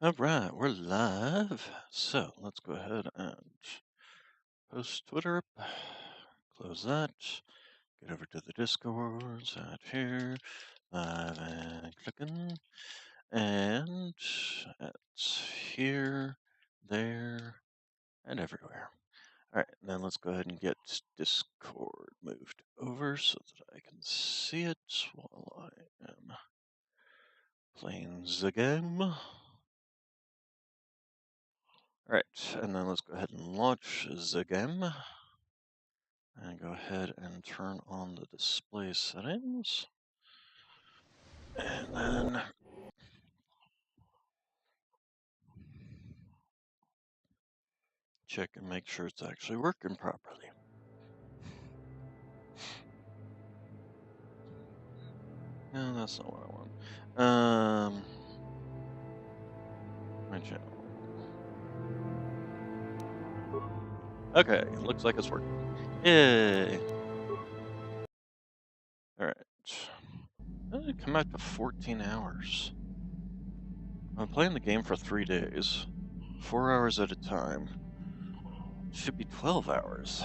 All right, we're live. So let's go ahead and post Twitter. Close that. Get over to the Discords out here. Live and clicking. And it's here, there, and everywhere. All right, then let's go ahead and get Discord moved over so that I can see it while I am playing the game. Alright, and then let's go ahead and launch the game. And go ahead and turn on the display settings. And then check and make sure it's actually working properly. No, that's not what I want. My channel. Okay, looks like it's working. Yay! Alright. How did it come out to 14 hours? I'm playing the game for 3 days. 4 hours at a time. Should be 12 hours.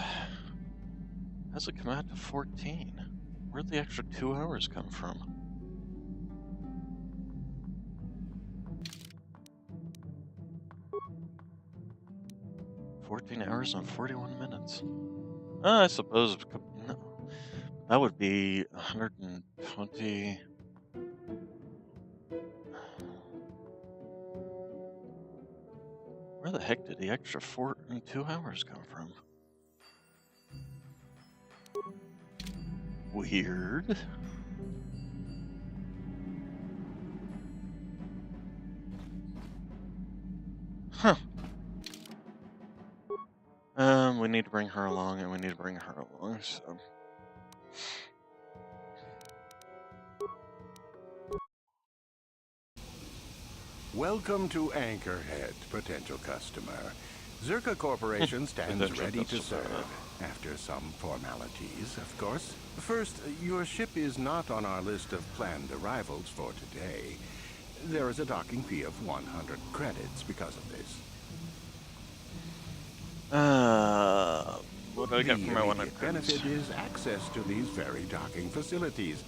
How's it come out to 14? Where'd the extra 2 hours come from? $14 and 41 minutes. I suppose no, that would be 120. Where the heck did the extra 4 and 2 hours come from? Weird. Huh. We need to bring her along, and we need to bring her along, so. Welcome to Anchorhead, potential customer. Zerka Corporation stands ready to serve. After some formalities, of course. First, your ship is not on our list of planned arrivals for today. There is a docking fee of 100 credits because of this. What do I get for my 100 The credits? benefit is access to these very docking facilities.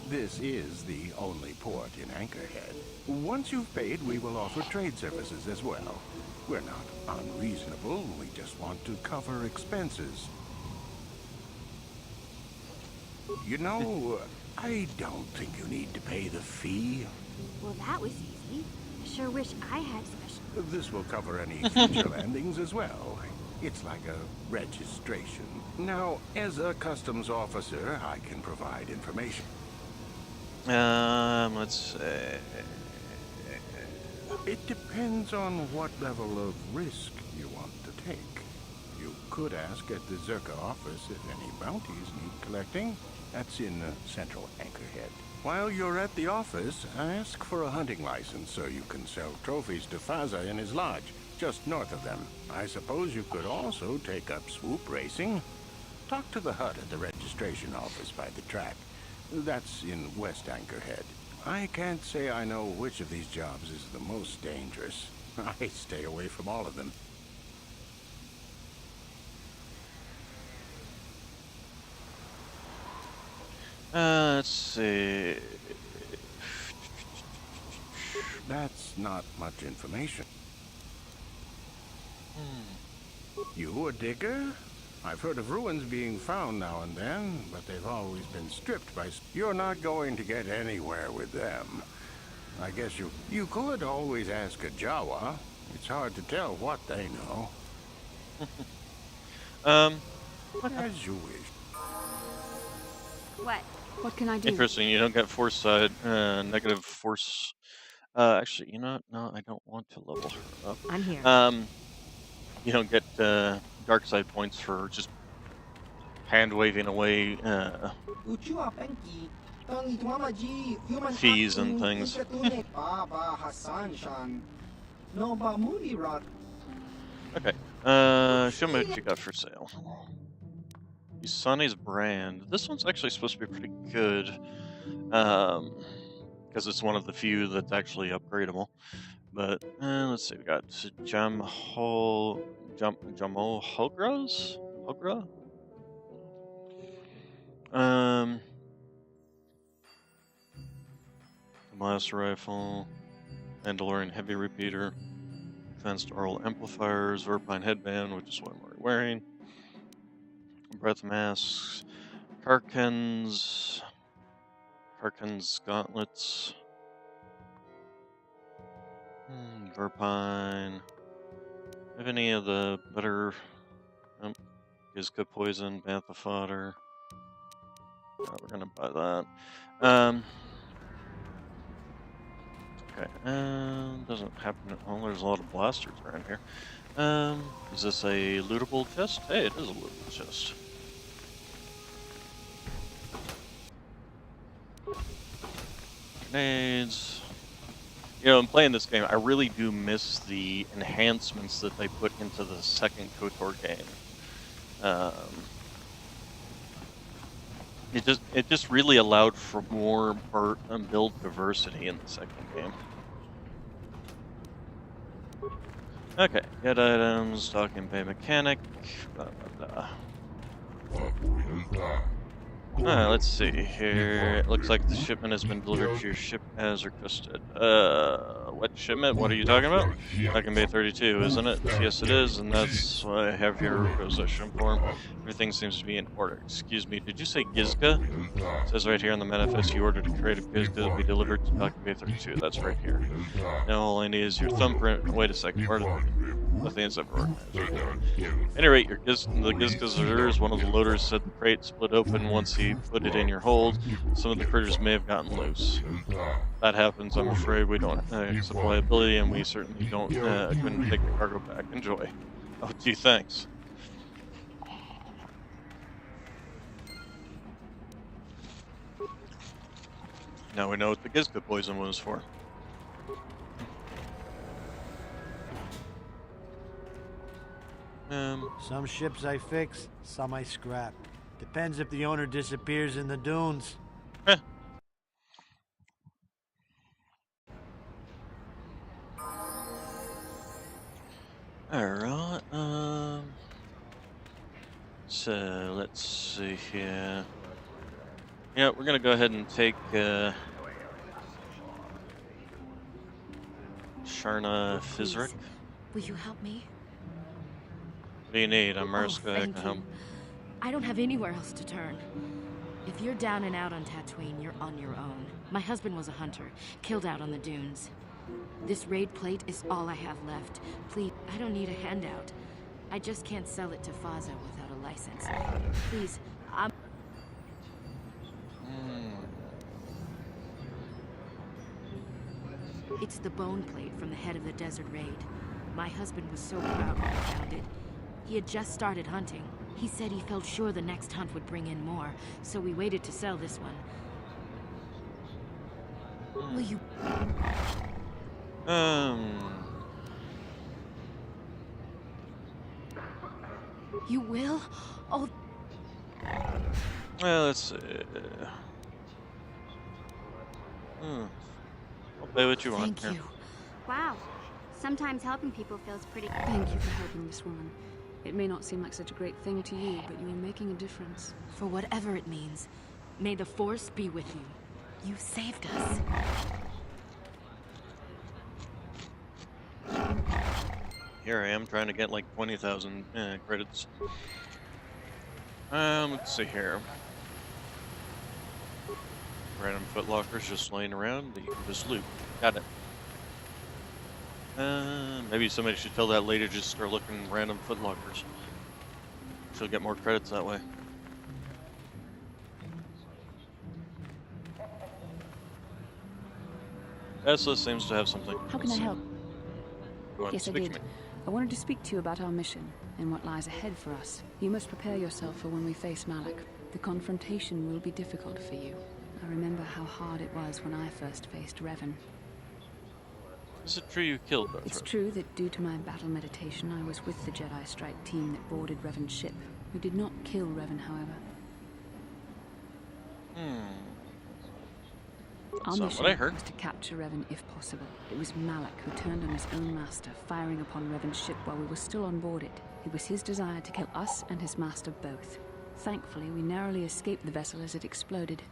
This is the only port in Anchorhead. Once you've paid, we will offer trade services as well. We're not unreasonable, we just want to cover expenses. You know, I don't think you need to pay the fee. Well, that was easy. I sure wish I had special. This will cover any future landings as well. It's like a registration. Now, as a customs officer, I can provide information. Let's see. It depends on what level of risk you want to take. You could ask at the Zerka office if any bounties need collecting. That's in central Anchorhead. While you're at the office, ask for a hunting license so you can sell trophies to Faza in his lodge, just north of them. I suppose you could also take up swoop racing. Talk to the hut at the registration office by the track. That's in West Anchorhead. I can't say I know which of these jobs is the most dangerous. I stay away from all of them. Let's see. That's not much information. You a digger? I've heard of ruins being found now and then, but they've always been stripped by... You're not going to get anywhere with them. I guess you could always ask a Jawa. It's hard to tell what they know. As you wish. What? What can I do? Interesting. You don't get foresight, negative force. Actually, you know what? No, I don't want to level her up. I'm here. You don't get dark side points for just hand waving away fees and things. Okay. Show me what you got for sale. Sonny's brand. This one's actually supposed to be pretty good. Because it's one of the few that's actually upgradable. But let's see, we got Jamol Hulgra? Um, the Blaster Rifle, Mandalorian Heavy Repeater, Advanced Oral Amplifiers, Verpine Headband, which is what I'm already wearing, Breath Masks, Karkens Gauntlets, Verpine. Have any of the better Gizka Poison, Bantha Fodder? We're gonna buy that. Okay, doesn't happen. Well, there's a lot of blasters around here. Is this a lootable chest? Hey, it is a lootable chest. Grenades. You know, in playing this game, I really do miss the enhancements that they put into the second KOTOR game. It just really allowed for more build diversity in the second game. Okay, get items, docking bay mechanic, blah, blah, blah. Alright, let's see here. It looks like the shipment has been delivered to your ship as requested. What shipment? What are you talking about? Docking Bay 32, isn't it? Yes, it is, and that's what I have your possession form. Everything seems to be in order. Excuse me, did you say Gizka? It says right here on the manifest you ordered a crate of Gizka to be delivered to Docking Bay 32. That's right here. Now all I need is your thumbprint. Wait a second, where the things I've organized. At any rate, the Gizka's are yours. One of the loaders said the crate split open once he put it in your hold. Some of the critters may have gotten loose. That happens, I'm afraid. We don't accept liability, and we certainly couldn't take the cargo back. Enjoy. Oh, gee, thanks. Now we know what the Gizka poison was for. Some ships I fix, some I scrap. Depends if the owner disappears in the dunes. Alright, so let's see here. Yeah, we're gonna go ahead and take Sharna Fizrik. Will you help me? What do you need? I'm Mariska. I can Thank help. you. I don't have anywhere else to turn. If you're down and out on Tatooine, you're on your own. My husband was a hunter, killed out on the dunes. This raid plate is all I have left. Please, I don't need a handout. I just can't sell it to Faza without a license. Please, It's the bone plate from the head of the desert raid. My husband was so proud when he found it. He had just started hunting. He said he felt sure the next hunt would bring in more, so we waited to sell this one. Will you... You will? Oh... Well, let's see. I'll pay what you want. Thank you. Wow. Sometimes helping people feels pretty... Thank you for helping this woman. It may not seem like such a great thing to you, but you are making a difference. For whatever it means, may the Force be with you. You saved us. Here I am trying to get like 20,000 credits. Let's see here. Random footlockers just laying around that you can just loot. Got it. Maybe somebody should tell that lady to just start looking random footlockers. She'll get more credits that way. Tesla seems to have something. How can I help? Go on, Yes, I speak to did. me. I wanted to speak to you about our mission and what lies ahead for us. You must prepare yourself for when we face Malak. The confrontation will be difficult for you. I remember how hard it was when I first faced Revan. Is it true you killed both? It's true that due to my battle meditation, I was with the Jedi Strike team that boarded Revan's ship. We did not kill Revan, however. Our not mission what I heard. was to capture Revan if possible. It was Malak who turned on his own master, firing upon Revan's ship while we were still on board it. It was his desire to kill us and his master both. Thankfully, we narrowly escaped the vessel as it exploded.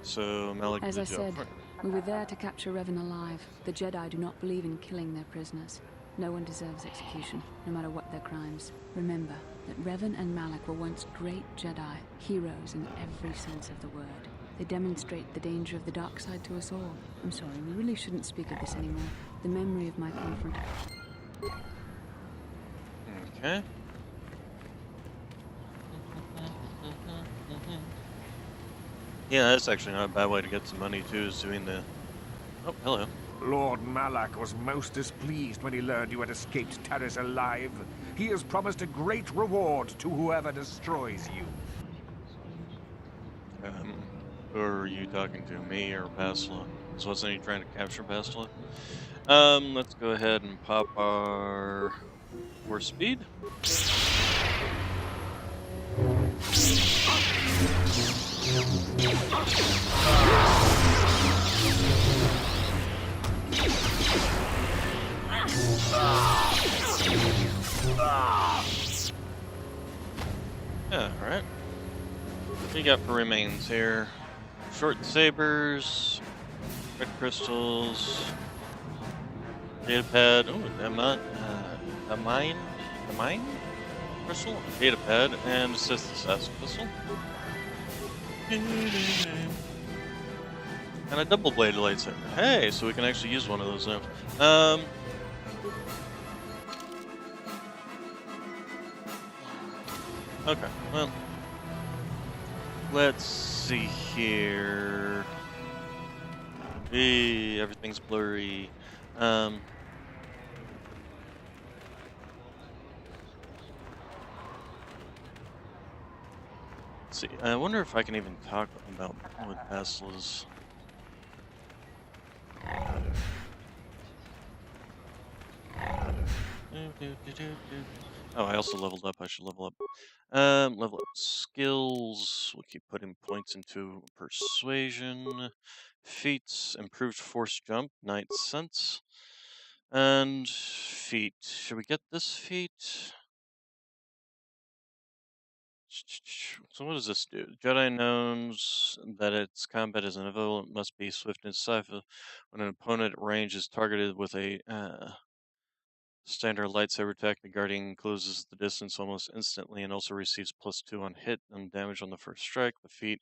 So Malak As I did said, we were there to capture Revan alive. The Jedi do not believe in killing their prisoners. No one deserves execution, no matter what their crimes. Remember that Revan and Malak were once great Jedi, heroes in every sense of the word. They demonstrate the danger of the dark side to us all. I'm sorry, we really shouldn't speak of this anymore. The memory of my confrontation. Okay. Yeah, that's actually not a bad way to get some money too, is doing the... Oh, hello. Lord Malak was most displeased when he learned you had escaped Taris alive. He has promised a great reward to whoever destroys you. Who are you talking to, me or Bastila? So wasn't he trying to capture Bastila? Let's go ahead and pop our force speed. Yeah, alright. What do you got for remains here? Short sabers, red crystals, data pad. Oh, the mine crystal, data pad, and assist assassin pistol. And a double bladed lightsaber. Hey, so we can actually use one of those now. Okay, well, let's see here. Everything's blurry. Let's see. I wonder if I can even talk about what Bastila's. Oh, I also leveled up. I should level up. Level up skills. We'll keep putting points into persuasion. Feats, improved force jump, night sense. And feat. Should we get this feat? So what does this do? Jedi knows that its combat is inevitable. It must be swift and decisive. When an opponent at range is targeted with a standard lightsaber attack, the Guardian closes the distance almost instantly and also receives +2 on hit and damage on the first strike. The feat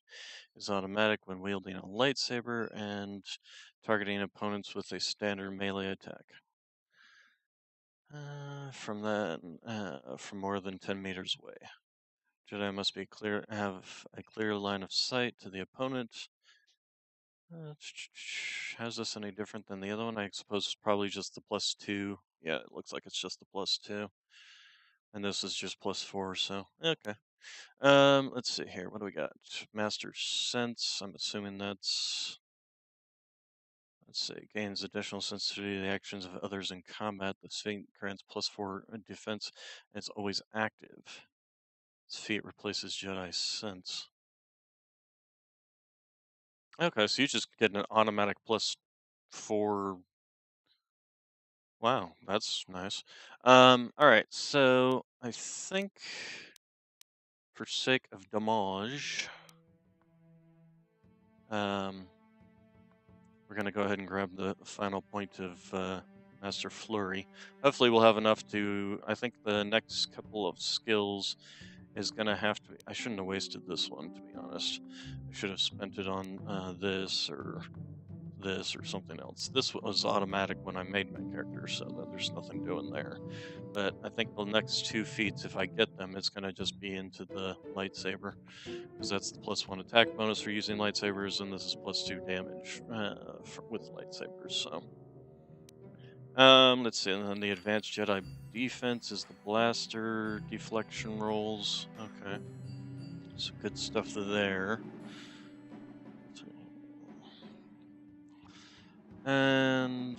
is automatic when wielding a lightsaber and targeting opponents with a standard melee attack. From more than 10 meters away. Jedi must have a clear line of sight to the opponent. How's this any different than the other one? I suppose it's probably just the +2. Yeah, it looks like it's just the +2. And this is just +4, so okay. Let's see here. What do we got? Master Sense. I'm assuming that's... Let's see. Gains additional sensitivity to the actions of others in combat. The feat grants +4 defense, and it's always active. This feat replaces Jedi Sense. Okay, so you just get an automatic +4. Wow, that's nice. Alright, so I think for sake of damage, we're gonna go ahead and grab the final point of Master Flurry. Hopefully we'll have enough to... I think the next couple of skills is gonna have to... I shouldn't have wasted this one, to be honest. I should have spent it on this or something else. This was automatic when I made my character, so that there's nothing doing there. But I think the next 2 feats, if I get them, it's going to just be into the lightsaber, because that's the +1 attack bonus for using lightsabers, and this is +2 damage with lightsabers. So, let's see. And then the advanced Jedi defense is the blaster deflection rolls. Okay, so good stuff there. And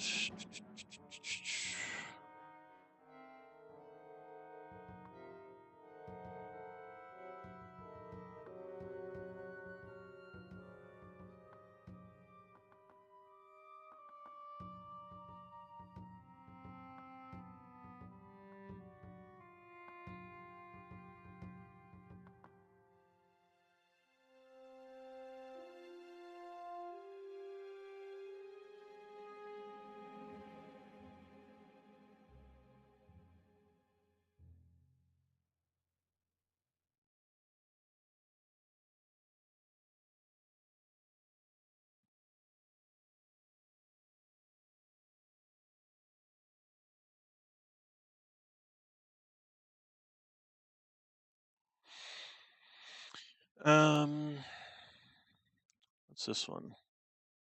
What's this one?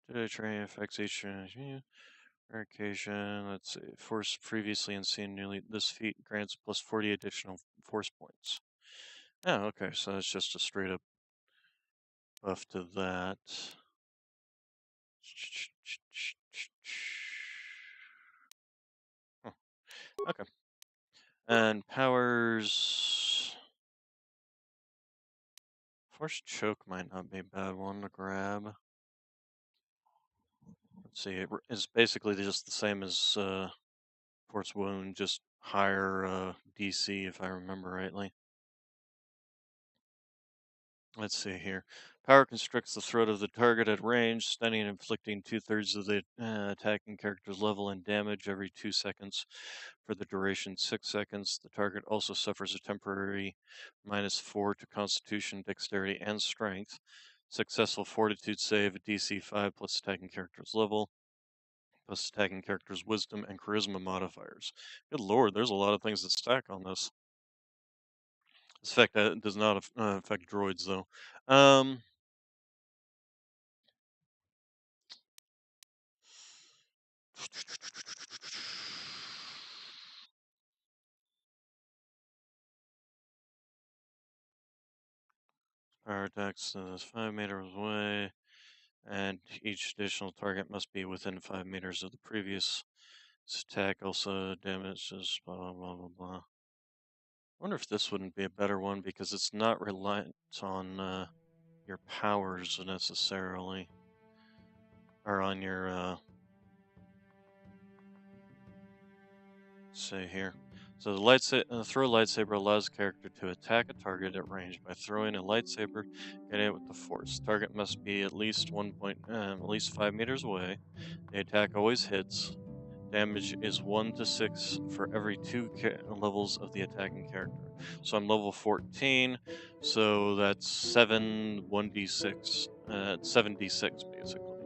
Today training affects each occasion. Let's see. Force previously unseen. Nearly this feat grants plus 40 additional force points. Oh, okay. So that's just a straight up buff to that. Huh. Okay. And powers. Force choke might not be a bad one to grab. Let's see. It's basically just the same as Force wound, just higher DC if I remember rightly. Let's see here. Power constricts the throat of the target at range, stunning and inflicting 2/3 of the attacking character's level and damage every 2 seconds for the duration 6 seconds. The target also suffers a temporary -4 to Constitution, Dexterity, and Strength. Successful Fortitude save at DC 5 plus attacking character's level, plus attacking character's Wisdom and Charisma modifiers. Good lord, there's a lot of things that stack on this. This effect does not affect droids, though. Power attacks is 5 meters away, and each additional target must be within 5 meters of the previous attack. Also damages blah blah blah blah blah. I wonder if this wouldn't be a better one because it's not reliant on your powers necessarily, or on your say here. So the throw a lightsaber allows the character to attack a target at range by throwing a lightsaber, getting it with the force. Target must be at least 5 meters away. The attack always hits. Damage is 1 to 6 for every 2 levels of the attacking character. So I'm level 14, so that's 1d6, 7d6 basically.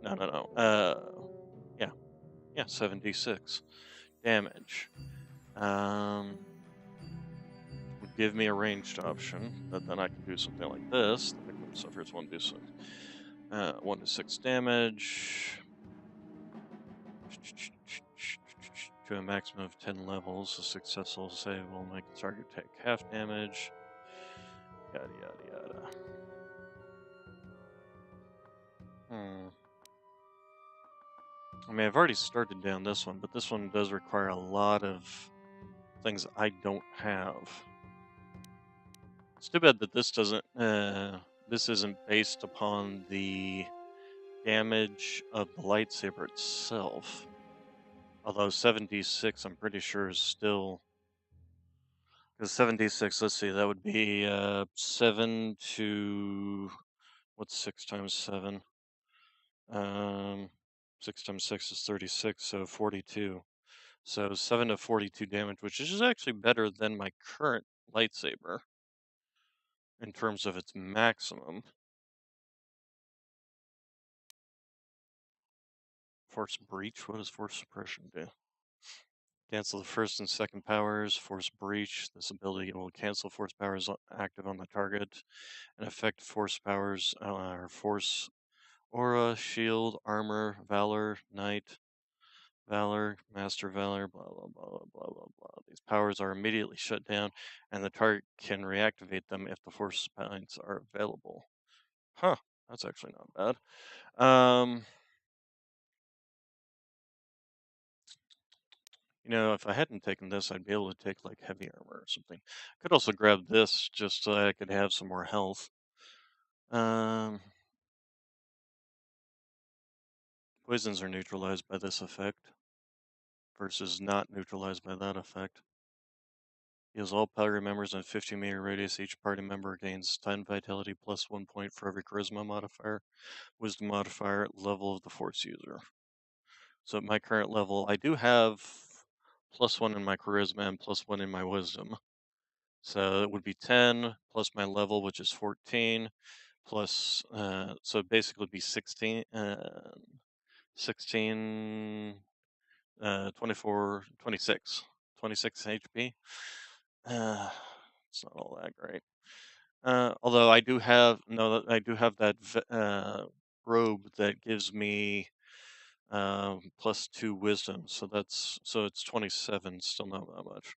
No. Yeah, 7d6 damage. Would give me a ranged option, but then I can do something like this. The victim suffers 1 to 6 damage. To a maximum of 10 levels, a successful save will make the target take half damage. Yada yada yada. I mean, I've already started down this one, but this one does require a lot of things I don't have. It's too bad that this doesn't. This isn't based upon the damage of the lightsaber itself. Although 7d6, I'm pretty sure is still. Because 7d6, let's see, that would be 7 to. What's 6 times 7? 6 times 6 is 36, so 42. So 7 to 42 damage, which is actually better than my current lightsaber in terms of its maximum. Force Breach, what does Force Suppression do? Cancel the first and second powers. Force Breach, this ability will cancel force powers active on the target and affect force powers or force aura, shield, armor, valor, knight, valor, master valor, blah blah blah blah blah blah blah. These powers are immediately shut down, and the target can reactivate them if the force points are available. Huh, that's actually not bad. You know, if I hadn't taken this, I'd be able to take like heavy armor or something. Could also grab this just so I could have some more health. Poisons are neutralized by this effect versus not neutralized by that effect. Heals all party members in a 50-meter radius. Each party member gains 10 vitality plus 1 point for every charisma modifier, wisdom modifier, level of the force user. So at my current level, I do have +1 in my charisma and +1 in my wisdom. So it would be 10 plus my level, which is 14, plus, so basically it'd be 16, 24, 26 HP. It's not all that great. Although I do have I do have that robe that gives me +2 wisdom, so it's 27. Still not that much.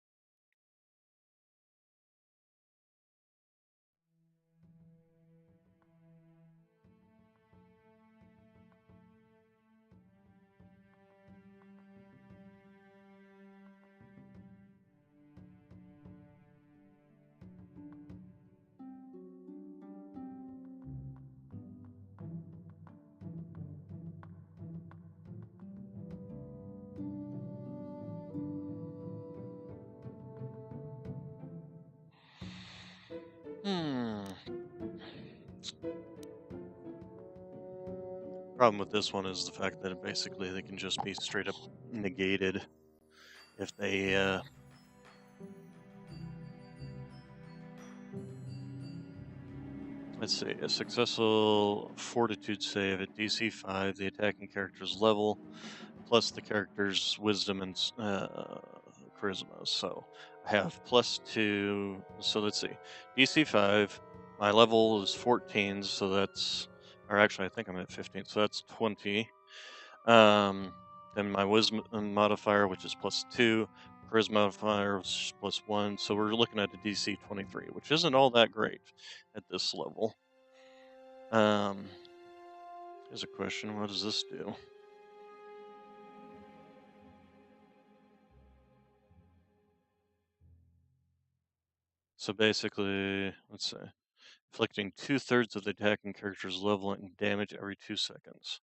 Hmm. Problem with this one is the fact that basically they can just be straight up negated if they let's see, a successful fortitude save at DC 5, the attacking character's level, plus the character's wisdom and charisma. So I have +2. So let's see, DC 5. My level is 14, so that's, or actually I think I'm at 15, so that's 20. Then my wisdom modifier, which is +2, charisma modifier is +1. So we're looking at a DC 23, which isn't all that great at this level. Here's a question: what does this do? So basically, let's say, inflicting 2/3 of the attacking character's level and damage every 2 seconds.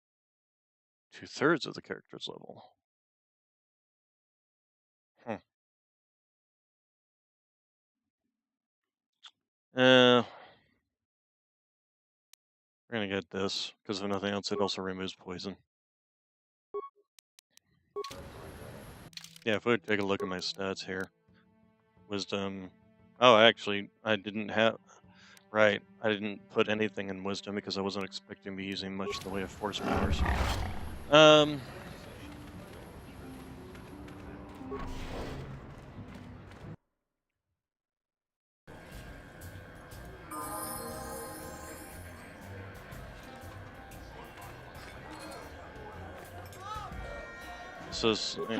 2/3 of the character's level. We're gonna get this, because if nothing else, it also removes poison. Yeah, if we would take a look at my stats here. Wisdom. Oh, actually, I didn't have... Right, I didn't put anything in wisdom because I wasn't expecting to be using much in the way of force powers. How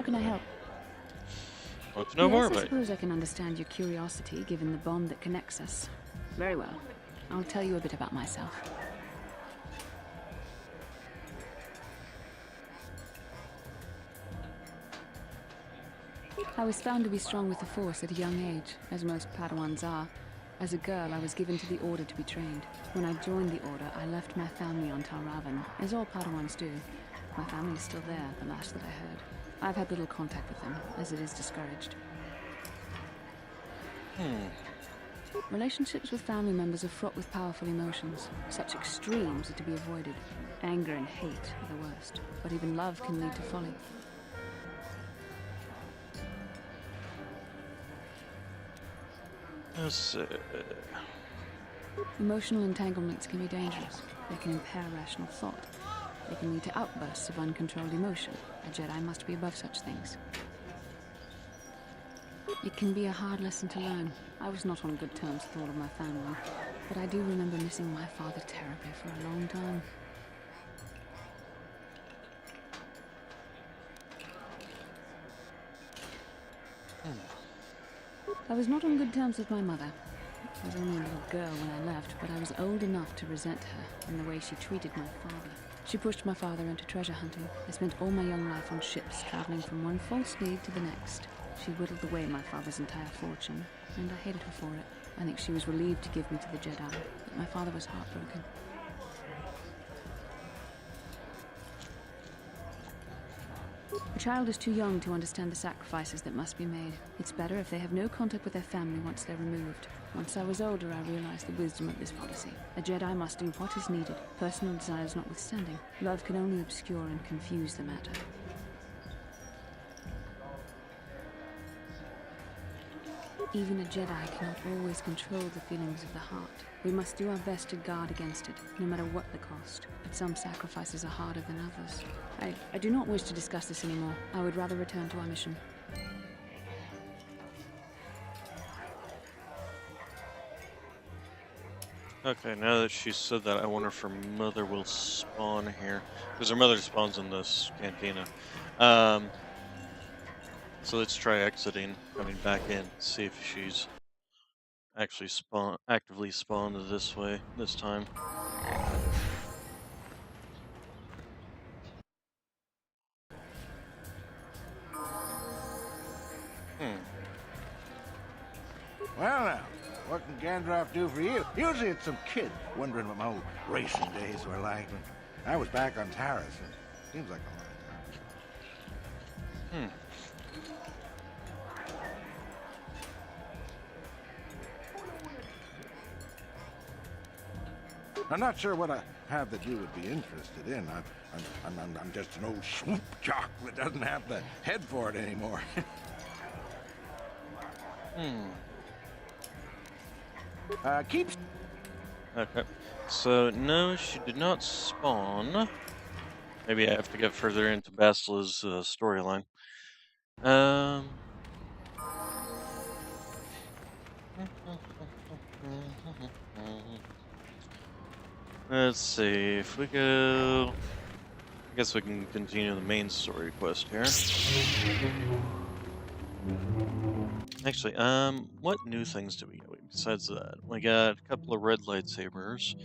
can I help? Want to know more I about it? suppose I can understand your curiosity, given the bond that connects us. Very well. I'll tell you a bit about myself. I was found to be strong with the Force at a young age, as most Padawans are. As a girl, I was given to the Order to be trained. When I joined the Order, I left my family on Tal Ravan, as all Padawans do. My family is still there, the last that I heard. I've had little contact with them, as it is discouraged. Relationships with family members are fraught with powerful emotions. Such extremes are to be avoided. Anger and hate are the worst, but even love can lead to folly. Emotional entanglements can be dangerous. They can impair rational thought. They can lead to outbursts of uncontrolled emotion. A Jedi must be above such things. It can be a hard lesson to learn. I was not on good terms with all of my family, but I do remember missing my father terribly for a long time. I was not on good terms with my mother. I was only a little girl when I left, but I was old enough to resent her and the way she treated my father. She pushed my father into treasure hunting. I spent all my young life on ships, traveling from one false lead to the next. She whittled away my father's entire fortune, and I hated her for it. I think she was relieved to give me to the Jedi, but my father was heartbroken. A child is too young to understand the sacrifices that must be made. It's better if they have no contact with their family once they're removed. Once I was older, I realized the wisdom of this policy. A Jedi must do what is needed, personal desires notwithstanding. Love can only obscure and confuse the matter. Even a Jedi cannot always control the feelings of the heart. We must do our best to guard against it, no matter what the cost. But some sacrifices are harder than others. I do not wish to discuss this anymore. I would rather return to our mission. Okay, now that she said that, I wonder if her mother will spawn here. Because her mother spawns in this cantina. So let's try exiting, coming back in, see if she's actually actively spawned this way, this time. Well now, what can Gandalf do for you? Usually it's some kid wondering what my old racing days were like when I was back on Taris. It seems like a long time. I'm not sure what I have that you would be interested in. I'm just an old swoop jock that doesn't have the head for it anymore. Keeps. Okay. So, no, she did not spawn. Maybe I have to get further into Basila's storyline. Let's see, if we go... I guess we can continue the main story quest here. Actually, what new things do we get besides that? We got a couple of red lightsabers,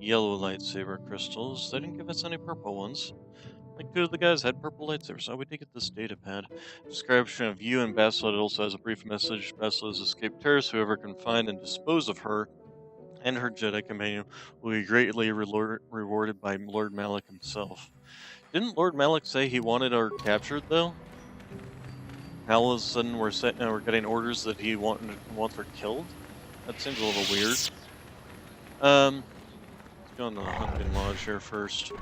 yellow lightsaber crystals. They didn't give us any purple ones. Like, two of the guys had purple lightsabers. Oh, we did get this data pad. Description of you and Basila. It also has a brief message. Basila has escaped Taris. Whoever can find and dispose of her and her Jedi companion will be greatly rewarded by Lord Malak himself. Didn't Lord Malak say he wanted her captured, though? Now all of a sudden we're getting orders that he wants her killed? That seems a little weird. Let's go on the hunting lodge here first.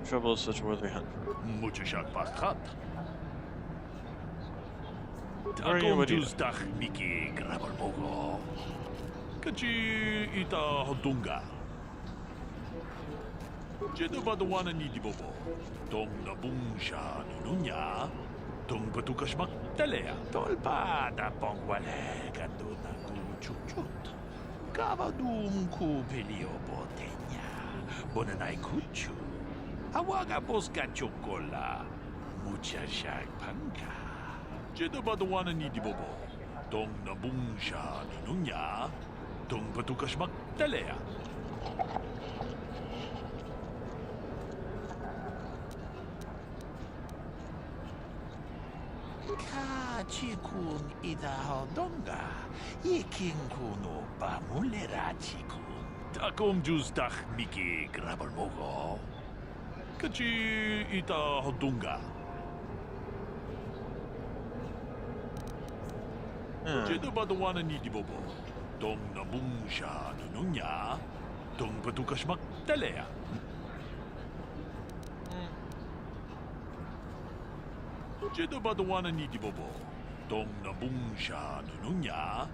Trouble is such a worthy hunter. Mutjashak Bakhat. Are you what do you Takomjustach Miki Grabalmogo. Kachi Ita Hodunga. Jedubadwana Nidibobo. Dong Nabungsha Nunya. Dong Batukashmak Telea. Tolpa da Pongwale Ganduna Kuchut. Kavadum Kupelio Botenya. Bonanai Kuchu. Awaga Bosca Chocola, Mutjashak Panka. Jedubadwana Nidibobo, Dong Nabungsha Nunya, Dong Batukashmak Telea. Kachikun Ida Hodonga, Yikinkuno Bamulera Chikun. Takom Justach Miki Grabalmogo. Kachi Ita Hodunga. Jedubadwana Nidibobo. Dong Nabungsha Nunya. Dong Batukashmak Telea. Jedubadwana Nidibobo. Dong Nabungsha Nunya.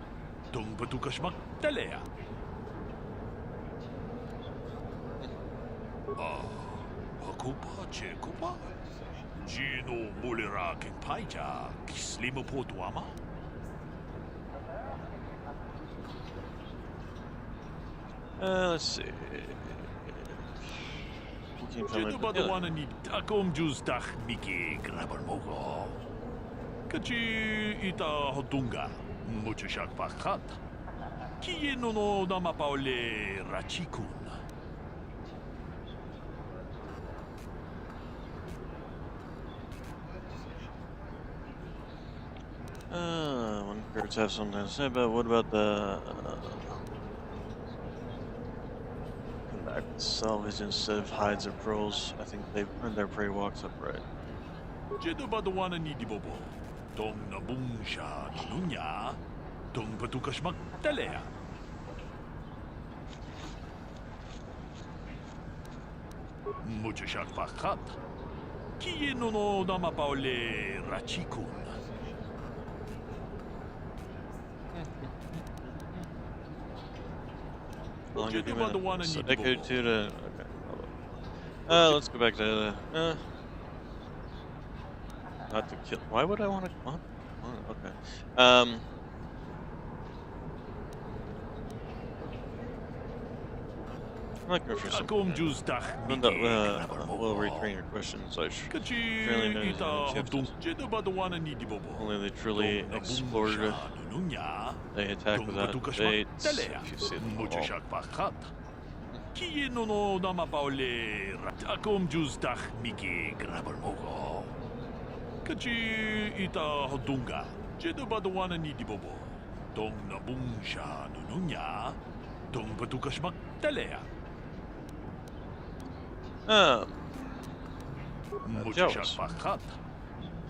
Dong Batukashmak Telea. Kupa Chekupa Gino Mulera Paija Kislima Potuama. Let's see. Jedubadwana Nid Takom Justach Miki Grabalmogo. Kachi Ita Hodunga Mutjashak Bakhat. Kieno no Namapaole Rachikun. When birds have something to say about what about the come back with salvage instead of hides or pearls? I think they've earned their prey walks upright. Jedubadwana Nidibobo. Dong Nabungsha Nunya. Dong Batukashmak Telea. Mutjashak Bakhat. Kieno no Namapaole Rachikun. long did you Jedeba the one minute? I So need to decade bobo. 2 to... Okay. Let's go back to... not to kill... Why would I want to... What? Oh, okay. I'm looking for some... Akom Juzdach We'll retrain your questions. I should... Kachi Really ita hodung Jedeba the one I need to bobo. Only they truly explored. They attack without baits. If you see them all. Muchashak pakat. Kiye no nama paule. Akom Juzdach Miki grabber mogo. Kachi ita hodunga. Jedeba the one I need to bobo. Dong na bungsha nununya. Dong patukas magtalea. Jealous. Pakat.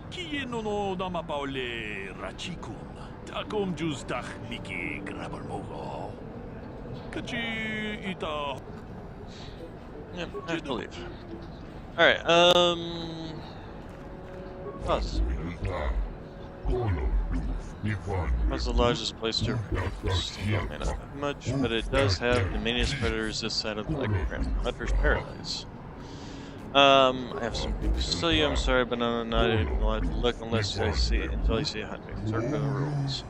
Kiye no nama paule rachikun. Takom Juzdach Miki grabber mogo. Kachi ita. Yep, I believe. Alright, Pause. What's the largest place to may not have much, but it does have the meanest predators this side of the Lake Hunter's Paradise. I have some Cecilia, I'm sorry, but I'm not even allowed to look unless I see it until I see a hunting. Circa rules.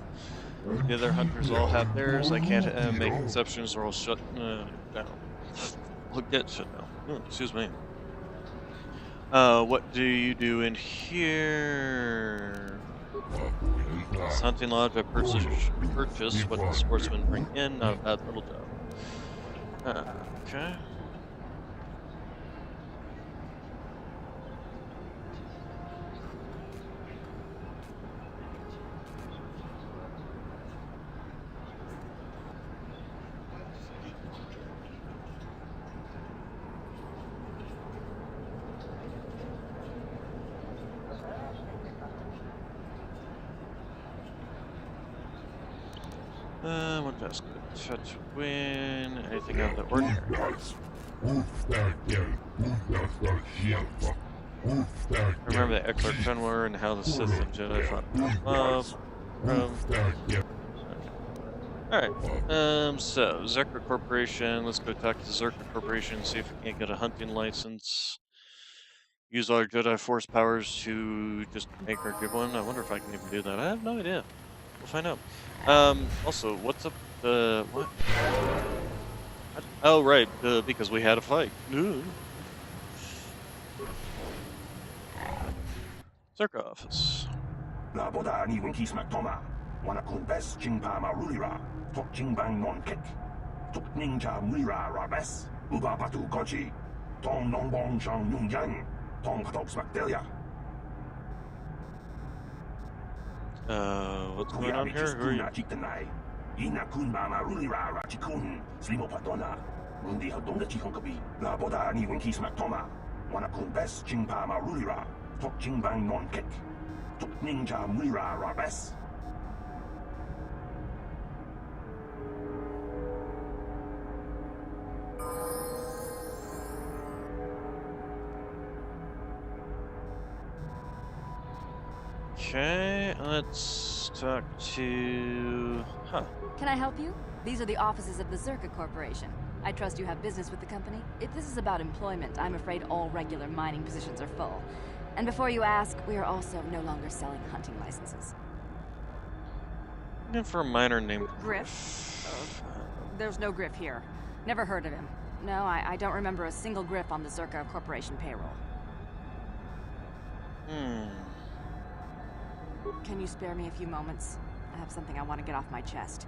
The other hunters all have theirs. I can't make exceptions or I'll shut down. I'll get shut down. Excuse me. What do you do in here? This hunting lodge I purchase what the sportsmen bring in, not a bad little job. Okay. What does good? Touch win. Anything out of the ordinary? Remember the Eckler Fenwar and how the Sith and Jedi fought love. Alright, so Zerka Corporation. Let's go talk to Zerka Corporation, see if we can't get a hunting license. Use all our Jedi Force powers to just make her give one. I wonder if I can even do that. I have no idea. We'll find out. Also, what's up, what? Oh, right, because we had a fight. Zerka office. La boda ni winki smack toma. Wana kun bes jingpa ma rulira. Tok jingbang non kek. Tok ninja murira rabes. Uba patu gochi. Tong non bong shang yung yang. Tong patok smack delia. What's going on here? Who are you? Ina kun ma rulira rachikun. Slimo patona. Mundi hadonga chihonkabi. La boda ni winki smack toma. Wana kun bes jingpa ma rulira. Tok jingbang non kek. Tok ninja murira rabes. Okay, let's talk to... Can I help you? These are the offices of the Zerka Corporation. I trust you have business with the company. If this is about employment, I'm afraid all regular mining positions are full. And before you ask, we are also no longer selling hunting licenses. And for a miner named Griff? There's no Griff here. Never heard of him. No, I don't remember a single Griff on the Zerka Corporation payroll. Can you spare me a few moments? I have something I want to get off my chest.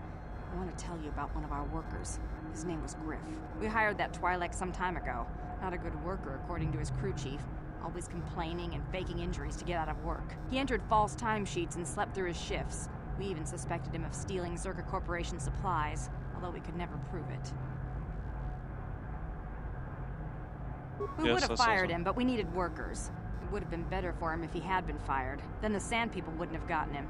I want to tell you about one of our workers. His name was Griff. We hired that Twi'lek some time ago. Not a good worker, according to his crew chief. Always complaining and faking injuries to get out of work. He entered false timesheets and slept through his shifts. We even suspected him of stealing Zerka Corporation supplies, although we could never prove it. We would have fired him, but we needed workers. It would have been better for him if he had been fired. Then the Sand People wouldn't have gotten him.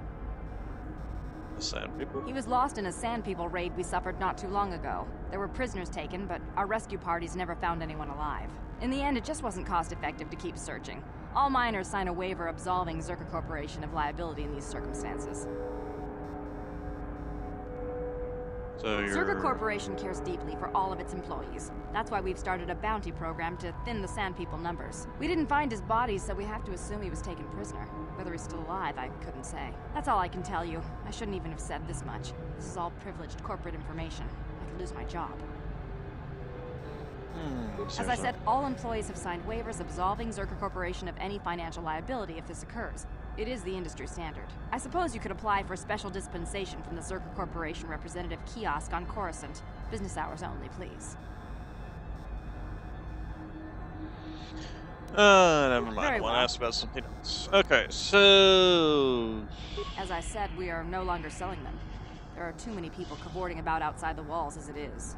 The Sand People? He was lost in a Sand People raid we suffered not too long ago. There were prisoners taken, but our rescue parties never found anyone alive. In the end, it just wasn't cost-effective to keep searching. All miners sign a waiver absolving Zerka Corporation of liability in these circumstances. So Zerka Corporation cares deeply for all of its employees. That's why we've started a bounty program to thin the Sand People numbers. We didn't find his body, so we have to assume he was taken prisoner. Whether he's still alive, I couldn't say. That's all I can tell you. I shouldn't even have said this much. This is all privileged corporate information. I could lose my job. As I said, all employees have signed waivers absolving Zerka Corporation of any financial liability if this occurs. It is the industry standard. I suppose you could apply for a special dispensation from the Zerka Corporation representative kiosk on Coruscant. Business hours only, please. Never mind. Very I want well. to ask about something else. Okay, so... As I said, we are no longer selling them. There are too many people cavorting about outside the walls as it is.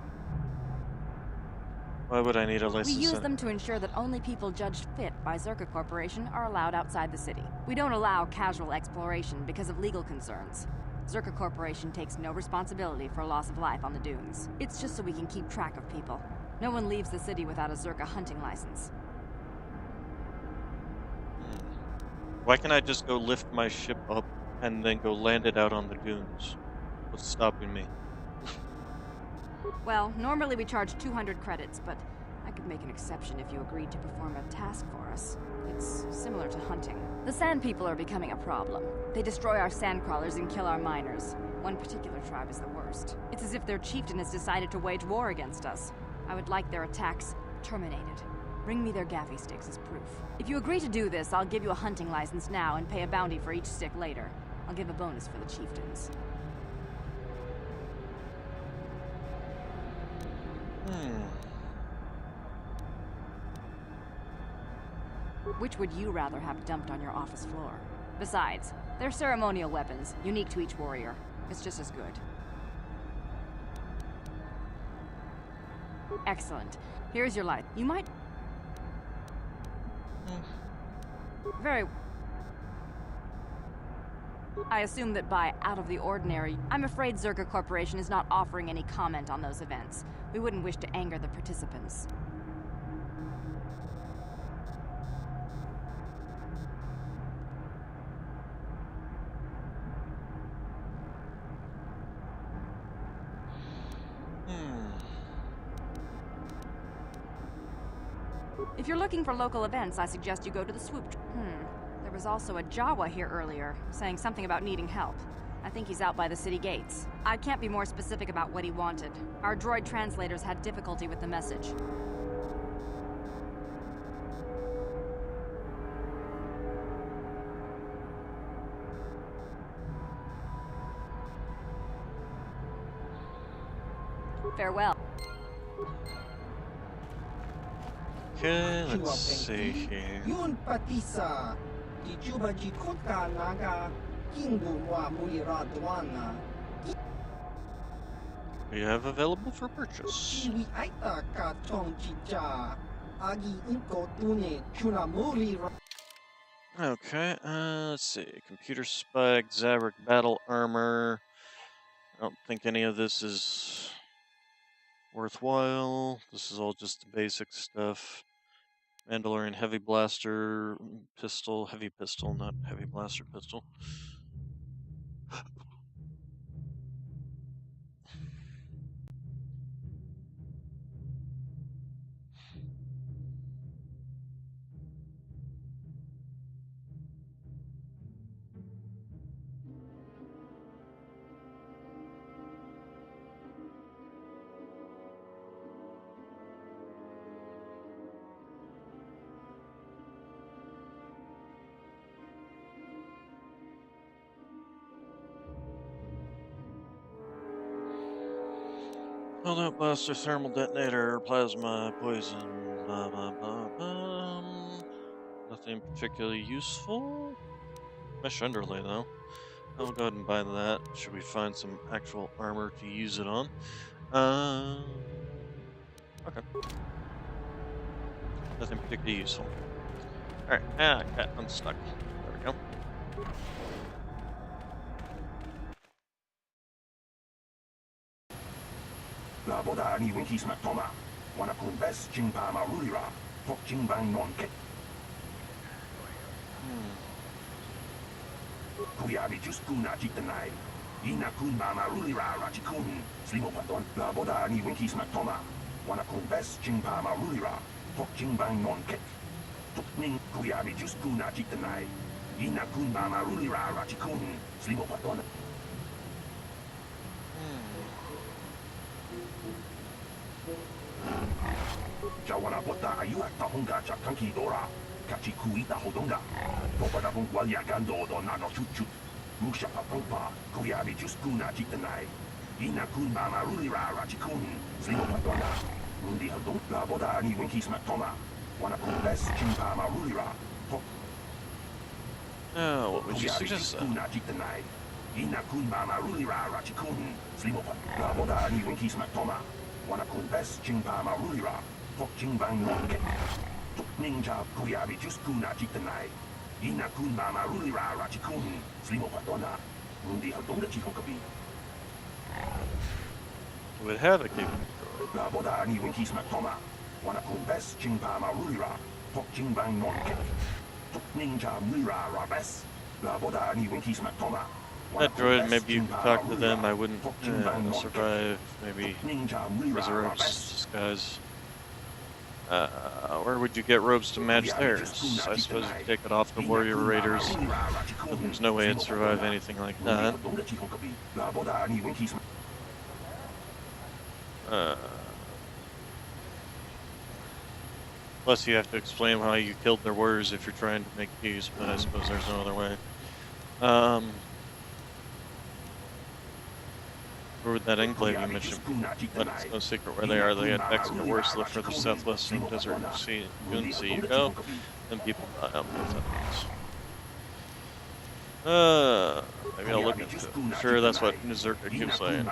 Why would I need a We license? use them to ensure that only people judged fit by Zerka Corporation are allowed outside the city. We don't allow casual exploration because of legal concerns. Zerka Corporation takes no responsibility for loss of life on the dunes. It's just so we can keep track of people. No one leaves the city without a Zerka hunting license. Why can't I just go lift my ship up and then go land it out on the dunes? What's stopping me? Well, normally we charge 200 credits, but I could make an exception if you agreed to perform a task for us. It's similar to hunting. The Sand People are becoming a problem. They destroy our sandcrawlers and kill our miners. One particular tribe is the worst. It's as if their chieftain has decided to wage war against us. I would like their attacks terminated. Bring me their gaffy sticks as proof. If you agree to do this, I'll give you a hunting license now and pay a bounty for each stick later. I'll give a bonus for the chieftains. Which would you rather have dumped on your office floor? Besides, they're ceremonial weapons, unique to each warrior. It's just as good. Excellent. Here's your light. You might... Very... I assume that by out of the ordinary, I'm afraid Zerka Corporation is not offering any comment on those events. We wouldn't wish to anger the participants. If you're looking for local events, I suggest you go to the Swoop. There was also a Jawa here earlier, saying something about needing help. I think he's out by the city gates. I can't be more specific about what he wanted. Our droid translators had difficulty with the message. Farewell. Okay, let's see here. Yun patisa. Ijuba jikota naga. Kingu wa muliradwana. We have available for purchase. Chiwi aita ka tong chicha. Agi inko tune chuna mulira. Okay, let's see. Computer spec, Zabrak battle armor. I don't think any of this is worthwhile. This is all just the basic stuff. Mandalorian heavy blaster pistol, heavy pistol, not heavy blaster pistol. Holdout blaster, thermal detonator, plasma, poison, blah blah blah blah. Nothing particularly useful. Mesh underlay though. I'll go ahead and buy that. Should we find some actual armor to use it on? Okay. Nothing particularly useful. Alright, got unstuck. There we go. La boda ni winki smak toma. Wana kun bes jingpa marulira. Tok jingbang non ket. Kuyabi just kuna jitanai. Ina kun mama rulira rachikun, slimo paton, la boda ni winki smaktoma. Wana kun bes chingpa ma rulira, tok chingbang non kek. Tuk ning kuyabi just kuna jitanai. Ina kun mama rulira rachikun, slimo paton. Jawana bota ayuat tahonga chakanki dora. Kachi kuita hodonga. Popada pun walia gando do nano chuchut. Musha papampa, kuyabi just kuna jitanai. Ina kun mama rulira rachikun, slimo patona. Mundi hodong, la boda ni winki smaktoma. Wana kun bes chingpa ma rulira. What would you suggest? Ina kun mama rulira rachikun, slimo patona. La boda ni winki smaktoma. Wana kun bes chingpa ma rulira. Tok chingbang nonke. Tok ninja kuyabi just kuna jitanai. Ina kun mama rulira rachikun, slimo patona. Mundi hodonga chihonkabi. Would have a cable. La boda ni winki smaktoma. Wana kun bes chingpa ma rulira. Tok chingbang nonke. Tok ninja mura rabes. La boda ni winki smaktoma. That droid, maybe you could talk to them. I wouldn't survive. Maybe resurrects disguise. Where would you get robes to match theirs? I suppose you could take it off the warrior raiders. But there's no way it'd survive anything like that. Plus you have to explain how you killed their warriors if you're trying to make peace, but I suppose there's no other way. Where would that enclave you mentioned? But it's no secret where they are. They had Mexico worse the further southwest in the desert sea. You go, and people die on both ends. Maybe I'll look into it. Sure, that's what Nizurka keeps saying.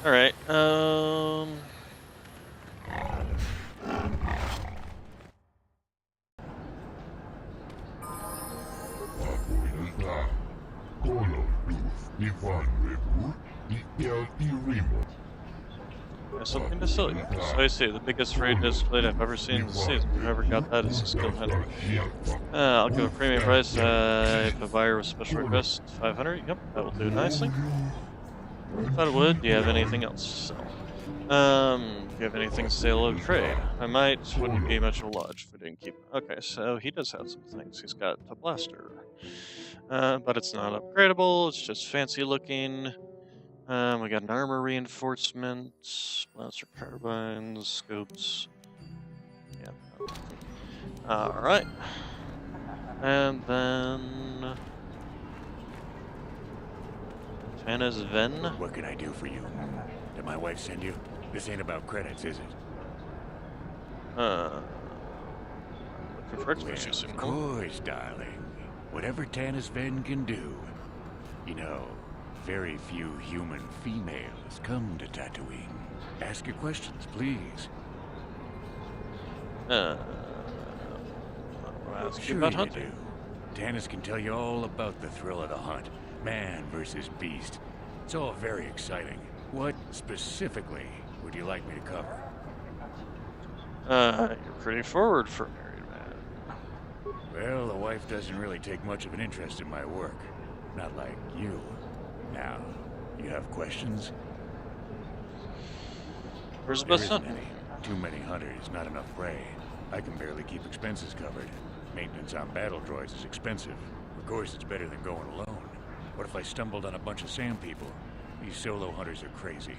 Alright, something to sell you. So I say, the biggest raid display I've ever seen in the season. Whoever got that is a skill hunter. I'll give a premium price if a buyer with special request, 500. Yep, that will do nicely. Thought it would. Do you have anything else to sell? Do you have anything to sell or trade? I might. Wouldn't be much of a lodge if we didn't keep it. Okay, so he does have some things. He's got a blaster. But it's not upgradable. It's just fancy looking. We got an armor reinforcement, blaster carbines, scopes. Yeah. Alright. And then Tannis Ven. What can I do for you? Did my wife send you? This ain't about credits, is it? Looking for expertise. Of course, darling. Whatever Tannis Ven can do. You know, very few human females come to Tatooine. Ask your questions, please. Ask Sure you about you hunting. do. Tannis can tell you all about the thrill of the hunt. Man versus beast. It's all very exciting. What specifically would you like me to cover? You're pretty forward for a married man. Well, the wife doesn't really take much of an interest in my work. Not like you. Now, you have questions? Where's the There best isn't hunt? any. Too many hunters, not enough prey. I can barely keep expenses covered. Maintenance on battle droids is expensive. Of course, it's better than going alone. What if I stumbled on a bunch of sand people? These solo hunters are crazy.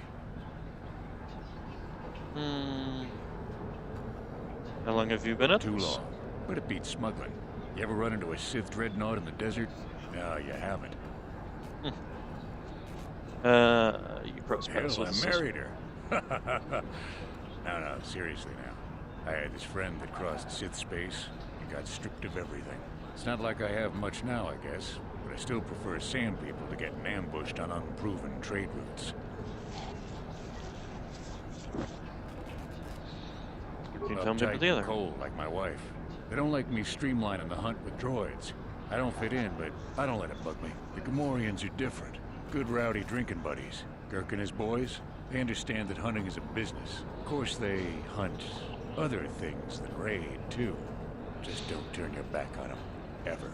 How long have you been at Too this? long. But it beats smuggling. You ever run into a Sith dreadnought in the desert? No, you haven't. You cross paths Hell, with I married her. No, seriously now. I had this friend that crossed Sith space and got stripped of everything. It's not like I have much now, I guess, but I still prefer sand people to getting ambushed on unproven trade routes. You tell me about Uptight the and other. cold like my wife. They don't like me streamlining the hunt with droids. I don't fit in, but I don't let it bug me. The Gamorreans are different. Good rowdy drinking buddies. Girk and his boys, they understand that hunting is a business. Of course, they hunt other things than raid, too. Just don't turn your back on them. Ever.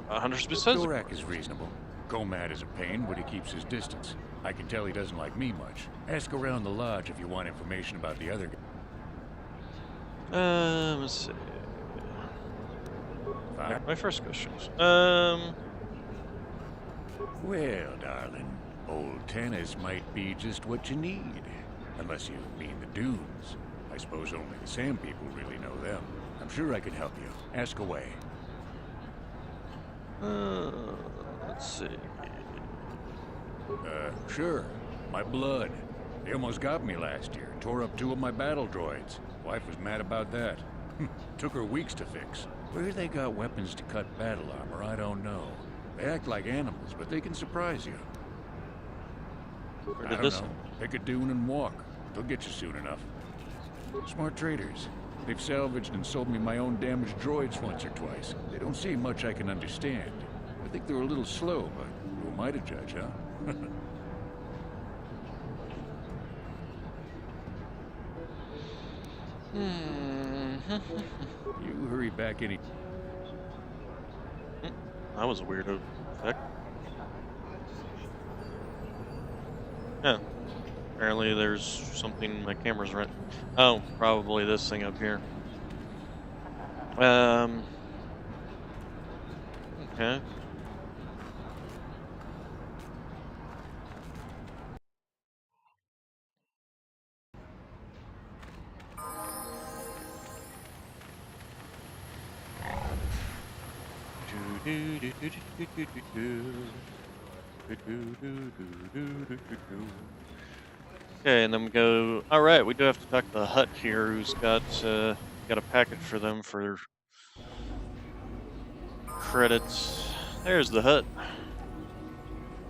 Hunters besides? Dorak is reasonable. Gomad is a pain, but he keeps his distance. I can tell he doesn't like me much. Ask around the lodge if you want information about the other guy. Let's see. Fine. My first questions. Well, darling, old Tanis might be just what you need. Unless you mean the dunes. I suppose only the Sand people really know them. I'm sure I can help you. Ask away. Let's see. Sure. My blood. They almost got me last year. Tore up 2 of my battle droids. Wife was mad about that. Took her weeks to fix. Where they got weapons to cut battle armor, I don't know. They act like animals, but they can surprise you. Where I did don't this know. Pick a dune and walk. They'll get you soon enough. Smart traders. They've salvaged and sold me my own damaged droids once or twice. They don't say much I can understand. I think they're a little slow, but who am I to judge, huh? You hurry back any... That was a weird effect. Yeah. Apparently there's something, my camera's right. Oh, probably this thing up here. Okay. Okay, and then we go. All right, we do have to talk to the Hut here, who's got a package for them for credits. There's the Hut.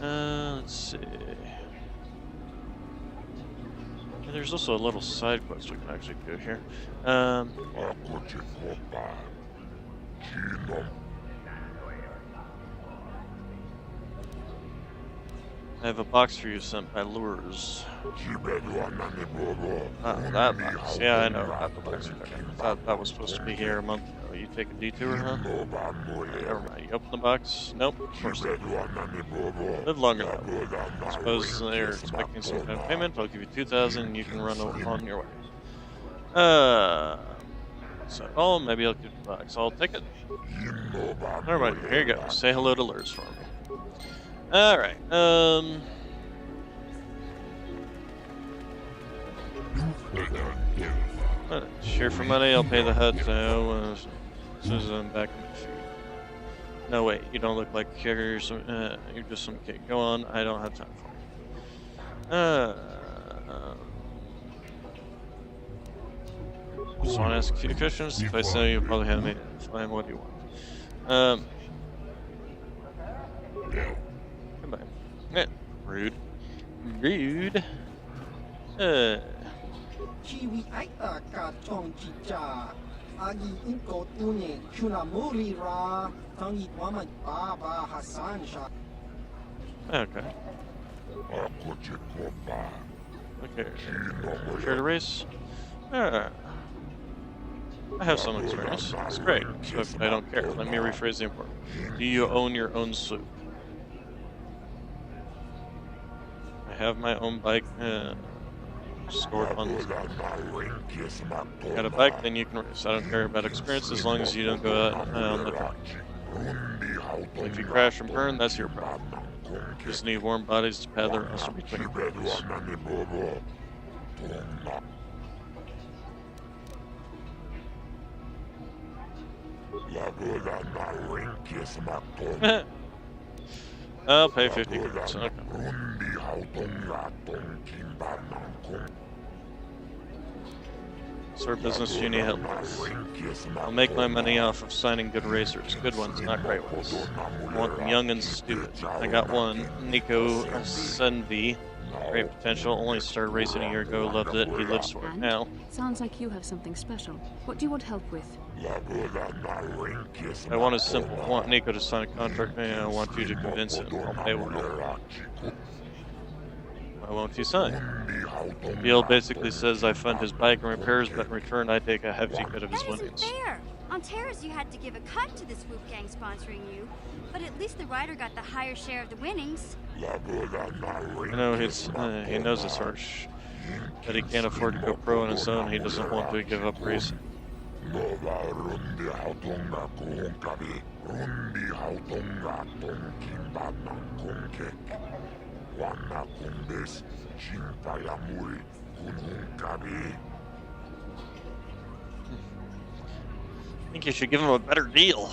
Let's see. And there's also a little side quest we can actually do here. I have a box for you sent by Lures. That box. Yeah, I know. Not the box. That was supposed to be here a month ago. You take a detour, huh? Never mind. You open the box? Nope. Of course not. Live long enough. I suppose they're expecting some kind of payment. I'll give you 2,000 and you can run on your way. So, oh, maybe I'll give you the box. I'll take it. Never mind. Here you go. Say hello to Lures for me. Alright, share for money, I'll pay the Hut as soon as I'm back on my feet. No, wait, you don't look like you're just some kid. Go on, I don't have time for you. Just want to ask a few questions. If I say you probably have me, fine, what do you want? Goodbye. Yeah, rude. Rude. Chiwi aita ka chong chicha. Agi inko tune chuna muri ra. Tangi wama baba Hassan sha. Okay. Okay. Care to race? I have some experience. That's great. So if I don't care, let me rephrase the important. Do you own your own sloop? I have my own bike stored on the got a bike, then you can race. I don't care about experience as long as you don't go out on the track. If you crash and burn, that's your problem. Just need warm bodies to pad the rest between your bodies. I'll pay 50 credits. Okay. Sir business, you need help. I'll make my money off of signing good racers. Good ones, not great ones. I want them young and stupid. I got one, Nico Senvi. Great potential. Only started racing a year ago. Loved it. He lives for it And? now. Sounds like you have something special. What do you want help with? I want a simple. I want Nico to sign a contract, and I want you to convince him. I'll pay well. Why won't he sign? The deal basically says I fund his bike and repairs, but in return I take a hefty cut of his That isn't winnings. fair. On Terrace, you had to give a cut to the Swoop Gang sponsoring you, but at least the rider got the higher share of the winnings. You know, he knows it's harsh, but he can't afford to go pro on his own. He doesn't want to give up racing. I think you should give him a better deal.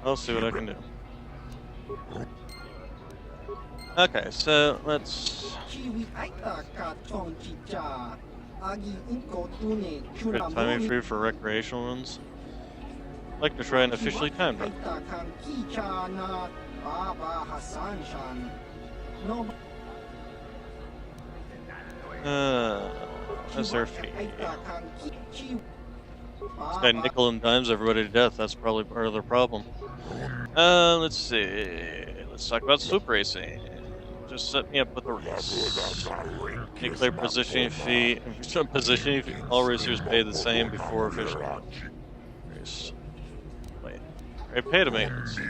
I'll see what I can do. Okay, so let's good timing food for recreational runs. I'd like to try an officially timed run. That's their fee. This guy nickel and dimes everybody to death. That's probably part of their problem. Let's see. Let's talk about swoop racing. Just set me up with a race. Make clear positioning fee. Positioning fee. All racers pay the same before official race. Wait. I pay to maintenance. Pay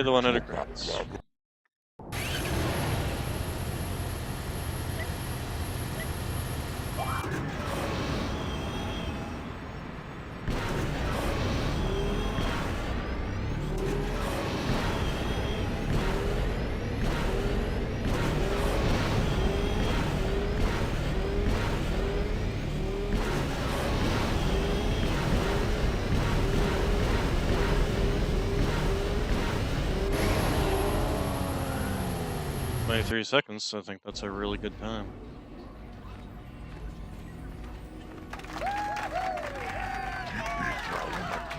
the 100 credits. Only 3 seconds, so I think that's a really good time.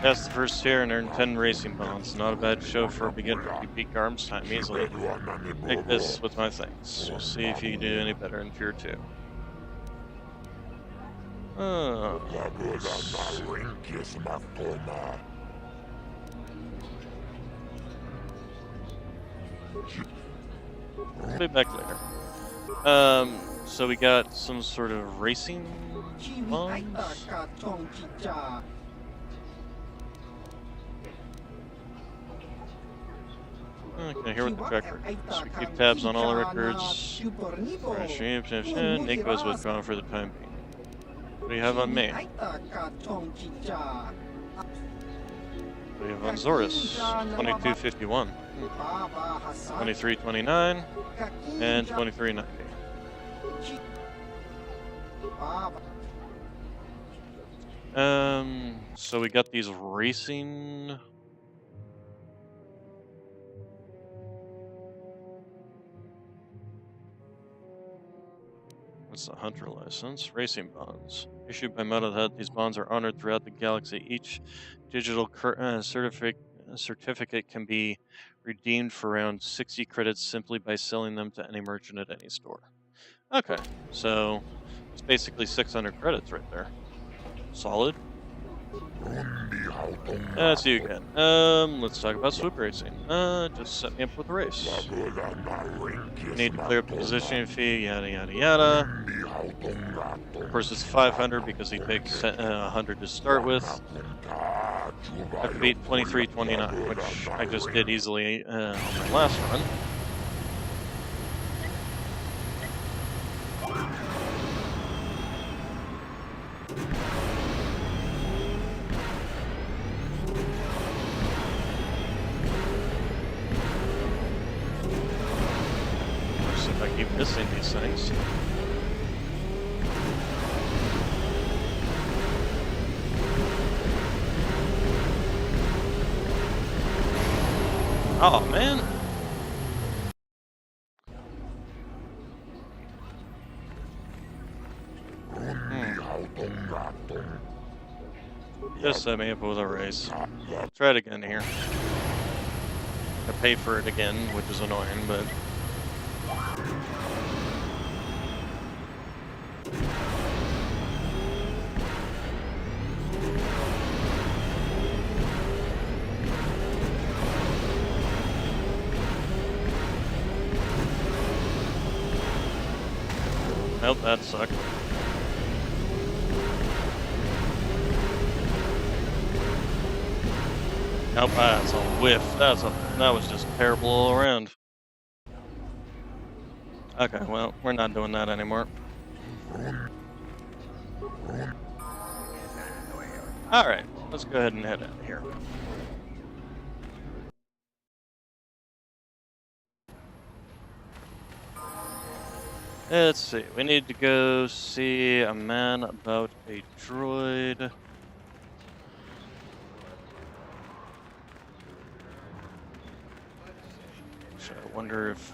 Passed the first tier and earned 10 racing bonds. Not a bad show for a beginner. You beat Garm's time easily. Take this with my thanks. We'll see if you can do any better in Tier 2. I'll be back later. So we got some sort of racing bonds? Okay, here with the track records. We keep tabs on all the records. Nico's withdrawn for the time being. What do you have on me? What do you have on Zorus? 2251. 2329 and 2390. So we got these racing. What's the hunter license? Racing bonds. Issued by Metalhead, these bonds are honored throughout the galaxy. Each digital certificate can be redeemed for around 60 credits simply by selling them to any merchant at any store. Okay, so it's basically 600 credits right there. Solid. That's you again. Let's talk about swoop racing. Just set me up with a race. Need to clear up the positioning fee, yada yada yada. Of course it's 500 because he takes 100 to start with. I have to beat 2329, which I just did easily on my last run. I keep missing these things. Oh man. Just set me up with a race. Try it again here. I pay for it again, which is annoying, but. Nope, that sucked. Nope, that's a whiff. That was just terrible all around. Okay, well, we're not doing that anymore. Alright, let's go ahead and head out of here. Let's see, we need to go see a man about a droid. I wonder if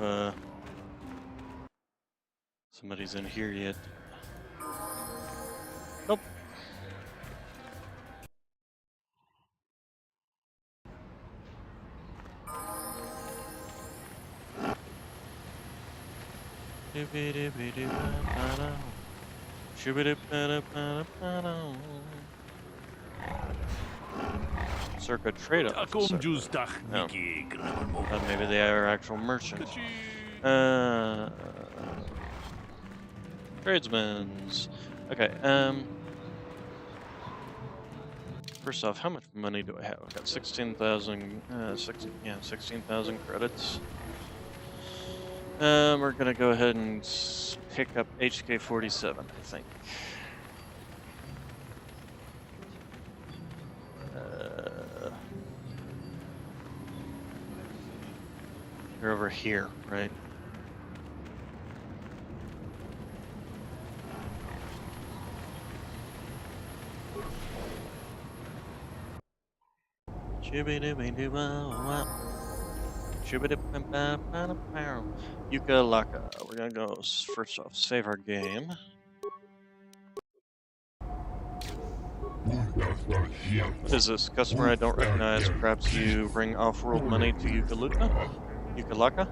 somebody's in here yet. Nope. Circa trade officer. No. Maybe they are actual merchants. Tradesmen's. Okay, first off, how much money do I have? I've got 16,000, 16,000 credits. We're gonna go ahead and pick up HK-47, I think. You're over here, right? Yucca-Laka. We're gonna go first off, save our game. What is this? Customer I don't recognize. Perhaps you bring off-world money to Yucca-Laka?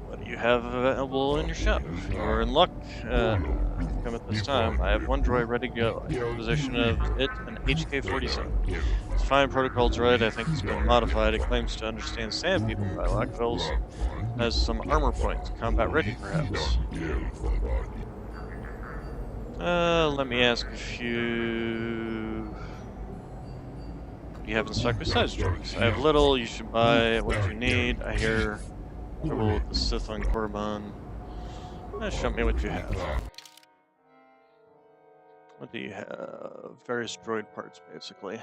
What do you have available in your shop? You're in luck. Come at this time. I have one droid ready to go. I have a position of it, an HK-47. It's a fine protocol droid. I think it's been modified. It claims to understand sand people dialect. It also has some armor points. Combat ready, perhaps. Let me ask if you have in stock besides droids. I have little. You should buy what you need. I hear trouble with the Sith on Korriban. Show me what you have. What do you have? Various droid parts, basically.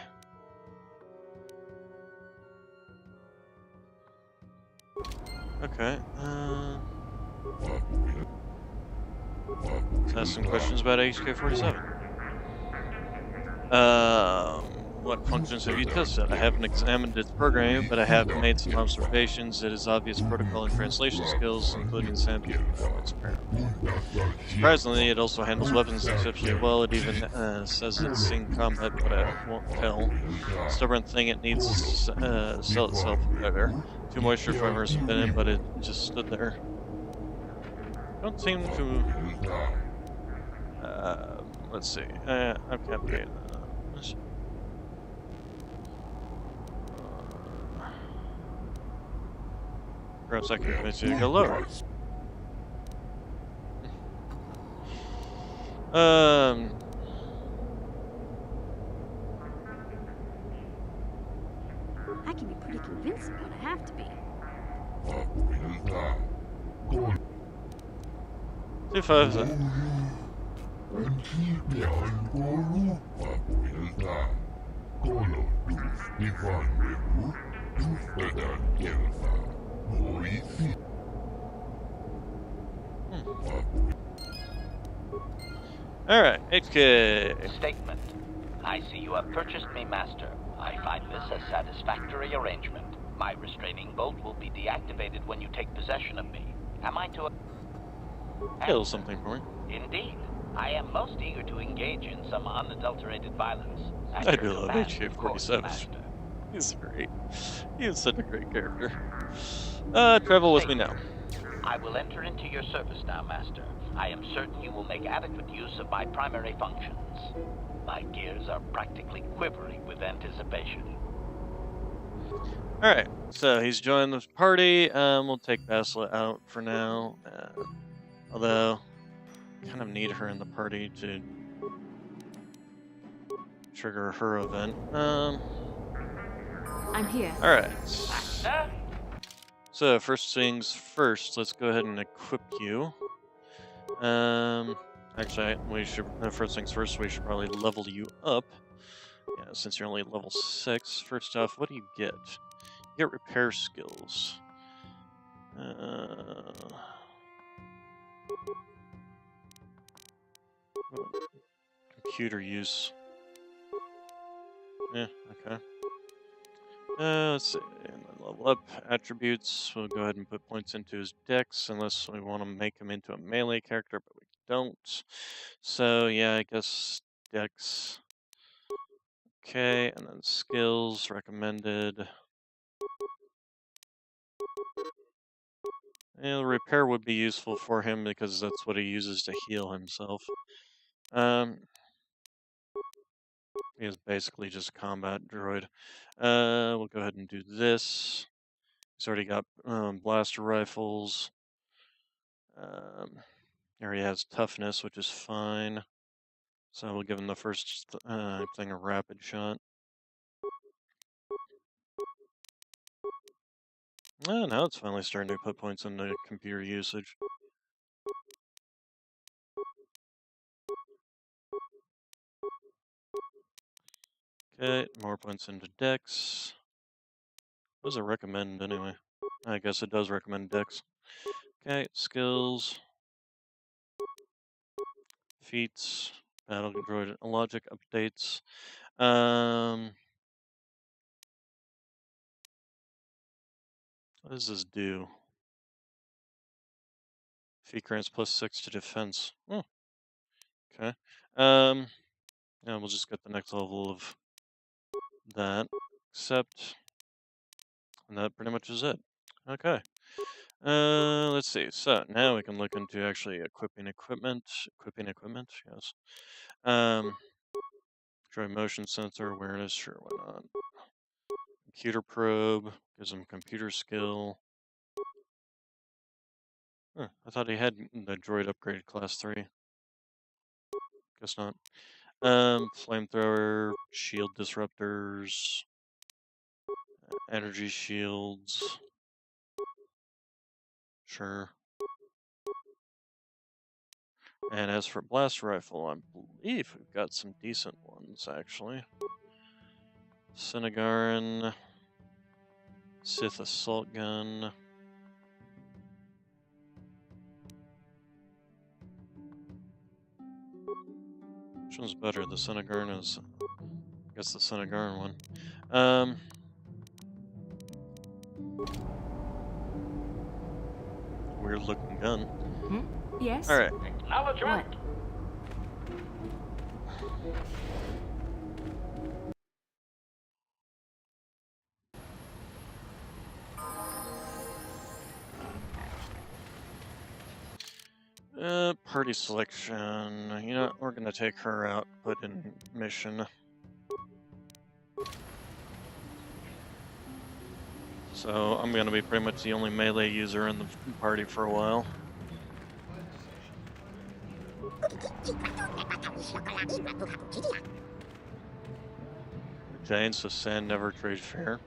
Okay, let's ask some questions about HK-47. What functions have you tested? I haven't examined its programming, but I have made some observations. It is obvious protocol and translation skills, including sand apparently. Surprisingly, it also handles weapons exceptionally well. It even says it's seen combat, but I won't tell. Stubborn thing, it needs to sell itself better. 2 moisture fibers have been in, but it just stood there. Don't seem to. Let's see. I've kept it. Perhaps I can convince you to go lower. I can be pretty convincing when I have to be. 2-5. Alright, HK. Statement. I see you have purchased me, Master. I find this a satisfactory arrangement. My restraining bolt will be deactivated when you take possession of me. Am I to... Kill something for me. Indeed. I am most eager to engage in some unadulterated violence. I do love HK-47. He's great. He is such a great character. Travel with me now. I will enter into your service now, Master. I am certain you will make adequate use of my primary functions. My gears are practically quivering with anticipation. Alright, so he's joined the party. We'll take Basila out for now. Although, kind of need her in the party to trigger her event. I'm here. Alright. So, first things first, let's go ahead and equip you. Actually, first things first, we should probably level you up. Yeah, since you're only level 6. First off, what do you get? You get repair skills. Computer use. Yeah, okay. Let's see, and then level up attributes. We'll go ahead and put points into his dex, unless we want to make him into a melee character, but we don't. So yeah, I guess dex. Okay, and then skills recommended. Yeah, repair would be useful for him because that's what he uses to heal himself. He is basically just a combat droid. We'll go ahead and do this. He's already got blaster rifles. Here he has toughness, which is fine. So we'll give him the first thing, a rapid shot. Oh, now it's finally starting to put points into computer usage. Okay, more points into dex. What does it recommend anyway? I guess it does recommend dex. Okay, skills. Feats. Battle droid logic updates. What does this do? Feat grants +6 to defense. Oh. Okay. Yeah, we'll just get the next level of that. Accept. And that pretty much is it. Okay. Let's see. So now we can look into actually equipping equipment. Yes. Droid motion sensor, awareness, sure, why not? Computer probe, gives him computer skill. Huh, I thought he had the droid upgraded class 3. Guess not. Flamethrower, shield disruptors, energy shields. Sure. And as for blast rifle, I believe we've got some decent ones, actually. Cinegarin, Sith assault gun. Which one's better? The Cinegarin is, I guess, the Cinegarin one. Weird looking gun. Hmm? Yes? Alright. Acknowledgement. Party selection. You know, we're gonna take her out, put in mission. So I'm gonna be pretty much the only melee user in the party for a while. Jane, so sand never trade fair.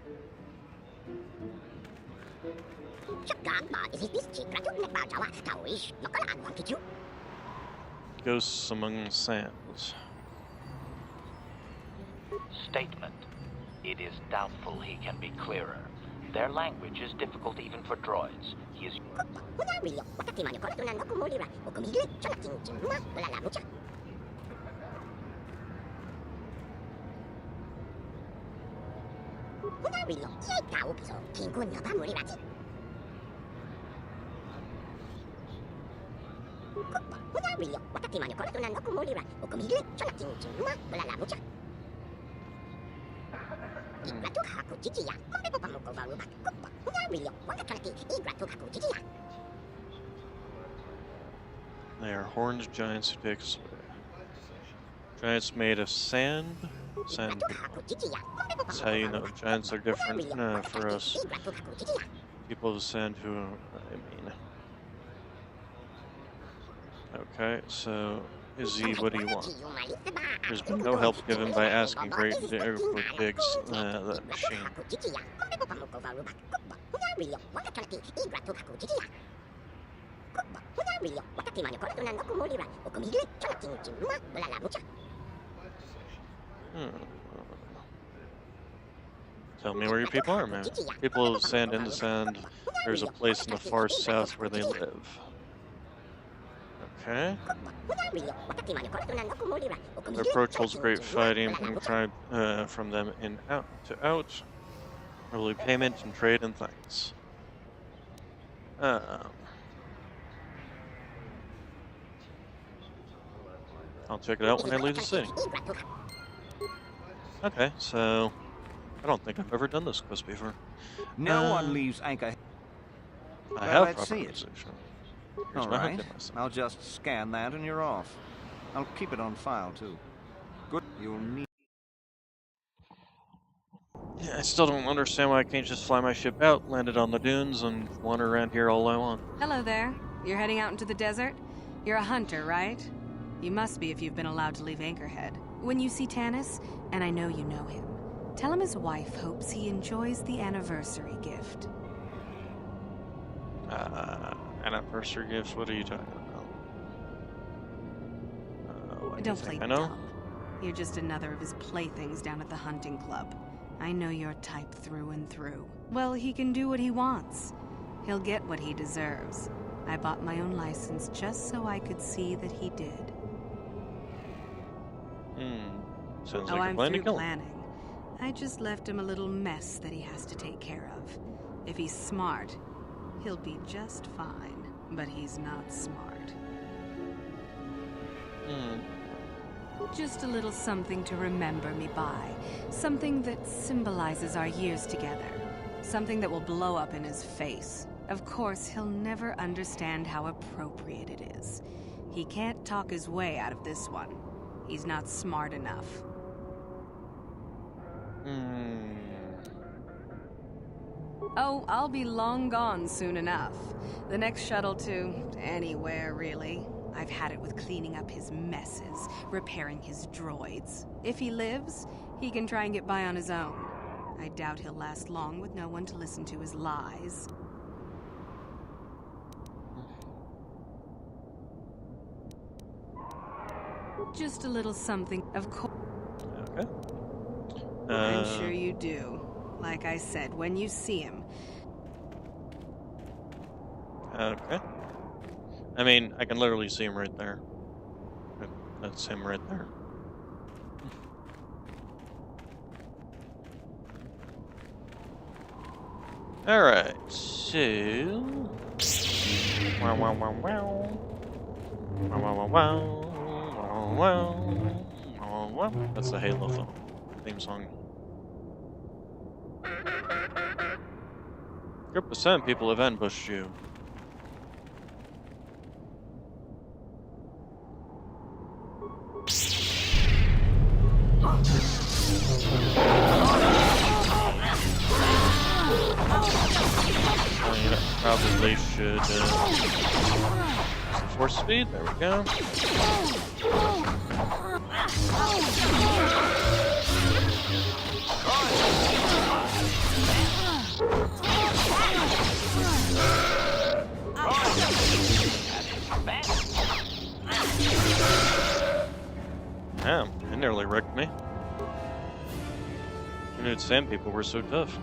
Ghosts among sands. Statement. It is doubtful he can be clearer. Their language is difficult even for droids. He is... They are horned giants who take us away. Giants made of sand. Sand people. That's how you know giants are different for us. People of sand who, I mean. Okay, so Izzy, what do you want? There's been no help given by asking Great Pigs, that machine. Tell me where your people are, man. People of sand in the sand. There's a place in the far south where they live. Okay. Their approach holds great fighting and crime from them in out to out. Early payment and trade and things. I'll check it out when I leave the city. Okay, so I don't think I've ever done this quest before. No one leaves Anchor. I have let's see proper it. position. All right, I'll just scan that and you're off. I'll keep it on file too. Good, you'll need. Yeah, I still don't understand why I can't just fly my ship out, land it on the dunes, and wander around here all I want. Hello there. You're heading out into the desert? You're a hunter, right? You must be if you've been allowed to leave Anchorhead. When you see Tanis, and I know you know him, tell him his wife hopes he enjoys the anniversary gift. Anniversary gifts? What are you talking about? Don't play dumb. You're just another of his playthings down at the hunting club. I know your type through and through. Well, he can do what he wants. He'll get what he deserves. I bought my own license just so I could see that he did. Sounds Oh, like I'm you're through planning. planning. I just left him a little mess that he has to take care of. If he's smart, he'll be just fine. But he's not smart. Just a little something to remember me by. Something that symbolizes our years together. Something that will blow up in his face. Of course, he'll never understand how appropriate it is. He can't talk his way out of this one. He's not smart enough. Oh, I'll be long gone soon enough. The next shuttle to anywhere, really. I've had it with cleaning up his messes, repairing his droids. If he lives, he can try and get by on his own. I doubt he'll last long with no one to listen to his lies. Just a little something, of course. Okay. I'm sure you do. Like I said, when you see him. Okay. I mean, I can literally see him right there. That's him right there. Alright, so... Wow, wow, wow, wow. Wow, wow, wow, wow. Wow, wow, wow. That's the Halo theme song. Group of 7 people have ambushed you. Probably should force speed. There we go. Damn, it nearly wrecked me. Who knew sand people were so tough?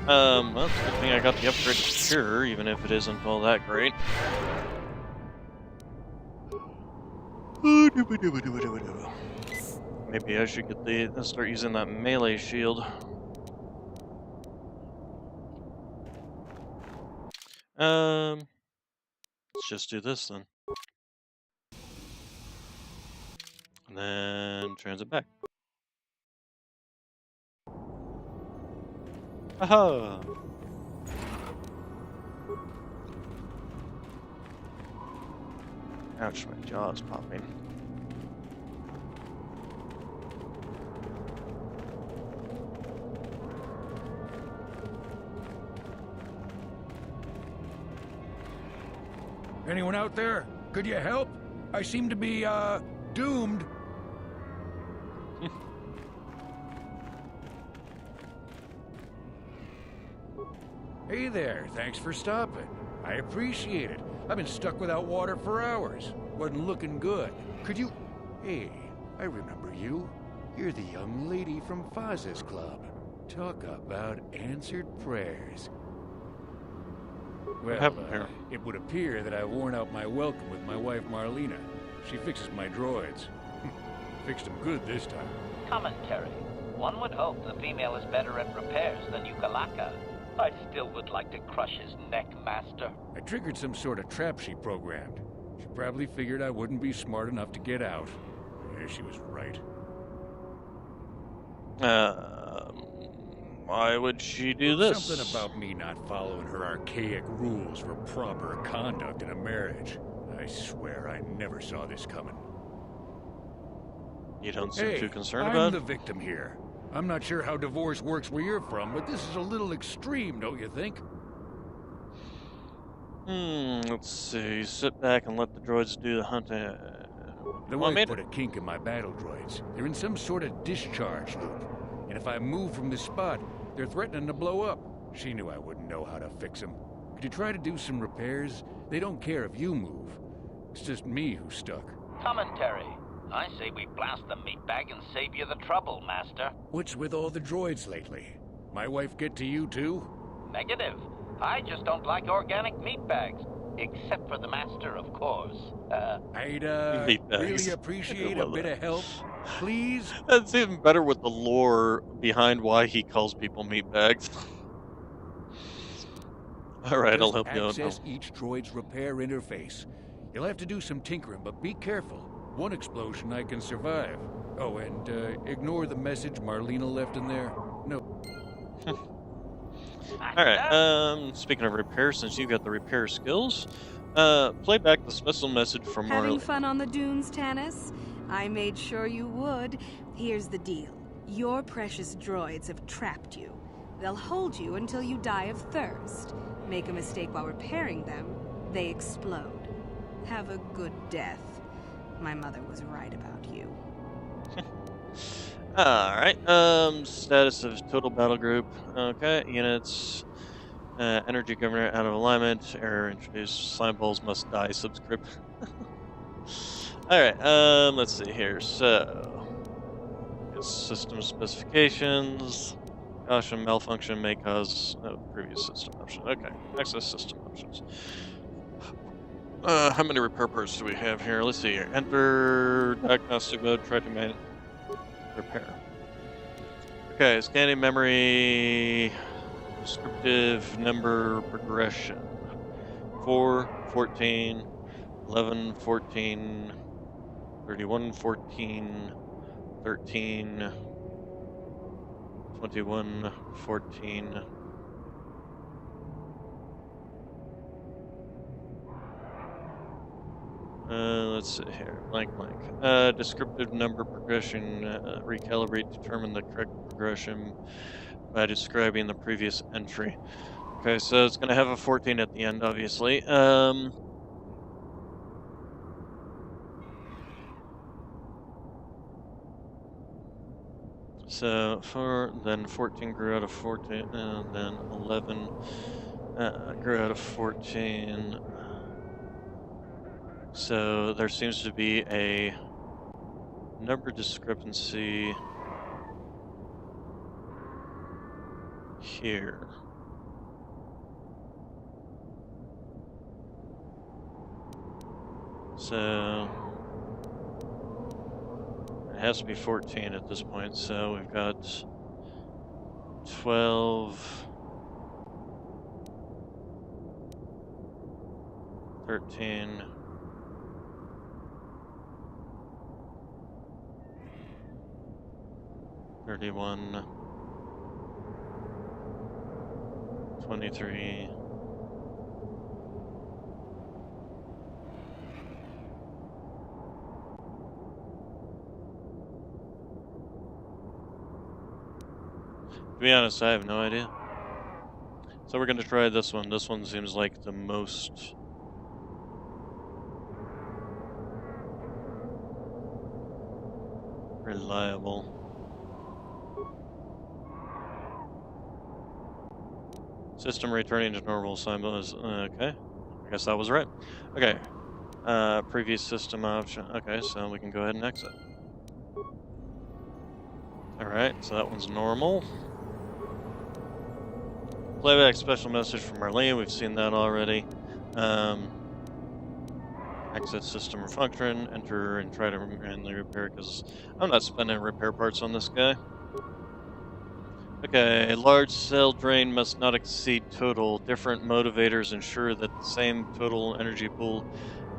Well, it's a good thing I got the upgrade to Cure, even if it isn't all that great. Maybe I should get start using that melee shield. Let's just do this then. And then transit back. Aha! Ouch, my jaw's popping. Anyone out there? Could you help? I seem to be, doomed. Hey there, thanks for stopping. I appreciate it. I've been stuck without water for hours. Wasn't looking good. Could you... Hey, I remember you. You're the young lady from Faz's club. Talk about answered prayers. Well, it would appear that I've worn out my welcome with my wife Marlena. She fixes my droids. Fixed them good this time. Commentary. One would hope the female is better at repairs than Yukalaka. I still would like to crush his neck, Master. I triggered some sort of trap she programmed. She probably figured I wouldn't be smart enough to get out. Yeah, she was right. Why would she do this? Something about me not following her archaic rules for proper conduct in a marriage. I swear I never saw this coming. You don't seem too concerned I'm about the victim here. I'm not sure how divorce works where you're from, but this is a little extreme, don't you think? Let's see. Sit back and let the droids do the hunting. The wife put a kink in my battle droids. They're in some sort of discharge loop. And if I move from this spot, they're threatening to blow up. She knew I wouldn't know how to fix them. Could you try to do some repairs? They don't care if you move. It's just me who's stuck. Commentary. I say we blast the meat bag and save you the trouble, Master. What's with all the droids lately? My wife get to you too? Negative. I just don't like organic meat bags. Except for the Master, of course. I'd, really appreciate a bit of help. Please? That's even better with the lore behind why he calls people meatbags. Alright, I'll help you out. Access each droid's repair interface. You'll have to do some tinkering, but be careful. One explosion I can survive. Oh, and ignore the message Marlena left in there. No. Alright, speaking of repair, since you got the repair skills, play back the dismissal message from Marlena. Having fun on the dunes, Tanis? I made sure you would. Here's the deal. Your precious droids have trapped you. They'll hold you until you die of thirst. Make a mistake while repairing them, they explode. Have a good death. My mother was right about you. Alright, status of total battle group. Okay, units. Energy governor out of alignment. Error introduced. Slime balls must die. Subscript. Alright, let's see here. So, system specifications. Caution malfunction may cause previous system option. Okay, access system options. How many repair parts do we have here? Let's see here. Enter diagnostic mode, try to repair. Okay, scanning memory, descriptive number progression. 4, 14, 11, 14, 31, 14, 13, 21, 14. Let's see here. Blank. Descriptive number progression. Recalibrate. Determine the correct progression by describing the previous entry. Okay, so it's going to have a 14 at the end, obviously. So, then 14 grew out of 14, and then 11 grew out of 14. So there seems to be a number discrepancy here. So it has to be 14 at this point. So we've got 12. 13. $31. 23. To be honest, I have no idea. So we're going to try this one. This one seems like the most reliable. System returning to normal. Okay. I guess that was right. Okay. Previous system option. Okay, so we can go ahead and exit. Alright, so that one's normal. Playback special message from Marlene, we've seen that already. Exit system function, enter and try to manually repair, because I'm not spending repair parts on this guy. Okay, large cell drain must not exceed total. Different motivators ensure that the same total energy pool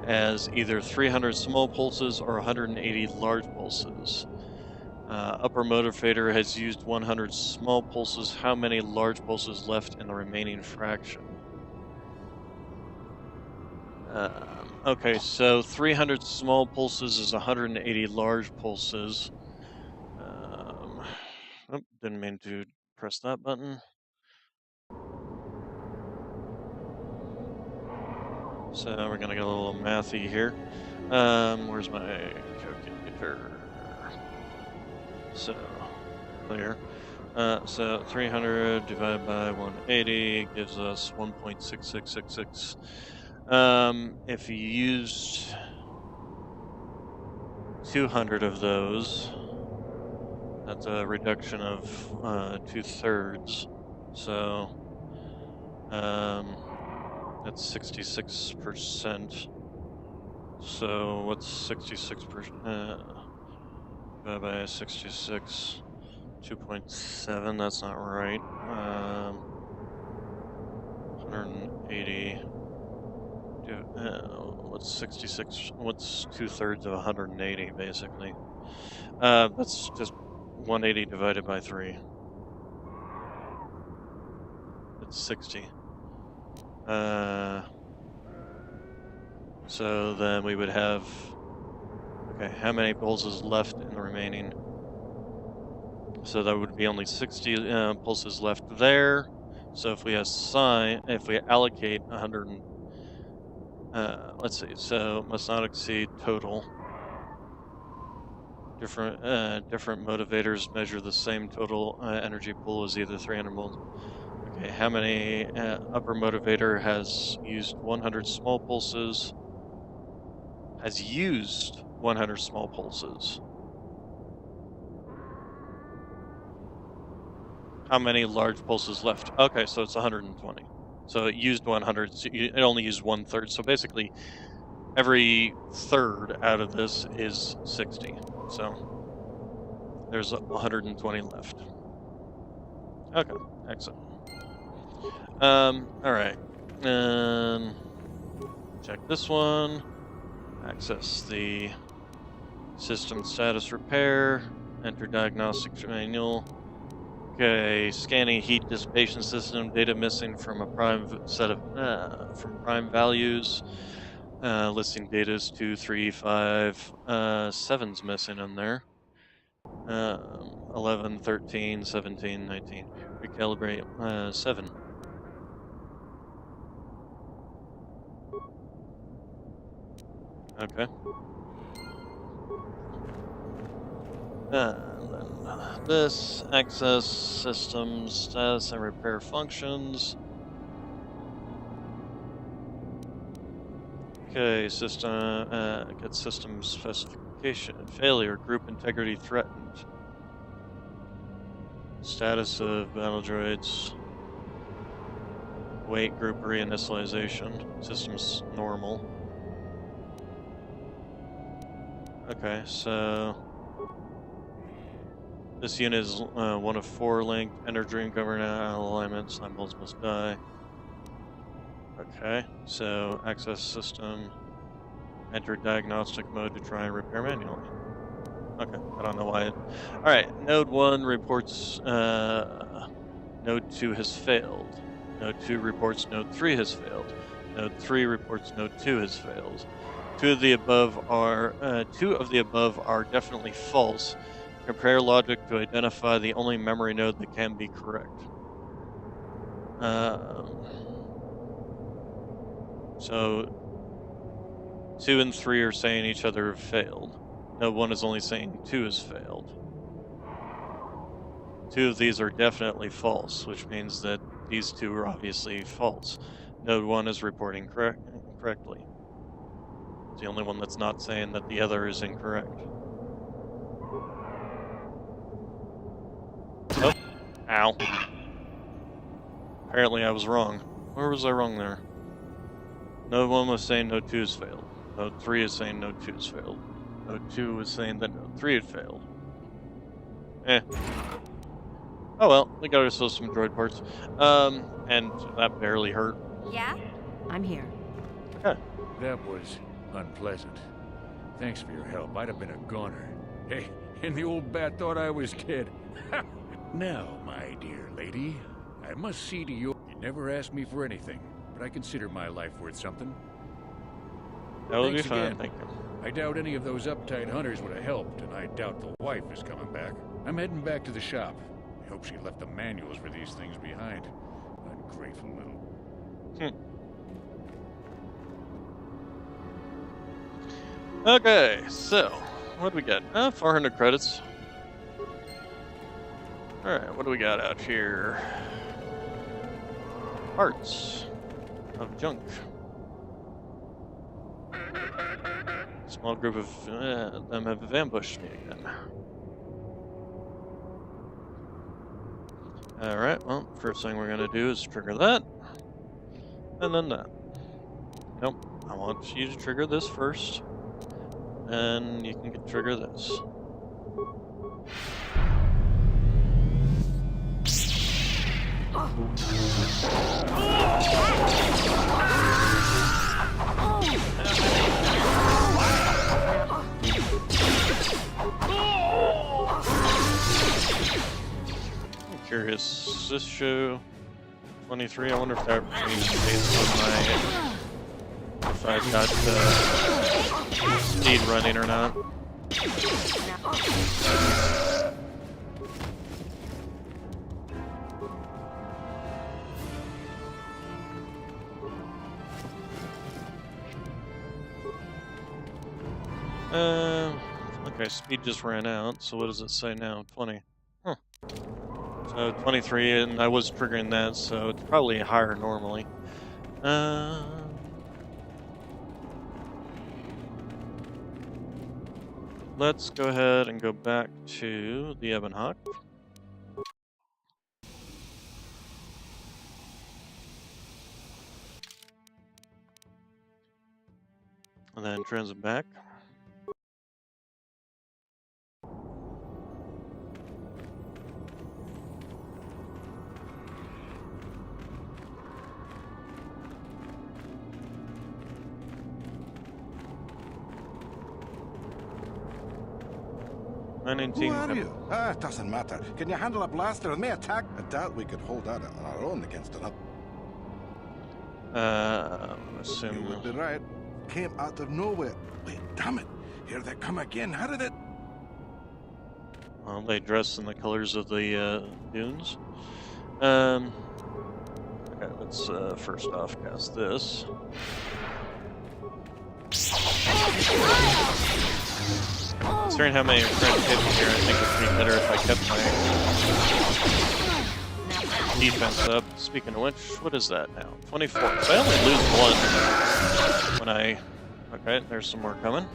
as either 300 small pulses or 180 large pulses. Upper motivator has used 100 small pulses. How many large pulses left in the remaining fraction? Okay, so 300 small pulses is 180 large pulses. Oh, didn't mean to press that button. So we're gonna get a little mathy here. Where's my calculator? So, there. So 300 divided by 180 gives us 1.6666. If you used 200 of those, that's a reduction of 2/3. So, that's 66%. So what's 66%? Divided by 66, 2.7. That's not right. 180. What's 66? What's 2/3 of 180, basically? That's just 180 divided by 3. It's 60. So then we would have, okay, how many pulses left in the remaining? So that would be only 60 pulses left there. So if we allocate 100, let's see, so must not exceed total. Different motivators measure the same total energy pool as either 300 moles. Okay, how many upper motivator has used 100 small pulses? Has used 100 small pulses. How many large pulses left? Okay, so it's 120. So it used 100, so it only used 1/3. So basically, every third out of this is 60. So there's 120 left. Okay, excellent. Alright. Check this one. Access the system status repair. Enter diagnostic manual. Okay, scanning heat dissipation system. Data missing from a prime set of from prime values. Listing data is 2, 3, 5. 7's missing in there. 11, 13, 17, 19. Recalibrate 7. Okay. This access systems status and repair functions. Okay, system get system specification. Failure, group integrity threatened. Status of battle droids. Weight, group reinitialization. Systems normal. Okay, so this unit is one of 4 linked. Enter Dream Governor alignment. Snipe must die. Okay, so access system, enter diagnostic mode to try and repair manually. Okay, I don't know why. Alright, node 1 reports node 2 has failed. Node 2 reports node 3 has failed. Node 3 reports node 2 has failed. Two of the above are definitely false. Compare logic to identify the only memory node that can be correct. So 2 and 3 are saying each other have failed. Node 1 is only saying 2 has failed. 2 of these are definitely false, which means that these 2 are obviously false. Node 1 is reporting correctly. It's the only one that's not saying that the other is incorrect. Oh, ow. Apparently I was wrong. Where was I wrong there? Node 1 was saying node 2 has failed. Node 3 is saying node 2 has failed. Node 2 was saying that node 3 had failed. Oh well, we got ourselves some droid parts. And that barely hurt. Yeah? I'm here. Okay. That was unpleasant. Thanks for your help. I'd have been a goner. Hey, and the old bat thought I was dead. Now, my dear lady, I must see to you. You never asked me for anything, but I consider my life worth something. That would be Thanks fine, again. thank you. I doubt any of those uptight hunters would have helped, and I doubt the wife is coming back. I'm heading back to the shop. I hope she left the manuals for these things behind. Ungrateful little... Okay, so, what do we get? 400 credits. Alright, what do we got out here? Parts of junk. Small group of them have ambushed me again. Alright, well, first thing we're gonna do is trigger that. And then that. Nope, I want you to trigger this first. And you can trigger this. I'm curious, is this show 23? I wonder if that changed based on my... if I've got speed running or not. Okay, speed just ran out, so what does it say now? 20. Huh. So 23, and I was triggering that, so it's probably higher normally. Let's go ahead and go back to the Ebon Hawk. And then transit back. Who are you? It doesn't matter. Can you handle a blaster and may attack? I doubt we could hold out on our own against an assume... You would be right. Came out of nowhere. Wait, damn it. Here they come again. How did it... Well, they dress in the colors of the dunes. Okay, let's first off cast this. Considering how many are trying to hit me here, I think it would be better if I kept my defense up. Speaking of which, what is that now? 24. So I only lose one when I... Okay, there's some more coming.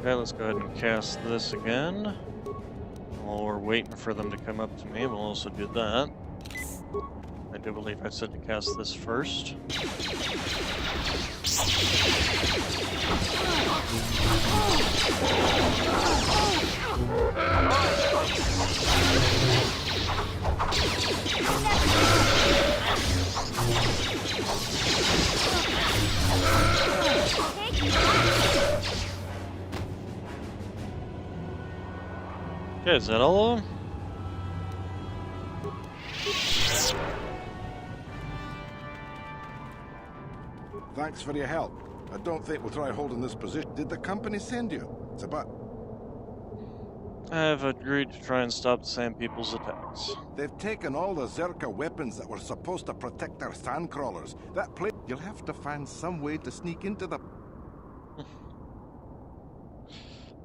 Okay, let's go ahead and cast this again. While we're waiting for them to come up to me, we'll also do that. I do believe I said to cast this first. Okay, is that all of them? Thanks for your help. I don't think we'll try holding this position. Did the company send you? It's about... I've agreed to try and stop the Sand People's attacks. They've taken all the Zerka weapons that were supposed to protect our sandcrawlers. That place... You'll have to find some way to sneak into the...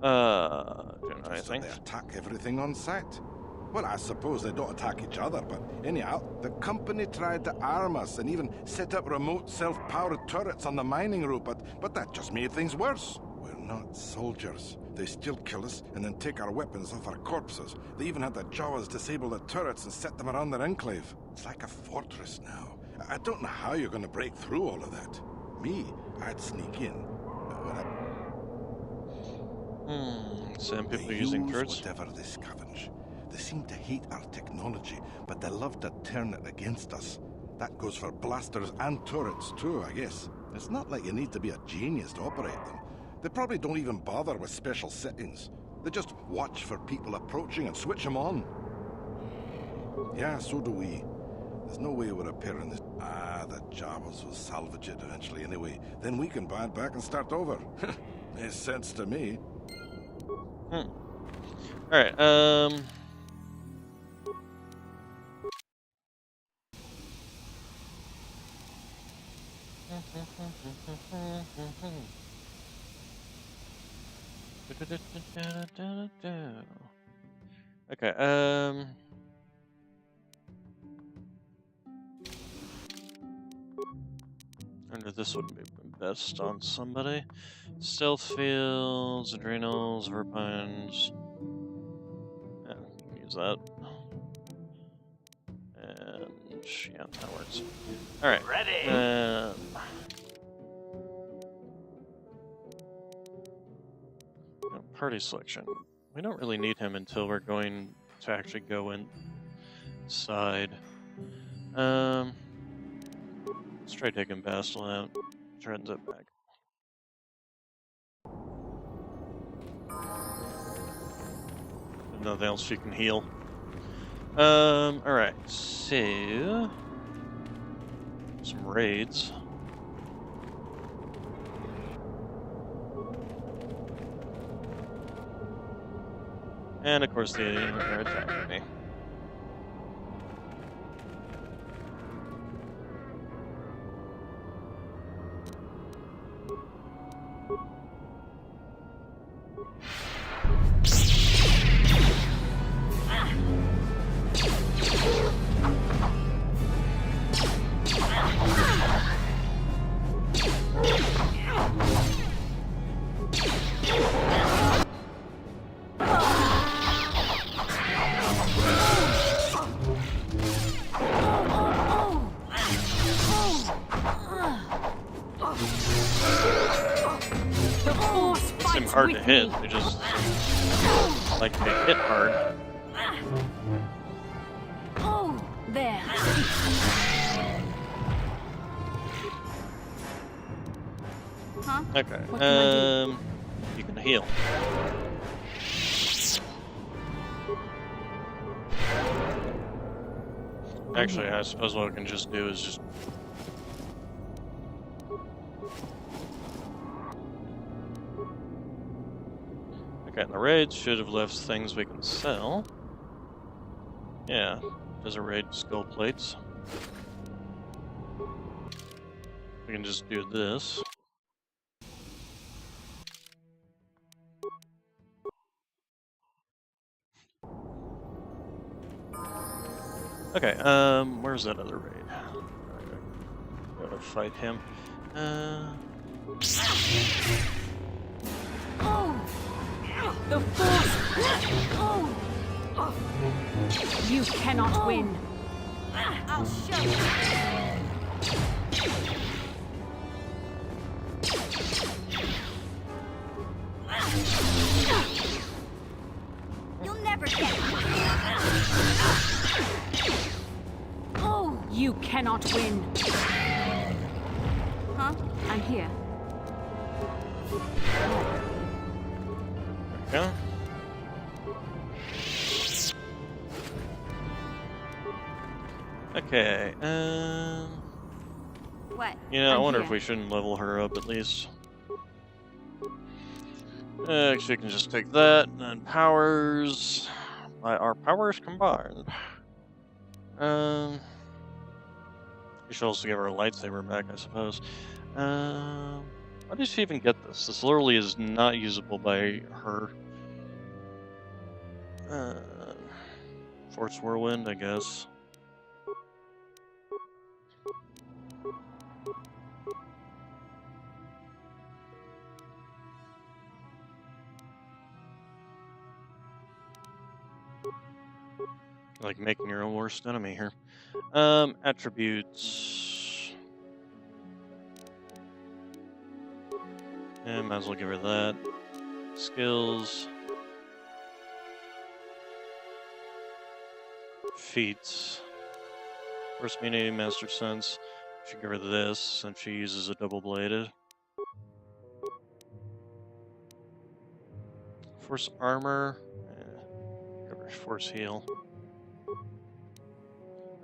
Don't know anything. So they attack everything on sight. Well, I suppose they don't attack each other, but anyhow, the company tried to arm us and even set up remote self-powered turrets on the mining route, but that just made things worse. We're not soldiers. They still kill us and then take our weapons off our corpses. They even had the Jawas disable the turrets and set them around their enclave. It's like a fortress now. I don't know how you're going to break through all of that. Me, I'd sneak in. But when Sand People using turrets? Whatever they scavenge. They seem to hate our technology, but they love to turn it against us. That goes for blasters and turrets too, I guess. It's not like you need to be a genius to operate them. They probably don't even bother with special settings. They just watch for people approaching and switch them on. Yeah, so do we. There's no way we're repairing this. The Jawas will salvage it eventually anyway. Then we can buy it back and start over. Makes sense to me. Alright, okay, under this would be best on somebody. Stealth fields, adrenals, verpines. Yeah, use that. And yeah, that works. Alright. Ready. Party selection. We don't really need him until we're going to actually go inside. Let's try taking Bastille out. Turns it back. Nothing else you can heal. Alright, so some raids. And of course they are attacking me. Hard to hit, they just like to hit hard. Oh, there. Huh? Okay, you can heal. Actually, I suppose what we can just do is just... Okay, and the raids should have left things we can sell. Yeah, there's a raid skull plates. We can just do this. Okay, where's that other raid? Gotta fight him. Oh. The Force! You cannot win. I'll show you. You'll never get me. Oh! You cannot win. Huh? I'm here. Yeah. Okay, What? you know, I wonder here. if we shouldn't level her up at least. Actually, you can just take that, and then powers. Our powers combined. You should also give her a lightsaber back, I suppose. Why did she even get this? This literally is not usable by her. Force Whirlwind, I guess. Like making your own worst enemy here. Attributes. And might as well give her that. Skills. Feats. Force Immunity, Master Sense. Should give her this since she uses a double-bladed. Force Armor. Give her Force Heal.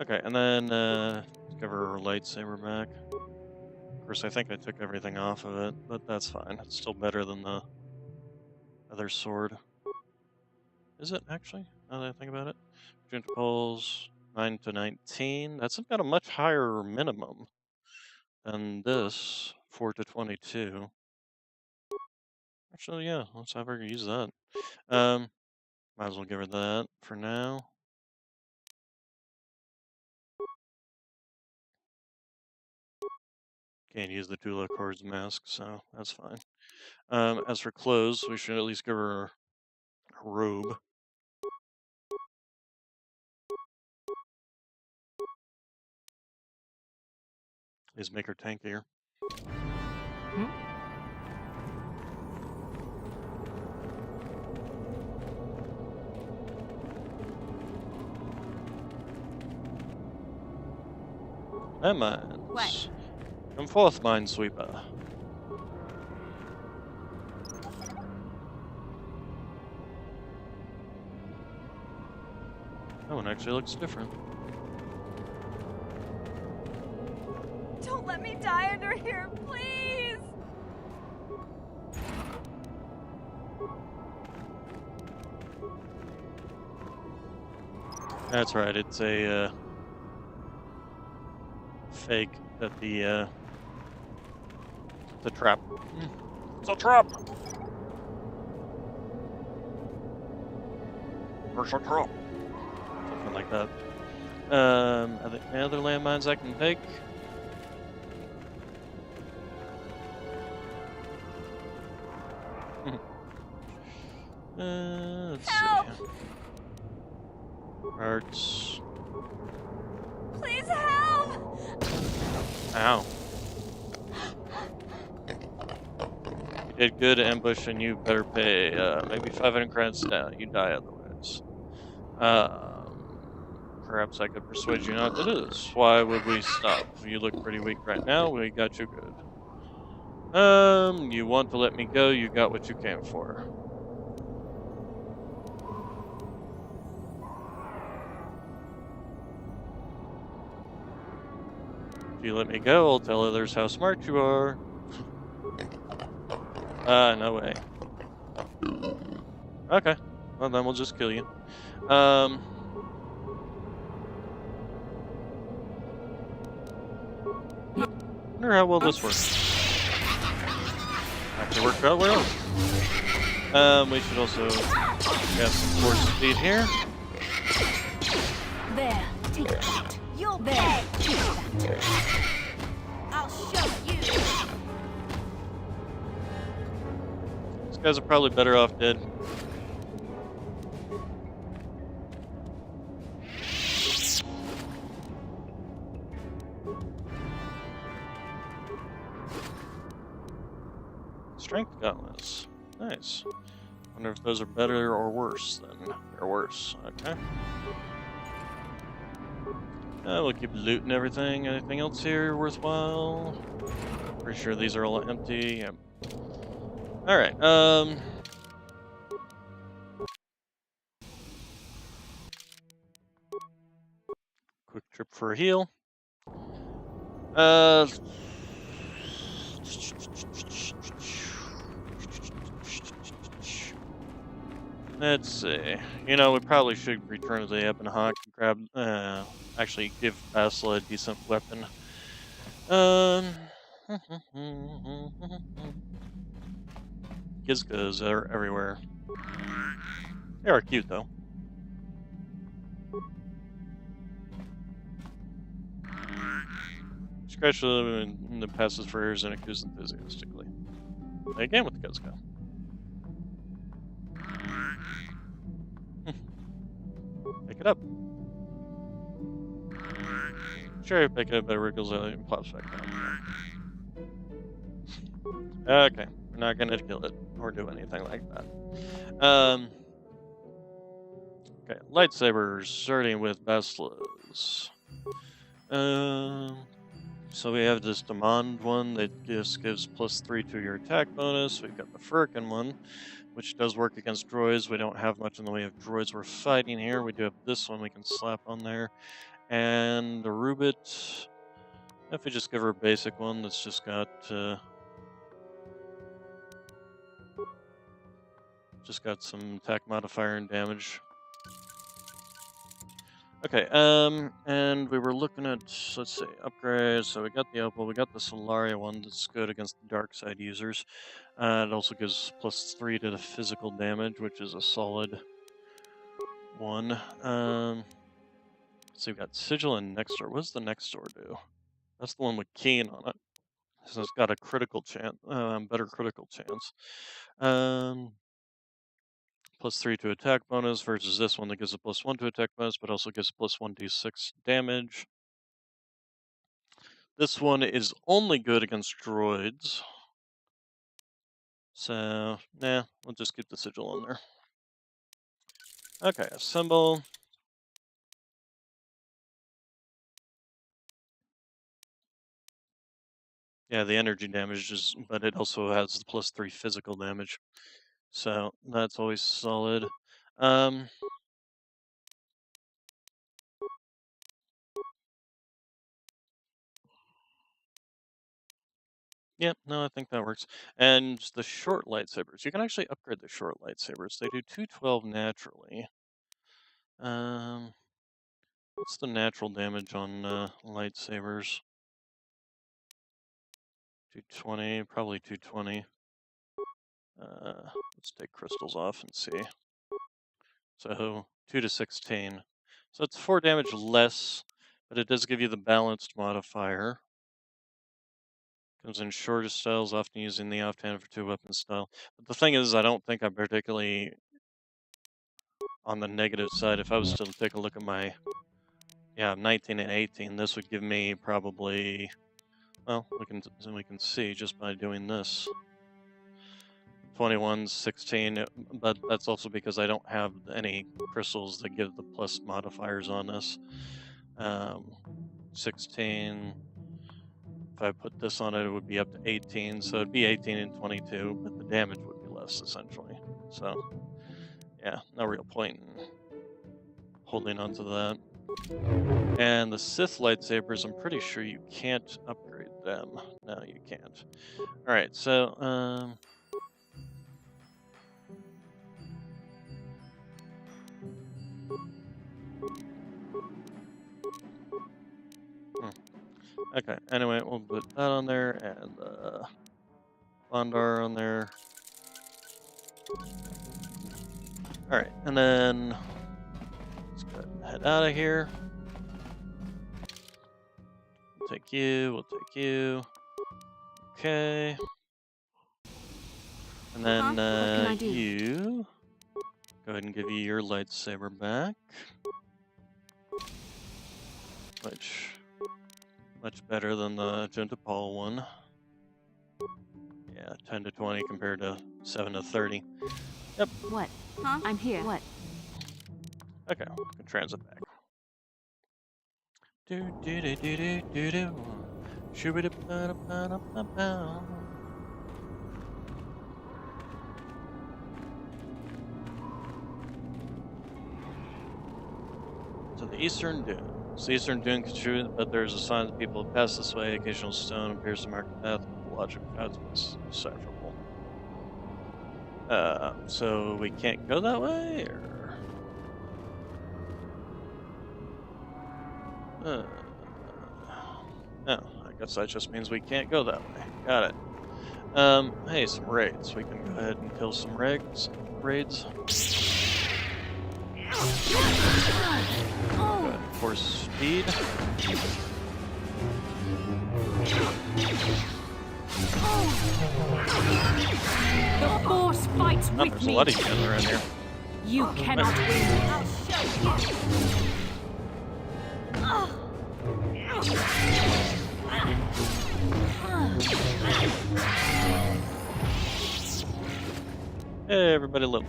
Okay, and then give her a lightsaber back. Of course, I think I took everything off of it, but that's fine. It's still better than the other sword. Is it, actually? Now that I think about it. June pulls 9 to 19. That's got a much higher minimum than this, 4 to 22. Actually, yeah, let's have her use that. Might as well give her that for now. Can't use the Tula Accords mask, so that's fine. As for clothes, we should at least give her a robe. At least make her tankier. Landmines. What? Come forth, Minesweeper. That one actually looks different. Don't let me die under here, please! That's right, it's a fake that the trap. It's a trap! There's a trap! Something like that. Are there any other landmines I can take? Let's Help! see. Arts. Please help! Ow. You did good ambush and you better pay maybe 500 credits down. You die otherwise. Perhaps I could persuade you not to do this. Why would we stop? You look pretty weak right now. We got you good. You want to let me go? You got what you came for. If you let me go, I'll tell others how smart you are. No way. Okay. Well, then we'll just kill you. Wonder how well this works. Actually worked out well. We should also have some force speed here. There, take that. You'll pay. I'll show you. These guys are probably better off dead. Strength gauntlets. Nice. Wonder if those are better or worse then. They're worse. Okay. We'll keep looting everything. Anything else here worthwhile? Pretty sure these are all empty. Yep. Alright, quick trip for a heal. Let's see. You know, we probably should return to the Ebon Hawk and grab, actually give Basila a decent weapon. Gizgas are everywhere. They are cute, though. Scratch them and then passes for ears and it goes enthusiastically. Play again with the Gizga. Pick it up. Sure, pick it up, but it wriggles out and pops back down. Okay, we're not gonna kill it or do anything like that. Okay, lightsabers, starting with Basila's. So we have this Demand one that just gives +3 to your attack bonus. We've got the Furkin one, which does work against droids. We don't have much in the way of droids we're fighting here. We do have this one we can slap on there. And the Rubit, if we just give her a basic one that's just got some attack modifier and damage. Okay, and we were looking at, let's see, upgrades. So we got the Opal, we got the Solaria one that's good against the dark side users. It also gives +3 to the physical damage, which is a solid one. So we've got Sigil and Next Door. What does the Next Door do? That's the one with Keen on it. So it's got a critical chance, better critical chance. +3 to attack bonus versus this one that gives a +1 to attack bonus, but also gives +1d6 damage. This one is only good against droids. So, nah, we'll just keep the Sigil on there. Okay, assemble. Yeah, the energy damage is, but it also has the +3 physical damage. So, that's always solid. Yep, no, I think that works. And the short lightsabers, you can actually upgrade the short lightsabers. They do 212 naturally. What's the natural damage on lightsabers? 220, probably 220. Let's take crystals off and see. So 2 to 16. So it's 4 damage less, but it does give you the balanced modifier. Comes in shorter styles, often using the offhand for 2-weapon style. But the thing is, I don't think I'm particularly on the negative side. If I was to take a look at my, 19 and 18, this would give me probably, well, we can see just by doing this. 21, 16, but that's also because I don't have any crystals that give the plus modifiers on this. 16, if I put this on it, it would be up to 18, so it'd be 18 and 22, but the damage would be less, essentially. So, yeah, no real point in holding on to that. And the Sith lightsabers, I'm pretty sure you can't upgrade them. No, you can't. Alright, so, okay, anyway, we'll put that on there, and Bondar on there. Alright, and then let's go ahead and head out of here. We'll take you, we'll take you. Okay. And then you, go ahead and give you your lightsaber back. Which, much better than the Gentapal one. Yeah, 10 to 20 compared to 7 to 30. Yep. What? Huh? I'm here. What? Okay, we can transit back. Do do do do do do do. Shoo-ba-da-ba-da-ba-da-ba-bow. To the eastern dune. The eastern dune contributes, but there's a sign that people have passed this way. Occasional stone appears to mark the path, but the logic of paths is decipherable. So we can't go that way, or? Oh, I guess that just means we can't go that way. Got it. Hey, some raids. We can go ahead and kill some raids. Good. Force speed. The Force fights with There's me. a lot of you guys around here. You cannot win. I'll show you. Hey, everybody, look.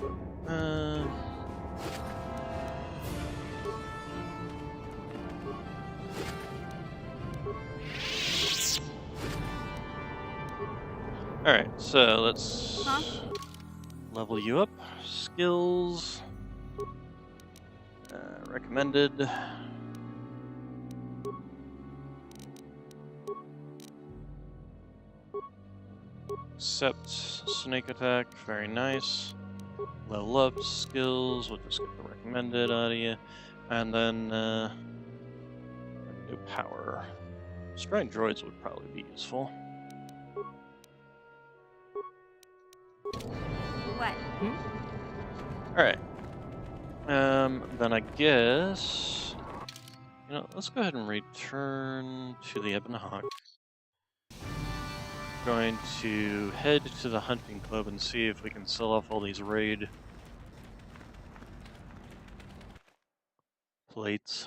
Alright, so let's level you up. Skills. Recommended. Accept snake attack, very nice. Level up skills, we'll just get the recommended out of you. And then new power. Destroying droids would probably be useful. What? Alright. Then I guess, you know, let's go ahead and return to the Ebon Hawk. Going to head to the hunting club and see if we can sell off all these raid plates.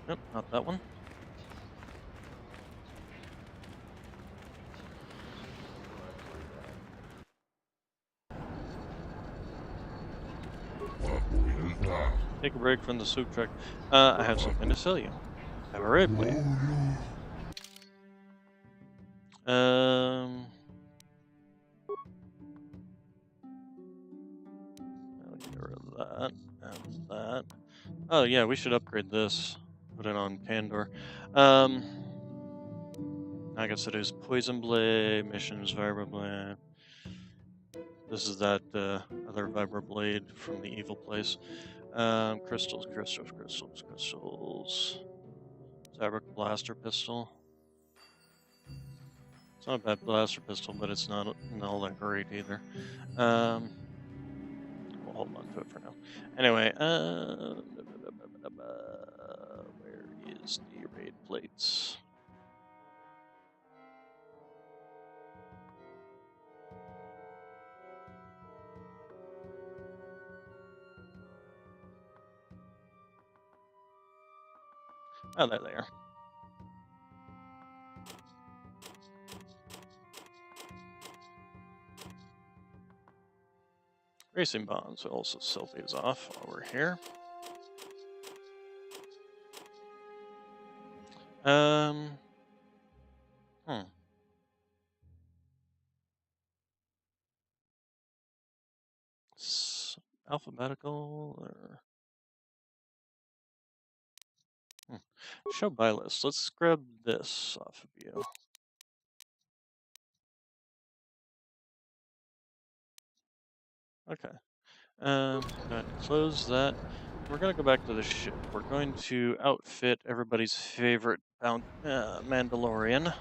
Nope, not that one. Take a break from the soup truck. I have something to sell you. Have a raid plate. I'll get rid of that and that. Oh yeah, we should upgrade this. Put it on Pandor. I guess it is Poison Blade, missions, Vibroblade. This is that other Vibroblade from the evil place. Crystals. Fabric Blaster Pistol. It's not a bad blaster pistol, but it's not all that great either. We'll hold on to it for now. Anyway, where is the raid plates? Oh, there they are. Racing bonds. We'll also sell these off while we're here. Alphabetical or show buy list. Let's grab this off of you. Okay. Close that. We're gonna go back to the ship. We're going to outfit everybody's favorite Mandalorian.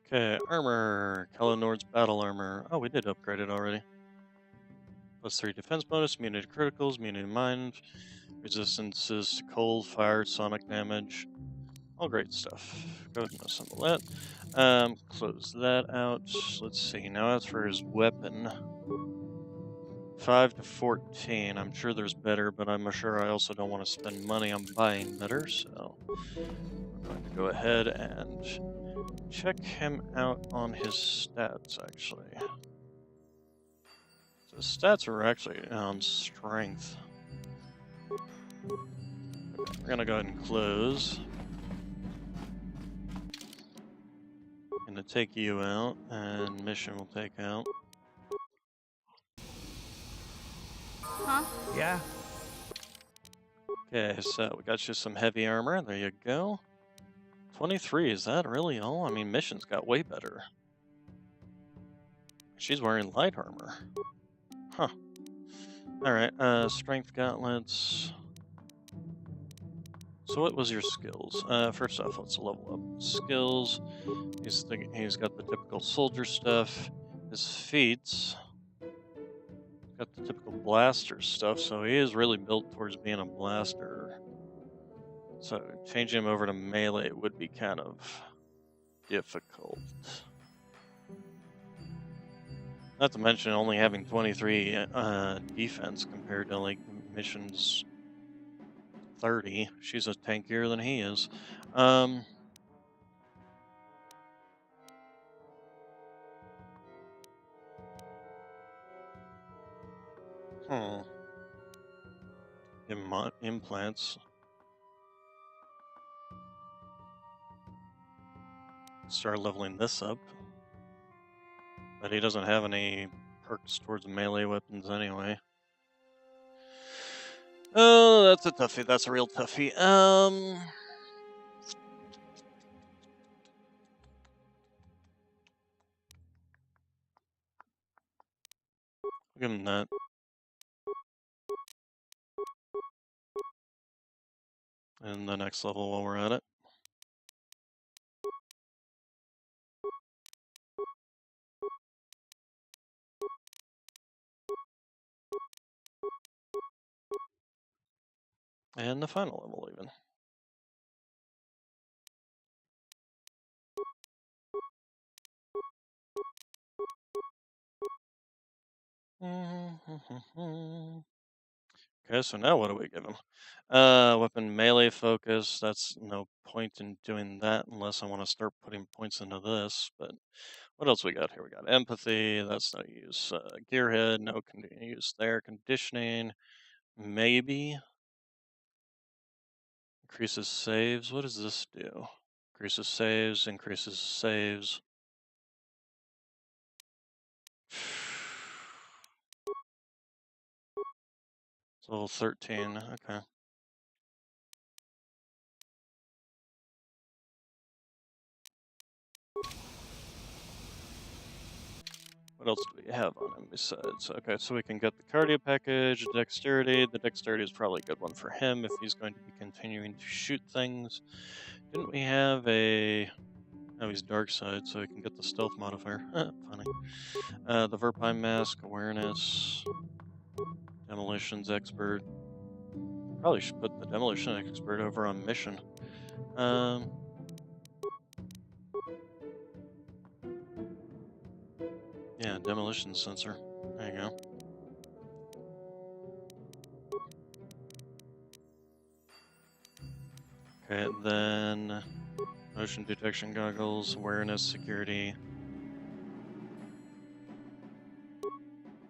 Okay, armor. Kalinord's battle armor. Oh, we did upgrade it already. +3 defense bonus, immunity to criticals, immunity to mine, resistances to cold, fire, sonic damage. All great stuff. Go ahead and assemble that. Close that out. Let's see. Now that's for his weapon. 5 to 14. I'm sure there's better, but I'm sure I also don't want to spend money on buying better, so I'm going to go ahead and check him out on his stats, actually. So his stats are actually on strength. We're going to go ahead and close. Going to take you out, and mission will take out. Huh? Yeah? Okay, so we got you some heavy armor. There you go. 23, is that really all? I mean, mission's got way better. She's wearing light armor. Huh. Alright, strength gauntlets. So what was your skills? First off, let's level up. Skills. He's got the typical soldier stuff. His feats. Got the typical blaster stuff, so he is really built towards being a blaster. So changing him over to melee would be kind of difficult. Not to mention only having 23 defense compared to like mission's 30. She's a tankier than he is. Implants. Start leveling this up. But he doesn't have any perks towards melee weapons anyway. Oh, that's a toughie. That's a real toughie. Give him that. And the next level while we're at it. And the final level even. Okay, so now what do we give him? Weapon melee focus. That's no point in doing that unless I want to start putting points into this. But what else we got here? We got empathy. That's no use. Gearhead. No use there. Conditioning. Maybe. Increases saves. What does this do? Increases saves. Increases saves. It's level 13. Okay. What else do we have on him besides? Okay, so we can get the cardio package, dexterity. The dexterity is probably a good one for him if he's going to be continuing to shoot things. Didn't we have a... Oh, he's dark side, so we can get the stealth modifier. Funny. The Verpine mask, awareness, demolitions expert. Probably should put the demolition expert over on mission. Yeah, demolition sensor. There you go. Okay, then motion detection goggles, awareness, security,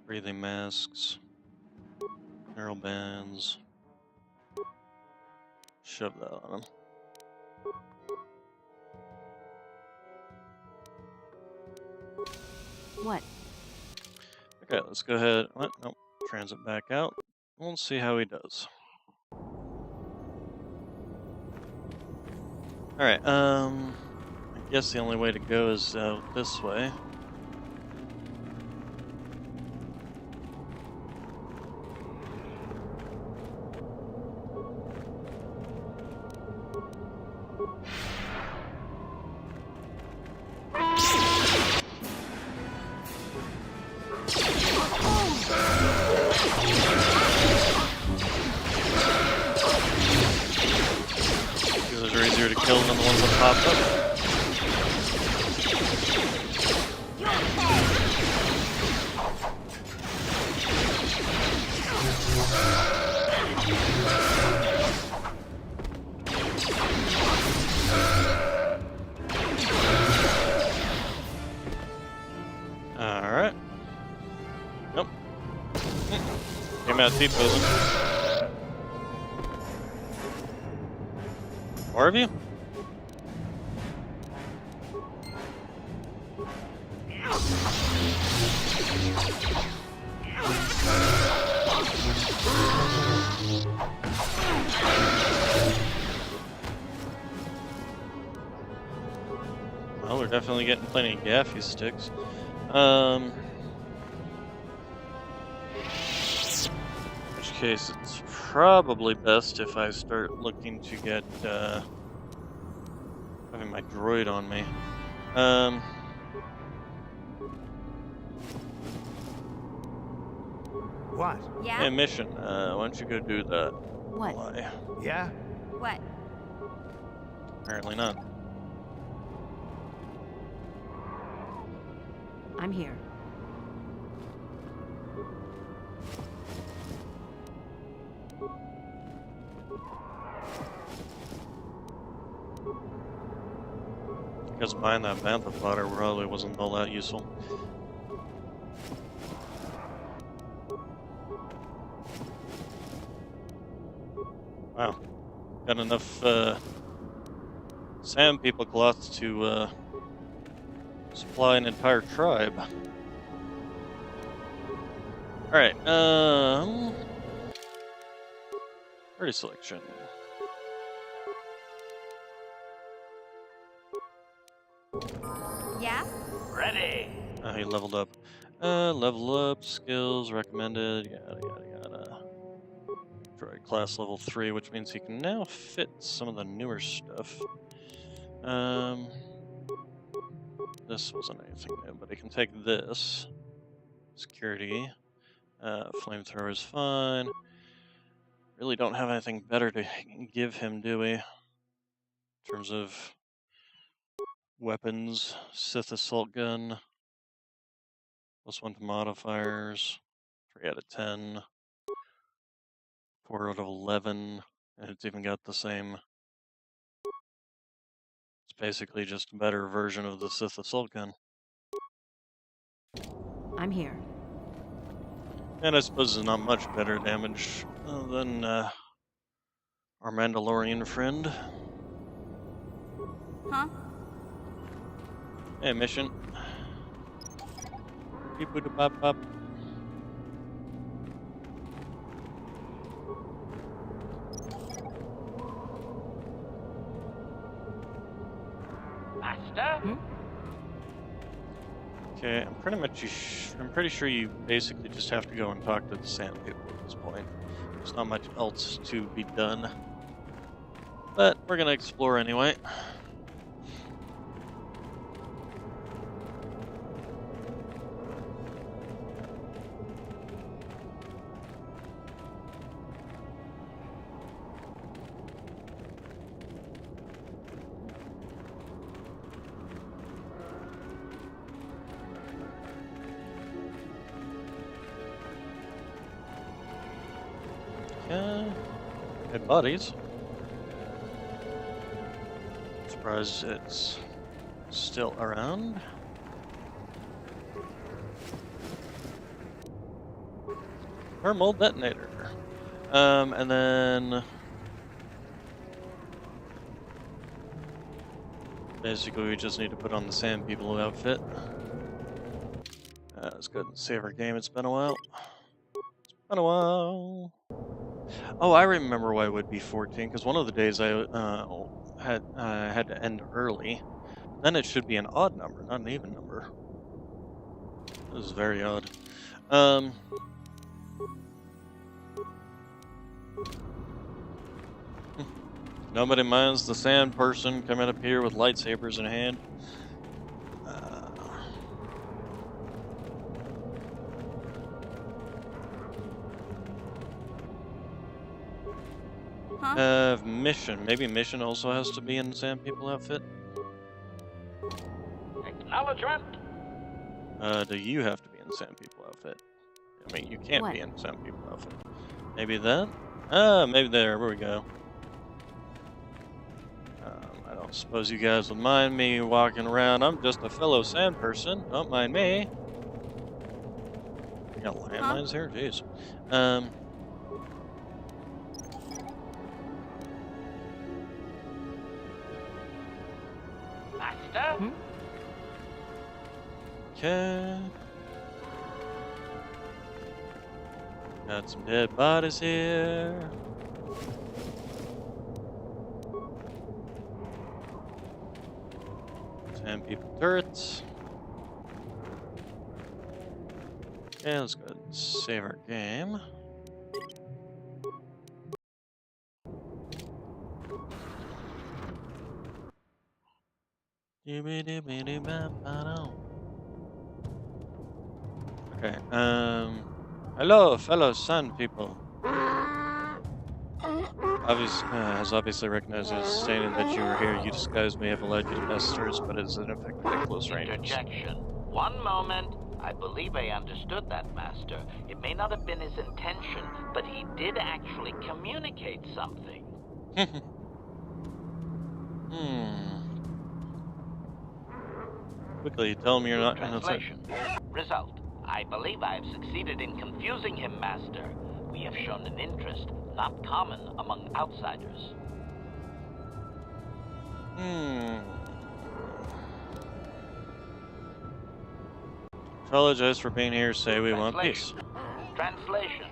breathing masks, neural bands. Shove that on him. What? Okay, let's go ahead. What? Nope. Transit back out. We'll see how he does. Alright, I guess the only way to go is out this way. popped up. Alright. Nope. Came out T-posing. More of you? Well, we're definitely getting plenty of gaffy sticks. In which case, it's probably best if I start looking to get having my droid on me. What? Yeah? Hey, mission. Why don't you go do that? What? Why? Yeah? What? Apparently not. I'm here. I guess buying that bantha fodder probably wasn't all that useful. Wow. Got enough sand people cloth to supply an entire tribe. Alright, party selection. Yeah? Ready. He leveled up. Level up, skills recommended, yada yada yada. Droid class level 3, which means he can now fit some of the newer stuff. This wasn't anything new, but he can take this. Security. Flamethrower is fine. Really don't have anything better to give him, do we? In terms of weapons, Sith Assault Gun. +1 to modifiers. 3 out of 10. 4 out of 11. And it's even got the same. It's basically just a better version of the Sith Assault Gun. I'm here. And I suppose there's not much better damage than our Mandalorian friend. Huh? Hey, mission. Beep boop bop bop. Master? Okay, I'm pretty sure you basically just have to go and talk to the sand people at this point. There's not much else to be done. But we're gonna explore anyway. Hey, buddies. Surprised it's still around. Thermal detonator. And then basically we just need to put on the Sand People outfit. Let's go ahead and save our game. It's been a while. Oh, I remember why it would be 14, because one of the days I had to end early. Then it should be an odd number, not an even number. This is very odd. Nobody minds the sand person coming up here with lightsabers in hand. Mission. Maybe Mission also has to be in the Sand People outfit. Acknowledgement. Do you have to be in the Sand People outfit? I mean, you can't be in the Sand People outfit. Maybe that? Maybe there. Where we go. I don't suppose you guys would mind me walking around. I'm just a fellow sand person. Don't mind me. We got landmines here? Jeez. Master? Okay. Got some dead bodies here. Sand People turrets. Okay, let's go ahead and save our game. Okay, hello, fellow Sand People. Has obviously recognized as stating that you were here. You disguised me, have allowed you to masters, but it is in effect at close range. Interjection. One moment. I believe I understood that, Master. It may not have been his intention, but he did actually communicate something. Quickly, tell him you're not Translation. Result. I believe I have succeeded in confusing him, Master. We have shown an interest not common among outsiders. Apologize for being here. Say we want peace. Translation.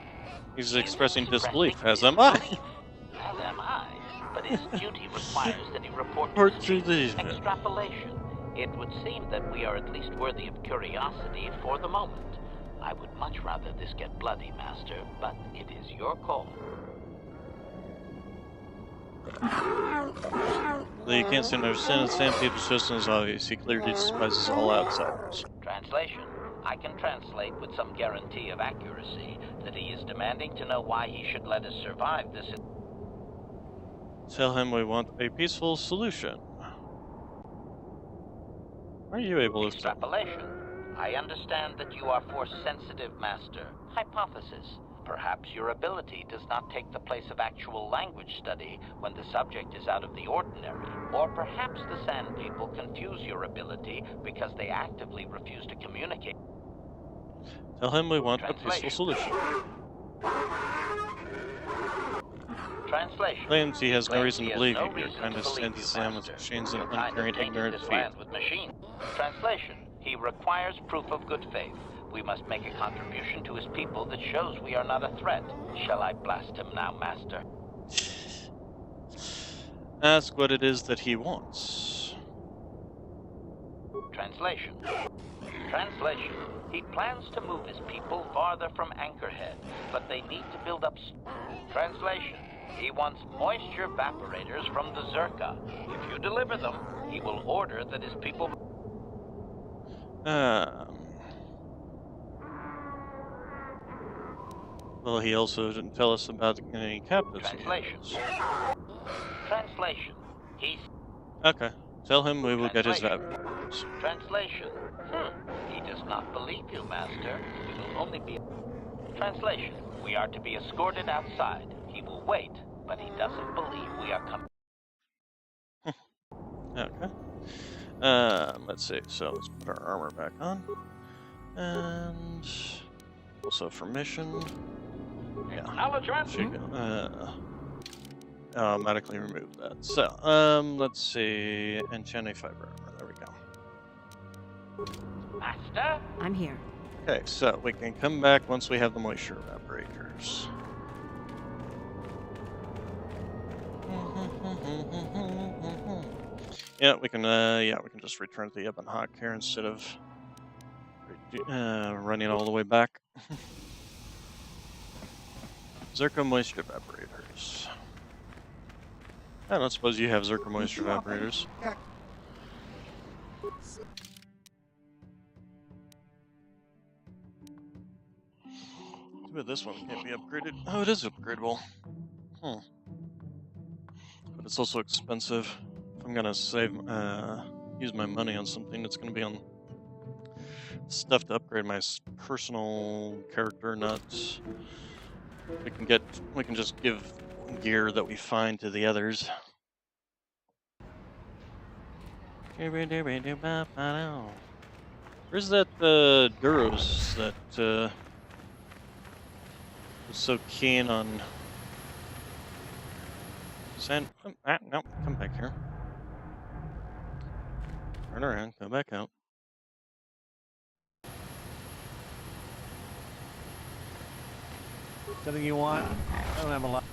He's expressing disbelief, as am I. As am I. But his duty requires that he report extrapolation. It would seem that we are at least worthy of curiosity for the moment. I would much rather this get bloody, Master, but it is your call. Though you can't seem to understand Sand People's system is obvious. He clearly despises all outsiders. Translation. I can translate with some guarantee of accuracy that he is demanding to know why he should let us survive this. Tell him we want a peaceful solution. Are you able to extrapolation? I understand that you are force-sensitive, Master. Hypothesis. Perhaps your ability does not take the place of actual language study when the subject is out of the ordinary. Or perhaps the Sand People confuse your ability because they actively refuse to communicate. Tell him we want a peaceful solution. Translation. Claims he has no reason to believe you. You're kind of sends Sam with machines and uncaring ignorant feet. Translation. He requires proof of good faith. We must make a contribution to his people that shows we are not a threat. Shall I blast him now, Master? Ask what it is that he wants. Translation. Translation. He plans to move his people farther from Anchorhead, but they need to build up... Translation. He wants moisture evaporators from the Zerka. If you deliver them, he will order that his people... Well, he also didn't tell us about any captives. Translation. Translation. He's... Okay. Tell him we will get his evaporators. Translation. He does not believe you, Master. We will only be... Translation. We are to be escorted outside. He will wait, but he doesn't believe we are coming. Okay. Let's see. So let's put our armor back on. And also for mission. Yeah. Automatically remove that. So, let's see. Enchanting fiber armor. There we go. Master? I'm here. Okay, so we can come back once we have the moisture evaporators. Yeah, we can just return to the Ebon Hawk here instead of running all the way back. Zerka moisture evaporators. I don't suppose you have Zerka moisture evaporators. Too bad this one can't be upgraded. Oh, it is upgradable. but it's also expensive. If I'm gonna use my money on something, it's gonna be on stuff to upgrade my personal character, not. We can just give gear that we find to the others. Where's that Duros that was so keen on sand? No, come back here. Turn around, go back out. Something you want? I don't have a lot.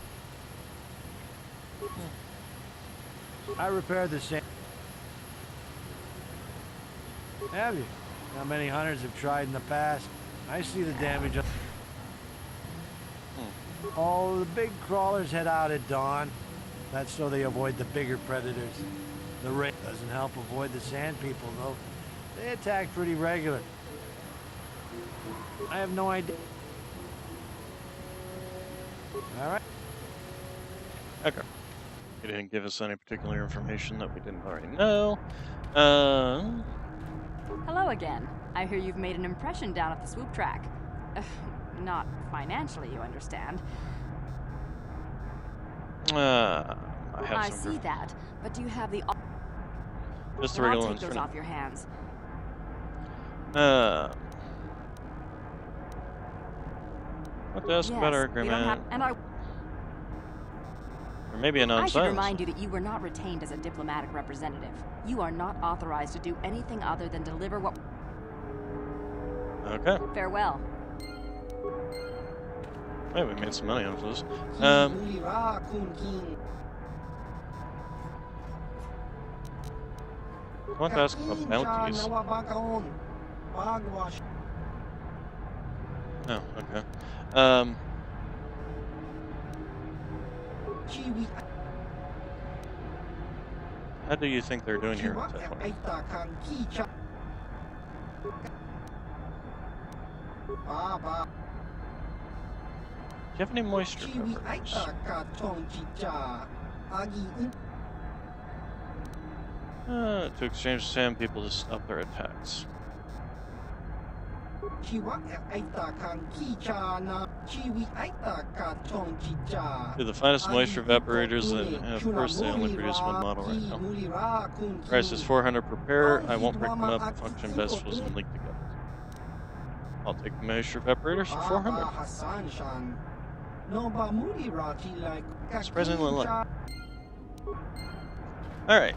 I repaired the sand. Have you? How many hunters have tried in the past? I see the damage. Oh, the big crawlers head out at dawn. That's so they avoid the bigger predators. The raid doesn't help avoid the sand people, though. They attack pretty regular. I have no idea. All right. Okay. He didn't give us any particular information that we didn't already know. Hello again. I hear you've made an impression down at the swoop track. Not financially, you understand. I see that, but do you have the... Just the regular I'll ones take for those now. off your hands. What to ask about our agreement? Or maybe a I should non-silence. remind you that you were not retained as a diplomatic representative. You are not authorized to do anything other than deliver what... Okay. Farewell. Hey, we made some money off this. I want to ask about bounties. Oh, okay. How do you think they're doing here at that point? Do you have any moisture peppers? To exchange sand people to stop their attacks. Do the finest moisture evaporators, and of course they only produce one model right now. Price is 400 per pair. I won't break them up. Function best was linked together. I'll take the moisture evaporators for 400. Surprisingly low. Alright,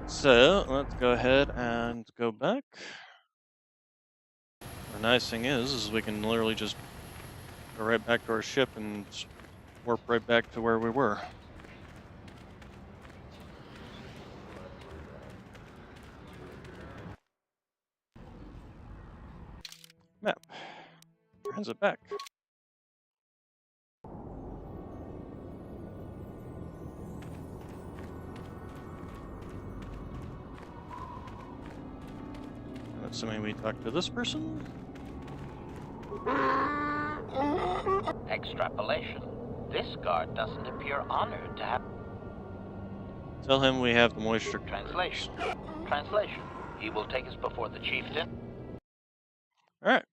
so let's go ahead and go back. The nice thing is we can literally just go right back to our ship and warp right back to where we were. Map. Transit back. Assuming we talk to this person. Extrapolation. This guard doesn't appear honored to have... Tell him we have the moisture. Translation. Translation. He will take us before the chieftain. Alright.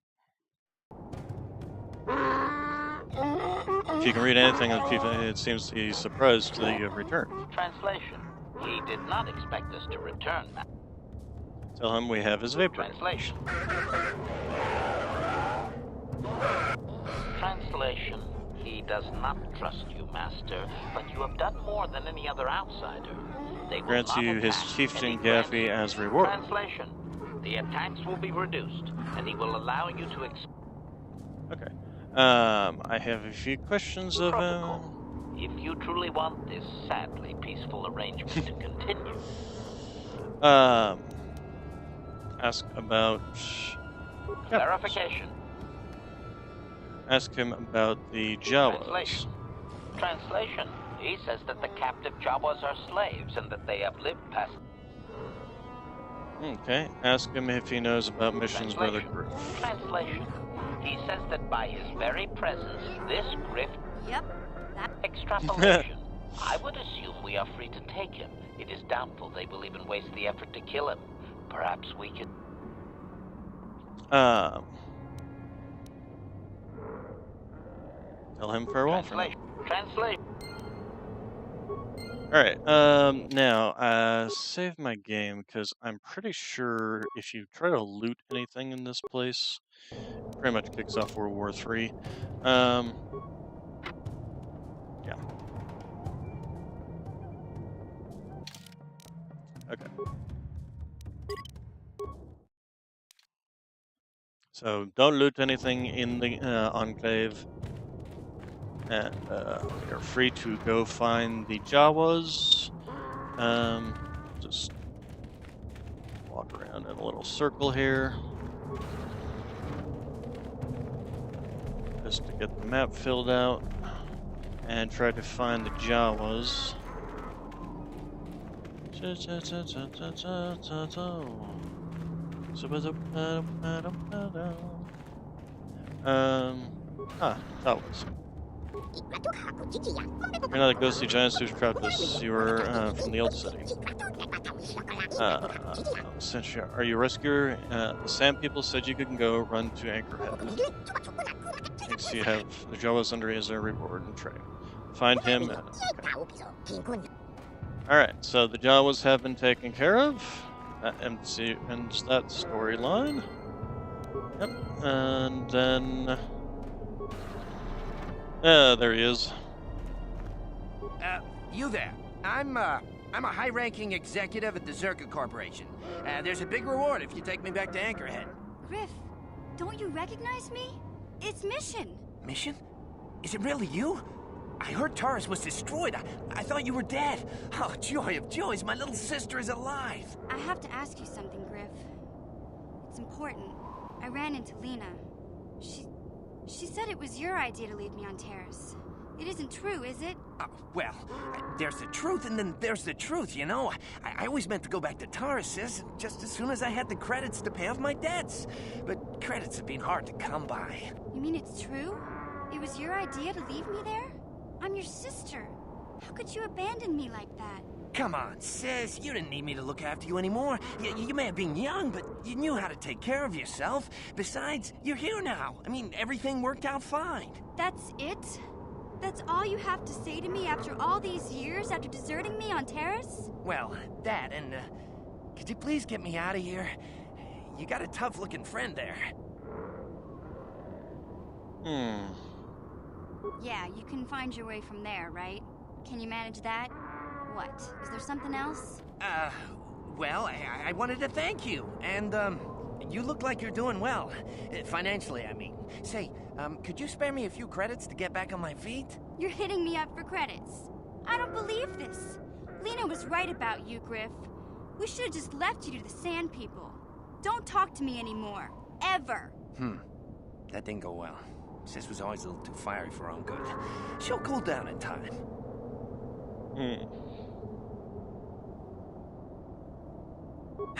If you can read anything, it seems he's surprised that you have returned. Translation. He did not expect us to return. Tell him we have his vapor. Translation. Translation. He does not trust you, Master, but you have done more than any other outsider. They grants you his chieftain Gaffy as reward. Translation. The attacks will be reduced, and he will allow you to Okay. I have a few questions of him. If you truly want this sadly peaceful arrangement to continue. Ask about... Clarification. Ask him about the Jawas. Translation. Translation. He says that the captive Jawas are slaves and that they have lived past... Okay. Ask him if he knows about missions Brother Griff. Translation. He says that by his very presence, this Griff... Yep. That... Extrapolation. I would assume we are free to take him. It is doubtful they will even waste the effort to kill him. Perhaps we can... Tell him farewell for now. Translate. Alright, now, save my game, because I'm pretty sure if you try to loot anything in this place, it pretty much kicks off World War III. Yeah. Okay. So, don't loot anything in the Enclave. And you're free to go find the Jawas. Just walk around in a little circle here. Just to get the map filled out. And try to find the Jawas. Jawas. You're not a ghostly giant who's trapped us. You were from the old city. Are you a rescuer? The Sand People said you can go run to Anchorhead. Thanks, you have the Jawas under as a reward and trade. Find him. Alright, so the Jawas have been taken care of. That ends that storyline. Yep, and then... there he is. You there. I'm a high-ranking executive at the Zerka Corporation. There's a big reward if you take me back to Anchorhead. Griff, don't you recognize me? It's Mission. Mission? Is it really you? I heard Taurus was destroyed. I thought you were dead. Oh, joy of joys, my little sister is alive. I have to ask you something, Griff. It's important. I ran into Lena. She said it was your idea to leave me on Terrace. It isn't true, is it? Well, there's the truth and then there's the truth, you know? I always meant to go back to Taurus, just as soon as I had the credits to pay off my debts. But credits have been hard to come by. You mean it's true? It was your idea to leave me there? I'm your sister. How could you abandon me like that? Come on, sis. You didn't need me to look after you anymore. You may have been young, but you knew how to take care of yourself. Besides, you're here now. I mean, everything worked out fine. That's it? That's all you have to say to me after all these years, after deserting me on Terrace? Well, that and, could you please get me out of here? You got a tough-looking friend there. Yeah, you can find your way from there, right? Can you manage that? What? Is there something else? Well, I wanted to thank you, and, you look like you're doing well. Financially, I mean. Say, could you spare me a few credits to get back on my feet? You're hitting me up for credits. I don't believe this. Lena was right about you, Griff. We should have just left you to the Sand People. Don't talk to me anymore. Ever. That didn't go well. Sis was always a little too fiery for her own good. She'll cool down in time.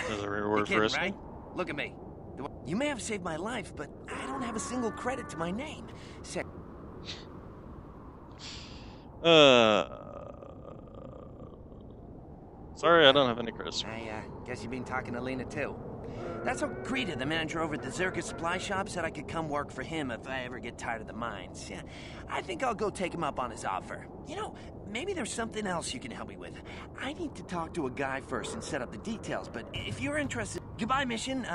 There's a reward for us, right? Look at me. You may have saved my life, but I don't have a single credit to my name. Sorry, I don't have any credits. I guess you've been talking to Lena too. That's how Greta, the manager over at the Zerka supply shop, said I could come work for him if I ever get tired of the mines. Yeah, I think I'll go take him up on his offer. You know, maybe there's something else you can help me with. I need to talk to a guy first and set up the details, but if you're interested... Goodbye, Mission,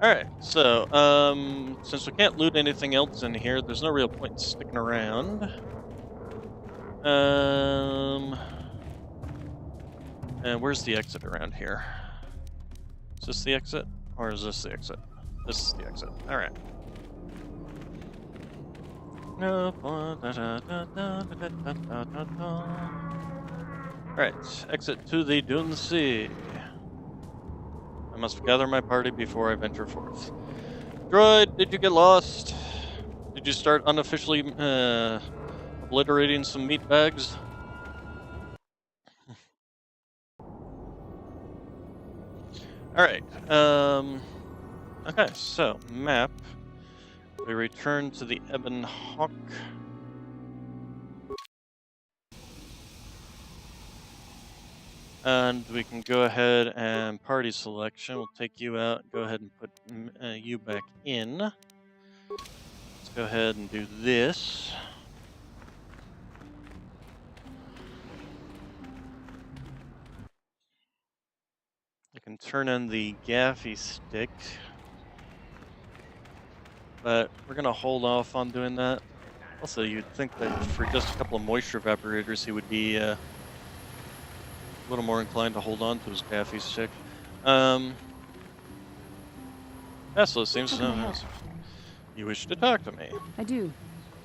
Alright, so, since we can't loot anything else in here, there's no real point in sticking around. And where's the exit around here? Is this the exit? Or is this the exit? This is the exit. Alright. Alright, exit to the Dune Sea. I must gather my party before I venture forth. Droid, did you get lost? Did you start unofficially obliterating some meat bags? Alright, okay, so, map. We return to the Ebon Hawk. And we can go ahead and party selection. We'll take you out. Go ahead and put you back in. Let's go ahead and do this. I can turn on the gaffy stick. But we're going to hold off on doing that. Also, you'd think that for just a couple of moisture evaporators, he would be a little more inclined to hold on to his gaffy stick. Tesla seems to... You wish to talk to me? I do.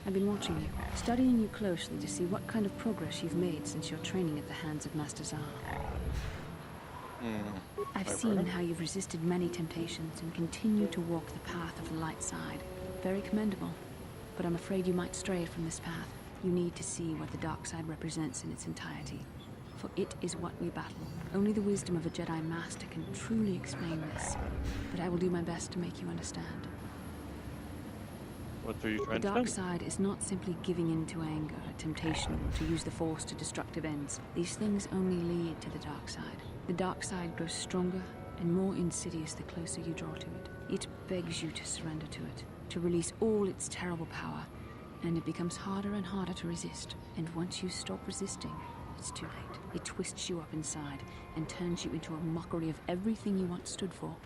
I've been watching you, studying you closely to see what kind of progress you've made since your training at the hands of Master Zahn. I've seen how you've resisted many temptations and continue to walk the path of the light side. Very commendable. But I'm afraid you might stray from this path. You need to see what the dark side represents in its entirety. For it is what we battle. Only the wisdom of a Jedi Master can truly explain this. But I will do my best to make you understand. What are you trying to do? The dark side is not simply giving in to anger, temptation, or to use the Force to destructive ends. These things only lead to the dark side. The dark side grows stronger and more insidious the closer you draw to it. It begs you to surrender to it, to release all its terrible power, and it becomes harder and harder to resist. And once you stop resisting, it's too late. It twists you up inside and turns you into a mockery of everything you once stood for.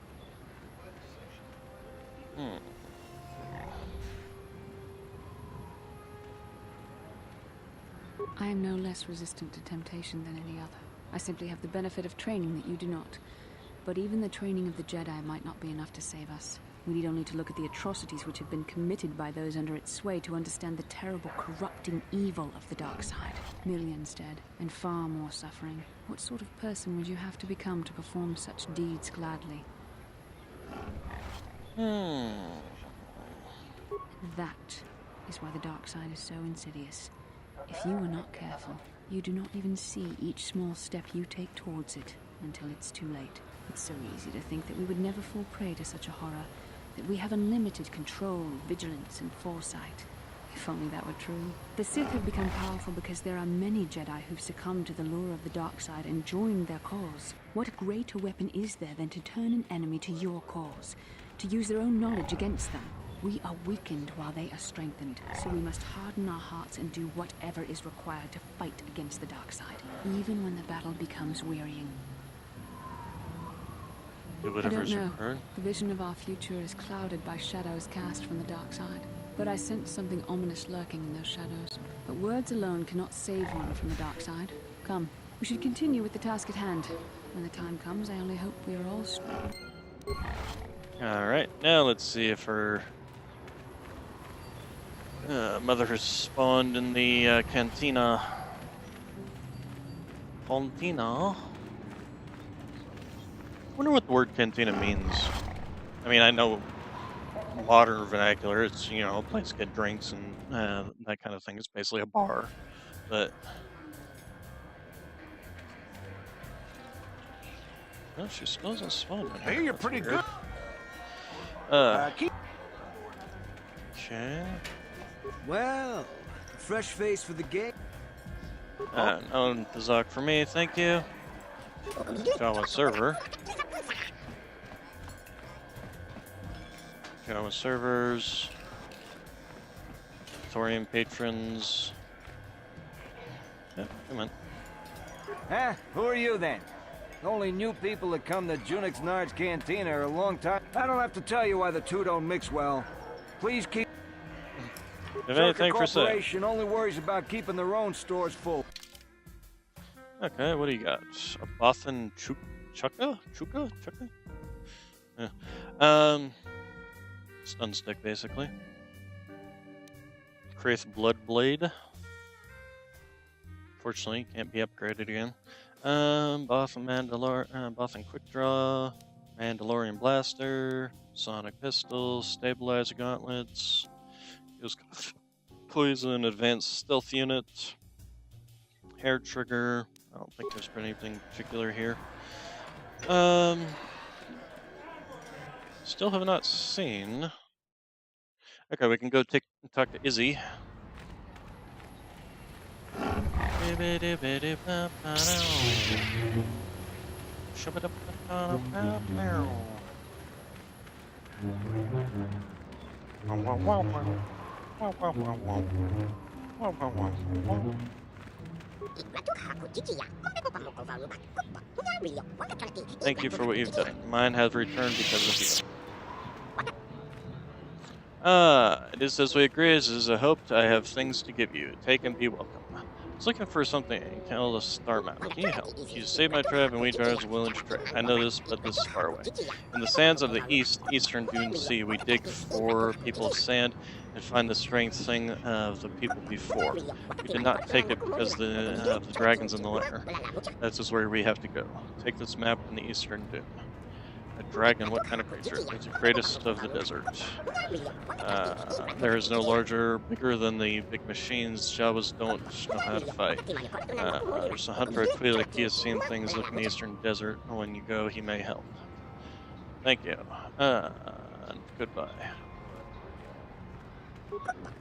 I am no less resistant to temptation than any other. I simply have the benefit of training that you do not. But even the training of the Jedi might not be enough to save us. We need only to look at the atrocities which have been committed by those under its sway to understand the terrible, corrupting evil of the dark side. Millions dead, and far more suffering. What sort of person would you have to become to perform such deeds gladly? That is why the dark side is so insidious. If you are not careful, you do not even see each small step you take towards it until it's too late. It's so easy to think that we would never fall prey to such a horror, that we have unlimited control, vigilance, and foresight. If only that were true. The Sith have become powerful because there are many Jedi who've succumbed to the lure of the dark side and joined their cause. What greater weapon is there than to turn an enemy to your cause, to use their own knowledge against them? We are weakened while they are strengthened, so we must harden our hearts and do whatever is required to fight against the dark side, even when the battle becomes wearying. I don't know. The vision of our future is clouded by shadows cast from the dark side. But I sense something ominous lurking in those shadows. But words alone cannot save one from the dark side. Come, we should continue with the task at hand. When the time comes, I only hope we are all strong. Alright, now let's see if her mother has spawned in the cantina. Cantina? I wonder what the word cantina means. I mean, I know modern vernacular, it's, you know, a place to get drinks and that kind of thing. It's basically a bar. But... no, she still hasn't spawned. Hey, you're pretty good. Okay. Well, fresh face for the game. No Tazak for me, thank you. Jawa server. Jawa servers. Thorium patrons. Yeah, come on. Huh? Who are you then? Only new people that come to Junix Nard's Cantina are a long time. I don't have to tell you why the two don't mix well. Please keep... If anything for sale. Corporation only worries about keeping their own stores full. Okay, what do you got? A Bothan Chuka? Yeah. Stun stick, basically. Kraith Bloodblade. Fortunately, can't be upgraded again. Bothan Quick Draw, Mandalorian Blaster, Sonic Pistol, Stabilizer Gauntlets, Poison Advanced Stealth Unit, Hair Trigger. I don't think there's anything particular here. Still have not seen. Okay, we can go talk to Izzy. Thank you for what you've done. Mine has returned because of you. It is as we agreed. It is a hope. I have things to give you. Take and be welcome. I was looking for something. Tell the star map. Can you help? You saved my tribe and we drivers are willing to trade. I know this, but this is far away. In the sands of the eastern Dune Sea, we dig for people of sand and find the strength thing of the people before. We did not take it because of the dragons in the lair. That is where we have to go. Take this map in the eastern Dune. A dragon, what kind of creature? It's the greatest of the desert. There is no larger, bigger than the big machines. Jawas don't know how to fight. There's a hunter at Twi'lek. He has seen things look in the eastern desert. When you go, he may help. Thank you. Goodbye.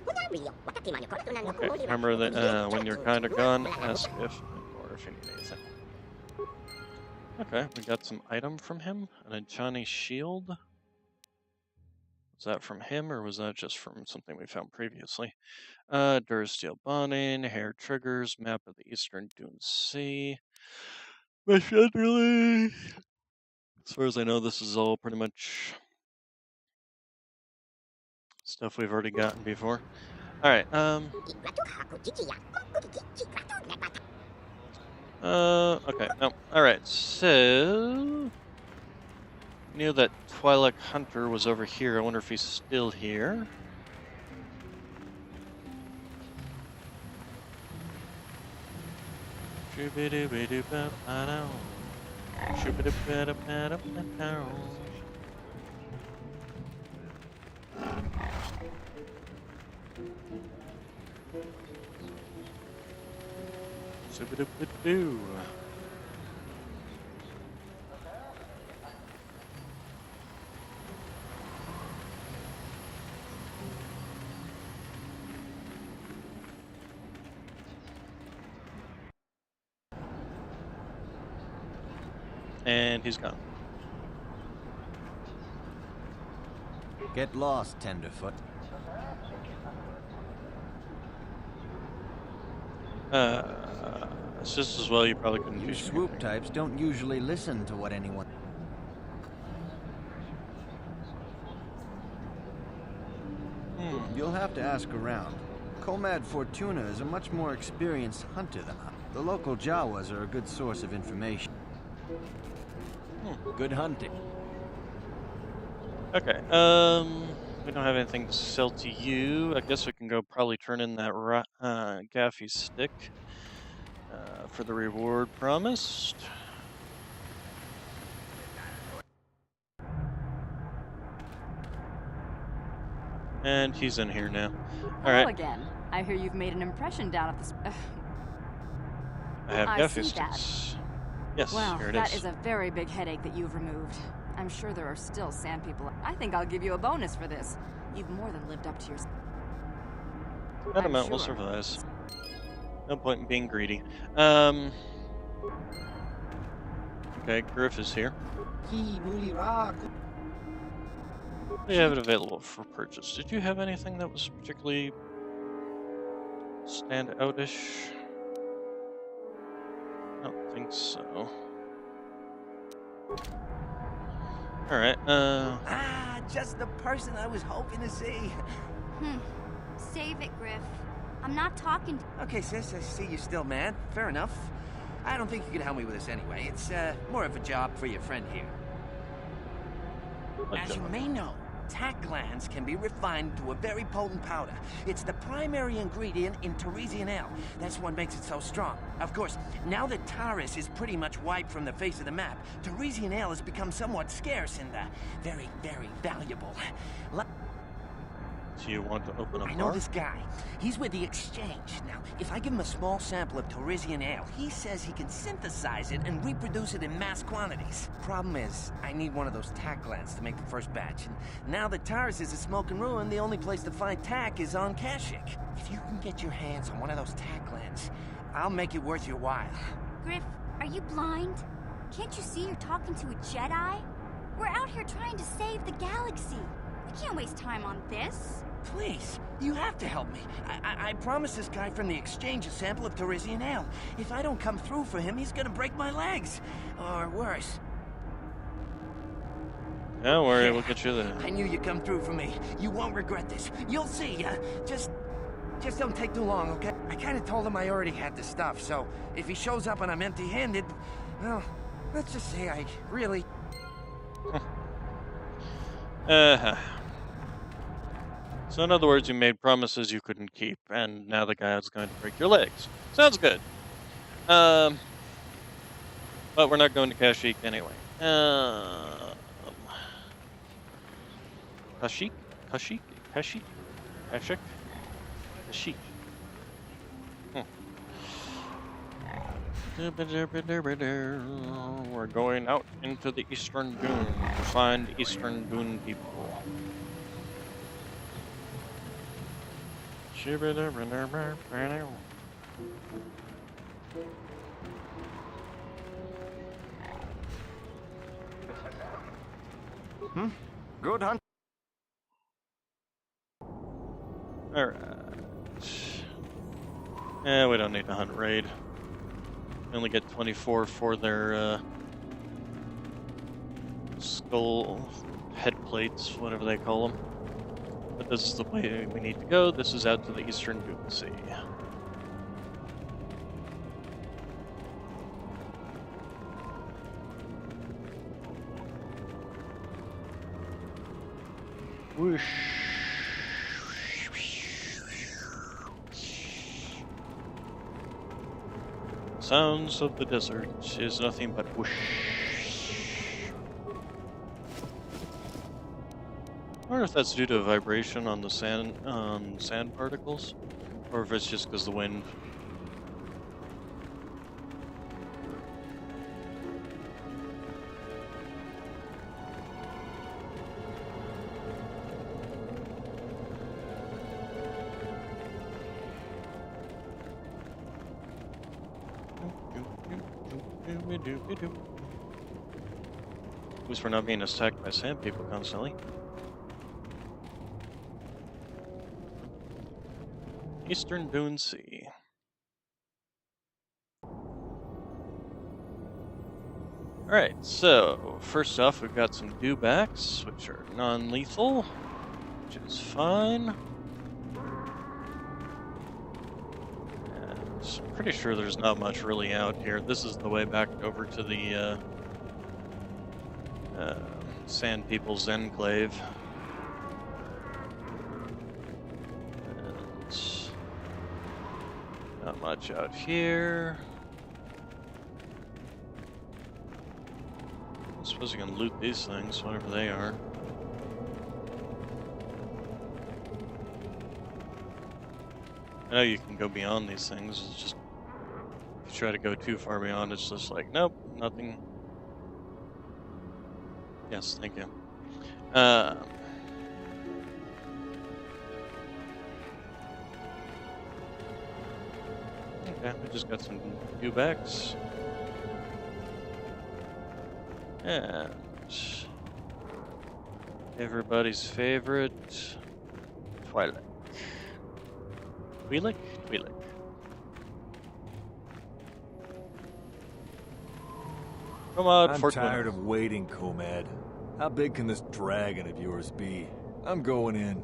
Okay, remember that when you're kind of gone, ask if or if you need anything. Okay, we got some item from him, an Ajani shield. Was that from him, or was that just from something we found previously? Durasteel bonding, hair triggers, map of the Eastern Dune Sea. Mission release! As far as I know, this is all pretty much stuff we've already gotten before. Alright, okay, no. Alright, so knew that Twi'lek Hunter was over here. I wonder if he's still here. Super-duper-doo. And he's gone. Get lost, Tenderfoot. It's just as well you probably couldn't You do swoop anything. types don't usually listen to what anyone... You'll have to ask around. Comad Fortuna is a much more experienced hunter than I. The local Jawas are a good source of information. Good hunting. Okay, we don't have anything to sell to you. I guess we can go probably turn in that Gaffy stick for the reward promised. And he's in here now. Hello Alright. again. I hear you've made an impression down at this... I have I Gaffy see that. sticks. Yes, Well, here it that is. is a very big headache that you've removed. I'm sure there are still sand people. I think I'll give you a bonus for this. You've more than lived up to your... That I'm amount will sure. survive. No point in being greedy. Okay, Griff is here. We have it available for purchase. Did you have anything that was particularly stand out-ish? I don't think so. Alright, Ah, just the person I was hoping to see. Save it, Griff. I'm not talking to... Okay, sis, I see you still mad. Fair enough. I don't think you can help me with this anyway. It's more of a job for your friend here. As you may know, tack glands can be refined to a very potent powder. It's the primary ingredient in Teresian ale. That's what makes it so strong. Of course, now that Taris is pretty much wiped from the face of the map, Teresian ale has become somewhat scarce and very, very valuable. do you want to open a I know bar? this guy. He's with the Exchange. Now, if I give him a small sample of Teresian ale, he says he can synthesize it and reproduce it in mass quantities. Problem is, I need one of those tack glands to make the first batch. And now that Taris is a smoking ruin, the only place to find tack is on Kashyyyk. If you can get your hands on one of those tack glands, I'll make it worth your while. Griff, are you blind? Can't you see you're talking to a Jedi? We're out here trying to save the galaxy. We can't waste time on this. Please, you have to help me. I promised this guy from the exchange a sample of Teresian ale. If I don't come through for him, he's gonna break my legs. Or worse. Don't worry, we'll get you there. I knew you'd come through for me. You won't regret this. You'll see. Just don't take too long, okay? I kind of told him I already had the stuff, so if he shows up and I'm empty-handed, well, let's just say I really... So in other words, you made promises you couldn't keep, and now the guy is going to break your legs. Sounds good. But we're not going to Kashyyyk anyway. Kashyyyk? Kashyyyk? Kashyyyk? Kashyyyk? Kashyyyk. We're going out into the Eastern Dune to find Eastern Dune people. Good hunt. Alright. Yeah, we don't need to hunt raid. We only get 24 for their skull head plates, whatever they call them. But this is the way we need to go. This is out to the Eastern Dune Sea. Whoosh. Sounds of the desert is nothing but whoosh. I wonder if that's due to a vibration on the sand particles, or if it's just because the wind. At least we're not being attacked by sand people constantly. Eastern Dune Sea. Alright, so first off we've got some dewbacks, which are non-lethal, which is fine. And I'm pretty sure there's not much really out here. This is the way back over to the Sand People's Enclave. Not much out here. I suppose you can loot these things, whatever they are. I know you can go beyond these things, it's just if you try to go too far beyond, it's just like, nope, nothing. Yes, thank you. Okay, we just got some dewbacks. And everybody's favorite, Twi'lek. Twi'lek? Twi'lek. Come on, I'm Fort tired Winter. of waiting, Comad. How big can this dragon of yours be? I'm going in.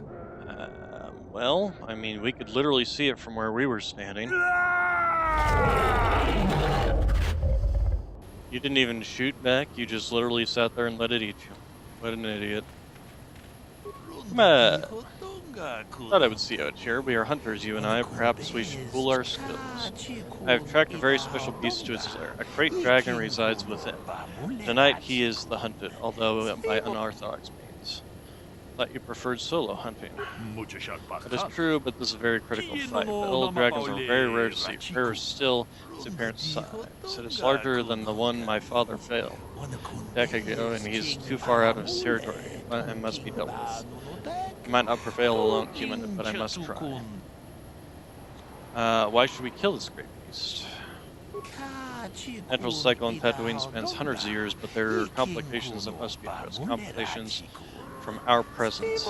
Well, I mean, we could literally see it from where we were standing. You didn't even shoot back, you just literally sat there and let it eat you. What an idiot. Come on. Thought I would see out here. We are hunters, you and I. Perhaps we should pool our skills. I have tracked a very special beast to its lair. A great dragon resides within. Tonight he is the hunted, although by unorthodox means. Thought you preferred solo hunting. That is true, but this is a very critical fight. The old dragons are very rare to see. Rarer still, its apparent size. It is larger than the one my father failed a decade ago, and he is too far out of his territory and must be dealt with. I might not prevail alone, human, but I must try. Why should we kill this great beast? Natural cycle in Tatooine spans hundreds of years, but there are complications that must be addressed. Complications from our presence.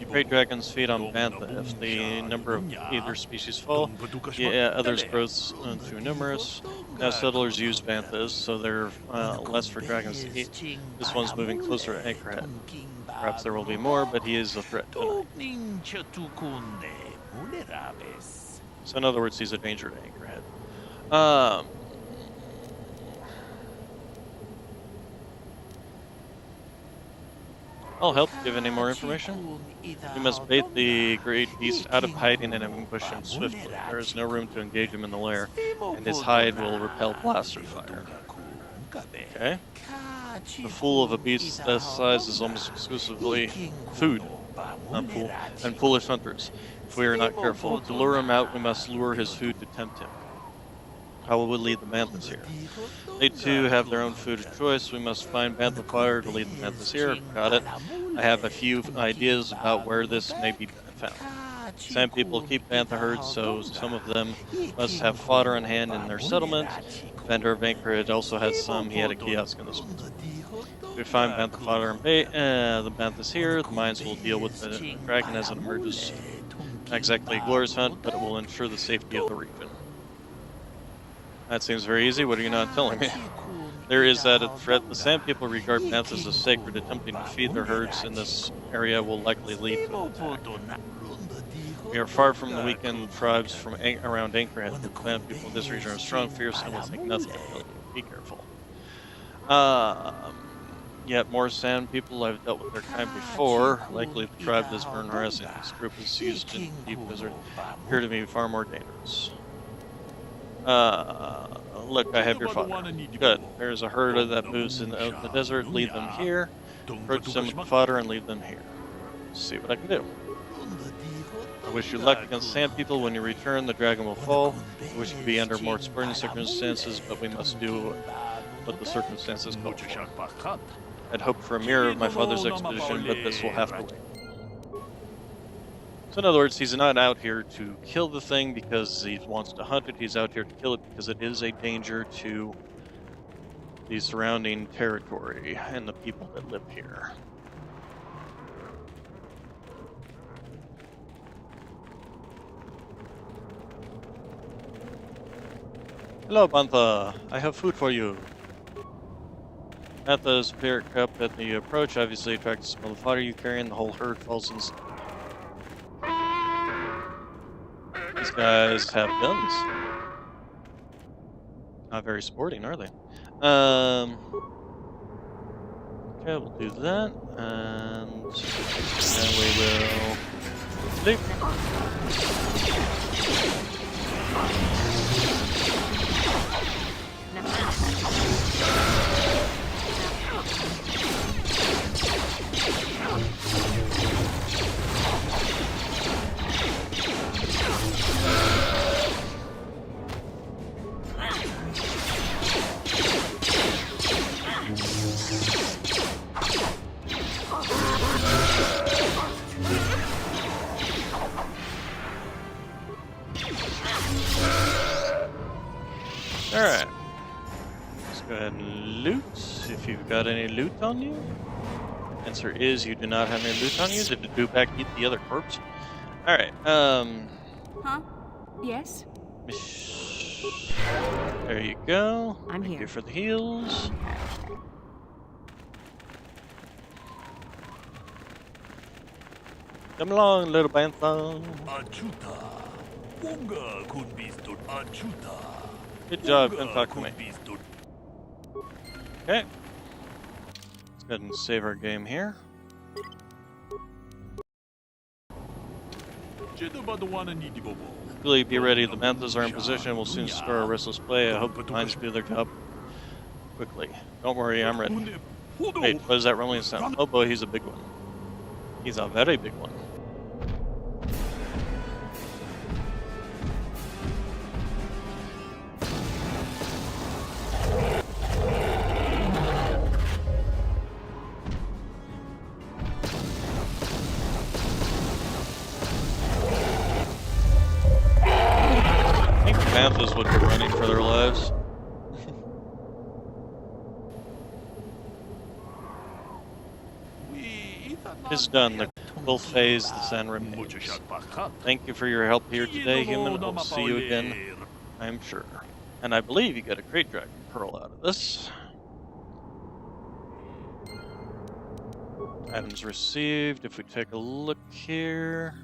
Great dragons feed on bantha. If the number of either species fall, others grow too numerous. Now settlers use banthas, so there are less for dragons to eat. This one's moving closer to Anchorhead. Perhaps there will be more, but he is a threat tonight. So in other words, he's a danger to Anchorhead. I'll help give any more information. We must bait the great beast out of hiding and ambush him swiftly. There is no room to engage him in the lair, and his hide will repel blaster fire. Okay. The fool of a beast this size is almost exclusively food, and foolish hunters. If we are not careful, to lure him out, we must lure his food to tempt him. How will we lead the banthas here? They too have their own food of choice. We must find bantha fire to lead the banthas here. Got it. I have a few ideas about where this may be found. Sand people keep bantha herds, so some of them must have fodder on hand in their settlement. The vendor of Anchorhead also has some. He had a kiosk in this one. If we find bantha fodder and bait, the banthas here, the mines will deal with the dragon as it emerges. Not exactly a glorious hunt, but it will ensure the safety of the region. That seems very easy. What are you not telling me? There is that threat. The Sand people regard banthas as sacred. Attempting to feed their herds in this area will likely lead to an attack. We are far from the weakened tribes from around Anchorhead. The Sand people in this region are strong, fierce, and will think nothing of killing you. Be careful. Yet more Sand people. I've dealt with their kind before. Likely the tribe that's been harassing this group is used in the deep desert. Appear to be far more dangerous. Look, I have your fodder. Good. There's a herd that moves out in the desert. Lead them here. Approach them with the fodder and lead them here. See what I can do. I wish you luck against Sand people. When you return, the dragon will fall. I wish you could be under more sporting circumstances, but we must do what the circumstances call for. I'd hoped for a mirror of my father's expedition, but this will have to wait. So in other words, he's not out here to kill the thing because he wants to hunt it. He's out here to kill it because it is a danger to the surrounding territory and the people that live here. Hello, Bantha. I have food for you. Bantha's spirit cup at the approach obviously attracts the smell of fodder you carry, and the whole herd falls in. These guys have guns. Not very sporting, are they? Okay, we'll do that, and then we will leap. Alright. Let's go ahead and loot. If you've got any loot on you. Answer is you do not have any loot on you. Did the Dewback eat the other corpse? Alright, Huh? Yes? There you go. I'm Thank you for the heals. Come along, little bantha. Good job, don't talk to me. Okay. Let's go ahead and save our game here. Really be ready, the banthas are in position. We'll soon score a restless play. I hope the mines do their job quickly. Don't worry, I'm ready. Wait, what is that rumbling sound? Oh boy, he's a big one. He's a very big one. is done. The will phase, the sand remains. Thank you for your help here today, human. We'll see you again, I am sure. And I believe you got a Crate Dragon Pearl out of this. Items received. If we take a look here,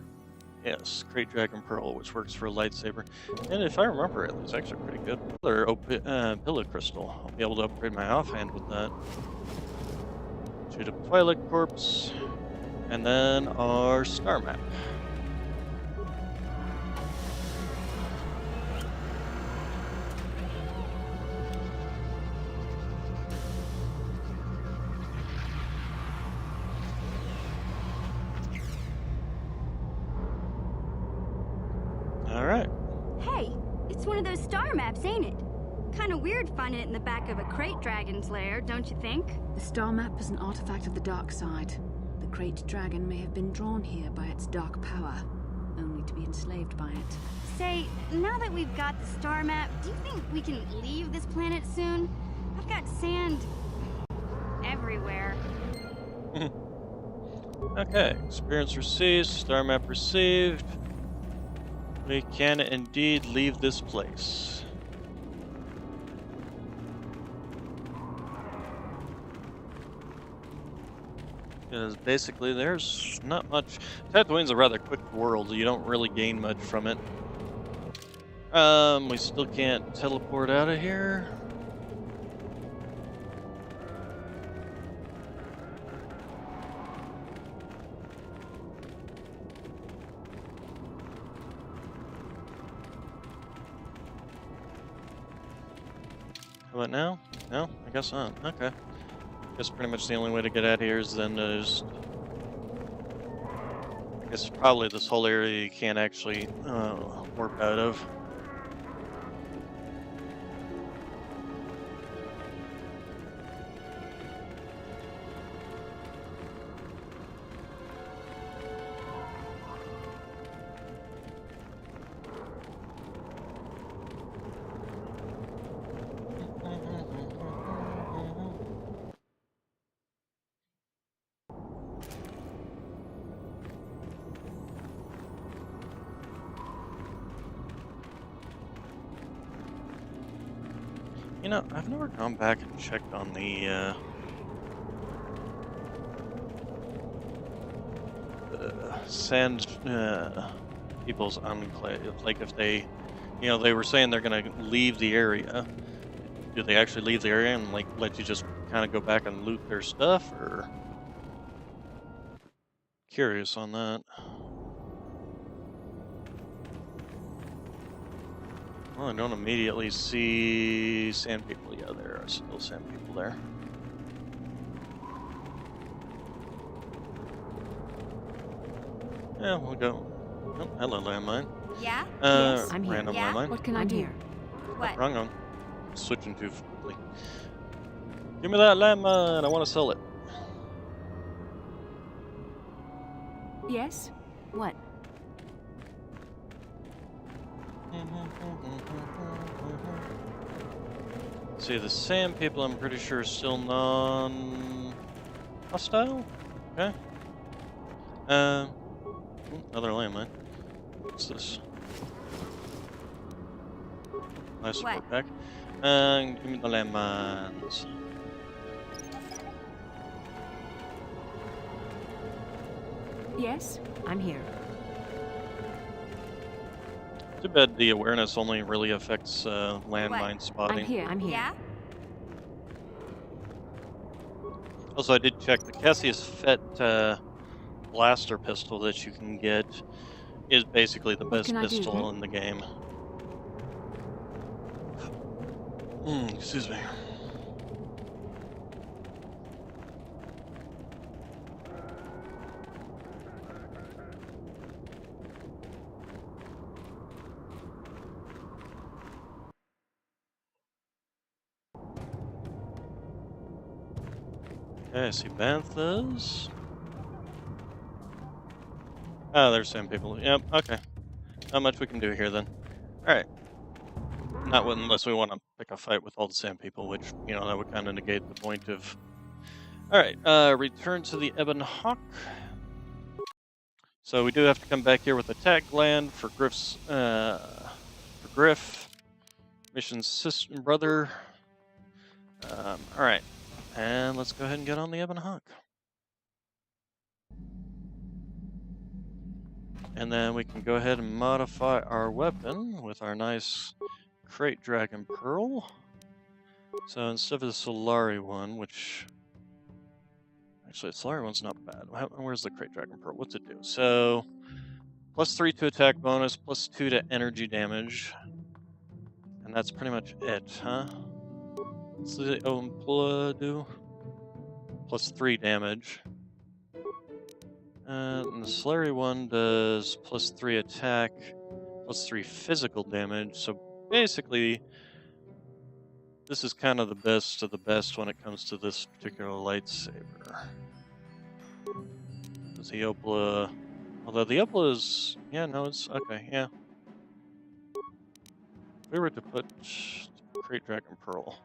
yes, Crate Dragon Pearl, which works for a lightsaber, and if I remember it, it's actually pretty good. Pillar Crystal. I'll be able to upgrade my offhand with that. To the Twi'lek Corpse, and then our star map. Alright. Hey, it's one of those star maps, ain't it? Kinda weird finding it in the back of a Crate Dragon's lair, don't you think? The star map is an artifact of the dark side. The Crate Dragon may have been drawn here by its dark power, only to be enslaved by it. Say, now that we've got the star map, do you think we can leave this planet soon? I've got sand everywhere. Okay, experience received, star map received. We can indeed leave this place. Because basically there's not much. Tatooine's a rather quick world, you don't really gain much from it. We still can't teleport out of here. What now? No? I guess not. Okay. Guess pretty much the only way to get out of here is then to just... I guess probably this whole area you can't actually warp out of. You know, I've never gone back and checked on the Sand People's Enclave. Like if they, you know, they were saying they're gonna leave the area. Do they actually leave the area and like let you just kind of go back and loot their stuff, or? Curious on that. Well, I don't immediately see sand people. Yeah, there are still sand people there. Yeah, we'll go. Oh, hello, landmine. Yeah? Yes, I'm here. Random Yeah? landmine. What can I do? What? Wrong one. Switching too quickly. Give me that landmine. I want to sell it. Yes? What? See, the sand people, I'm pretty sure, are still non-hostile. Okay. Another landmine. What's this? Nice support pack. Give me the landmines. Yes, I'm here. Too bad the awareness only really affects landmine spotting. I'm here. Yeah? Also, I did check the Cassius Fett blaster pistol that you can get is basically the best pistol in the game. Excuse me. Okay, I see banthas. Oh, there's sand people. Yep, okay. Not much we can do here then. Alright. Not unless we want to pick a fight with all the sand people, which, you know, that would kind of negate the point of Alright, return to the Ebon Hawk. So we do have to come back here with a tag gland for Griff's, for Griff. Mission's sister and brother. Alright, and let's go ahead and get on the Ebon Hawk. And then we can go ahead and modify our weapon with our nice Crate Dragon Pearl. So instead of the Solari one, which... Actually, the Solari one's not bad. Where's the Crate Dragon Pearl? What's it do? So, +3 to attack bonus, +2 to energy damage. And that's pretty much it, huh? What's the Ompla do? +3 damage. And the Solari one does +3 attack, +3 physical damage. So basically, this is kind of the best of the best when it comes to this particular lightsaber. Because the Opla... Although the Opla is... Yeah, no, it's... Okay, yeah. If we were to put Crate Dragon Pearl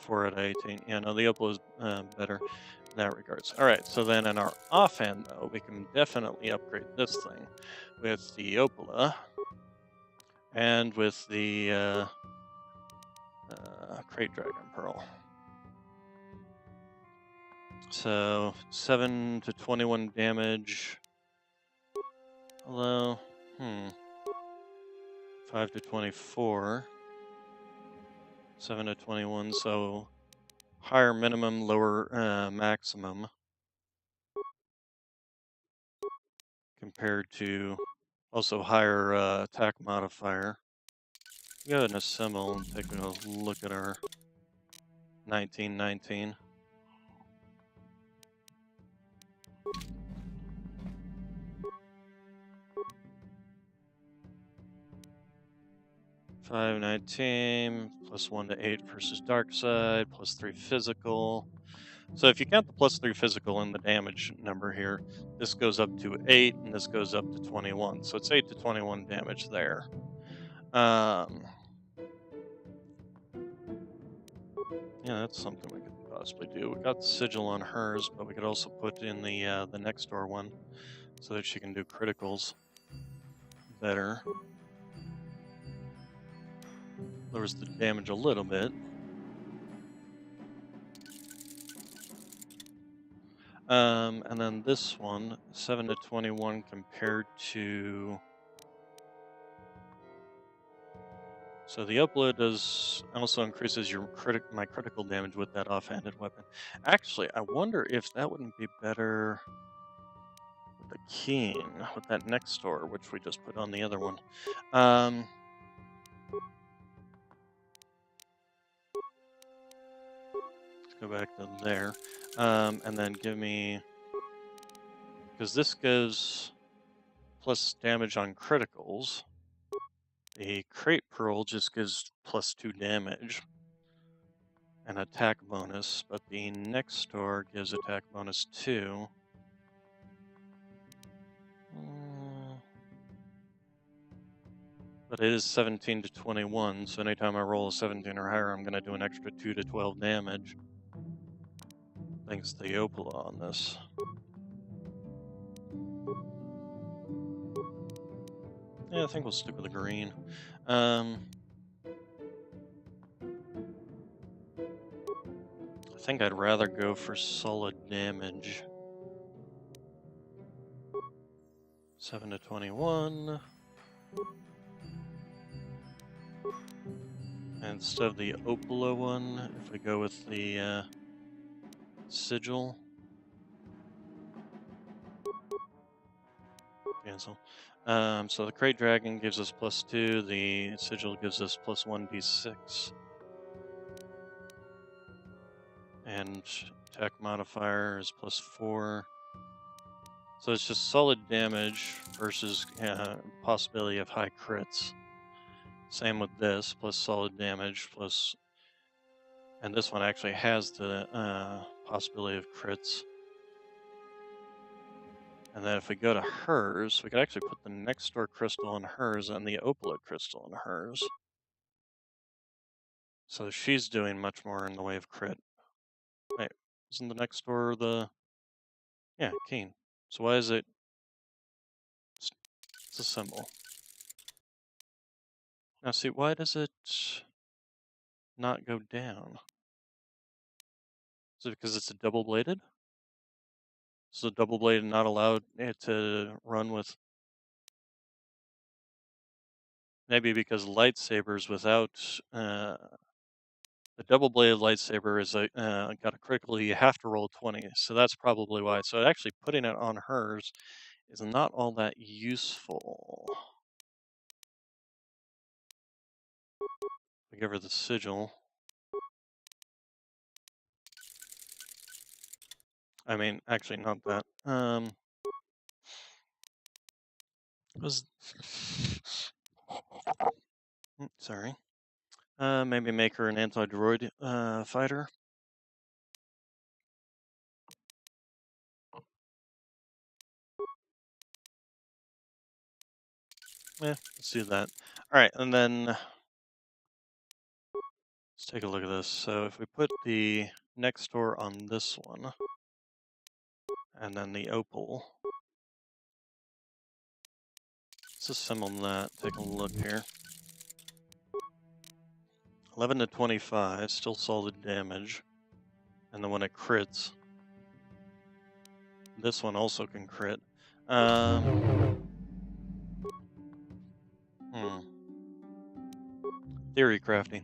4 out of 18. Yeah, no, the Opla is better in that regards. Alright, so then in our offhand, though, we can definitely upgrade this thing with the Opala and with the Crate Dragon Pearl. So 7 to 21 damage. Although, 5 to 24. 7 to 21, so higher minimum, lower maximum. Compared to also higher attack modifier. Go ahead and assemble and take a look at our 1919. +19, +1 to 8 versus dark side, +3 physical. So if you count the +3 physical in the damage number here, this goes up to 8 and this goes up to 21. So it's 8 to 21 damage there. Yeah, that's something we could possibly do. We got the sigil on hers, but we could also put in the next door one so that she can do criticals better. Lowers the damage a little bit. And then this one, 7 to 21 compared to... So the Opala does also increases your my critical damage with that offhanded weapon. Actually, I wonder if that wouldn't be better with the Keen, with that next door, which we just put on the other one. Let's go back to there. And then give me... Because this gives plus damage on criticals. The Crate Pearl just gives +2 damage and attack bonus, but the next door gives attack bonus 2. But it is 17 to 21, so anytime I roll a 17 or higher, I'm going to do an extra 2 to 12 damage. Thanks to the Opala on this. Yeah, I think we'll stick with the green. I think I'd rather go for solid damage. 7 to 21. And instead of the Opala one, if we go with the sigil. Cancel. So the Crate Dragon gives us +2, the sigil gives us +1d6. And attack modifier is +4. So it's just solid damage versus possibility of high crits. Same with this, plus solid damage, plus... And this one actually has the possibility of crits. And then if we go to hers, we could actually put the next door crystal on hers and the Opala crystal on hers. So she's doing much more in the way of crit. Wait, Isn't the next door the... Yeah, Keen. So why is it... It's a symbol. Now see, why does it not go down? Is it because it's a double-bladed? Is the double-bladed not allowed it to run with... Maybe because lightsabers without... the double-bladed lightsaber is got a critical, you have to roll 20, so that's probably why. So actually putting it on hers is not all that useful. We give her the sigil. I mean, actually, not that. Sorry. Maybe make her an anti-droid fighter. Yeah, let's do that. All right, and then let's take a look at this. So if we put the next door on this one, and then the opal, let's assemble that. Take a look here. 11 to 25, still solid damage. And then when it crits, this one also can crit. Theory crafting.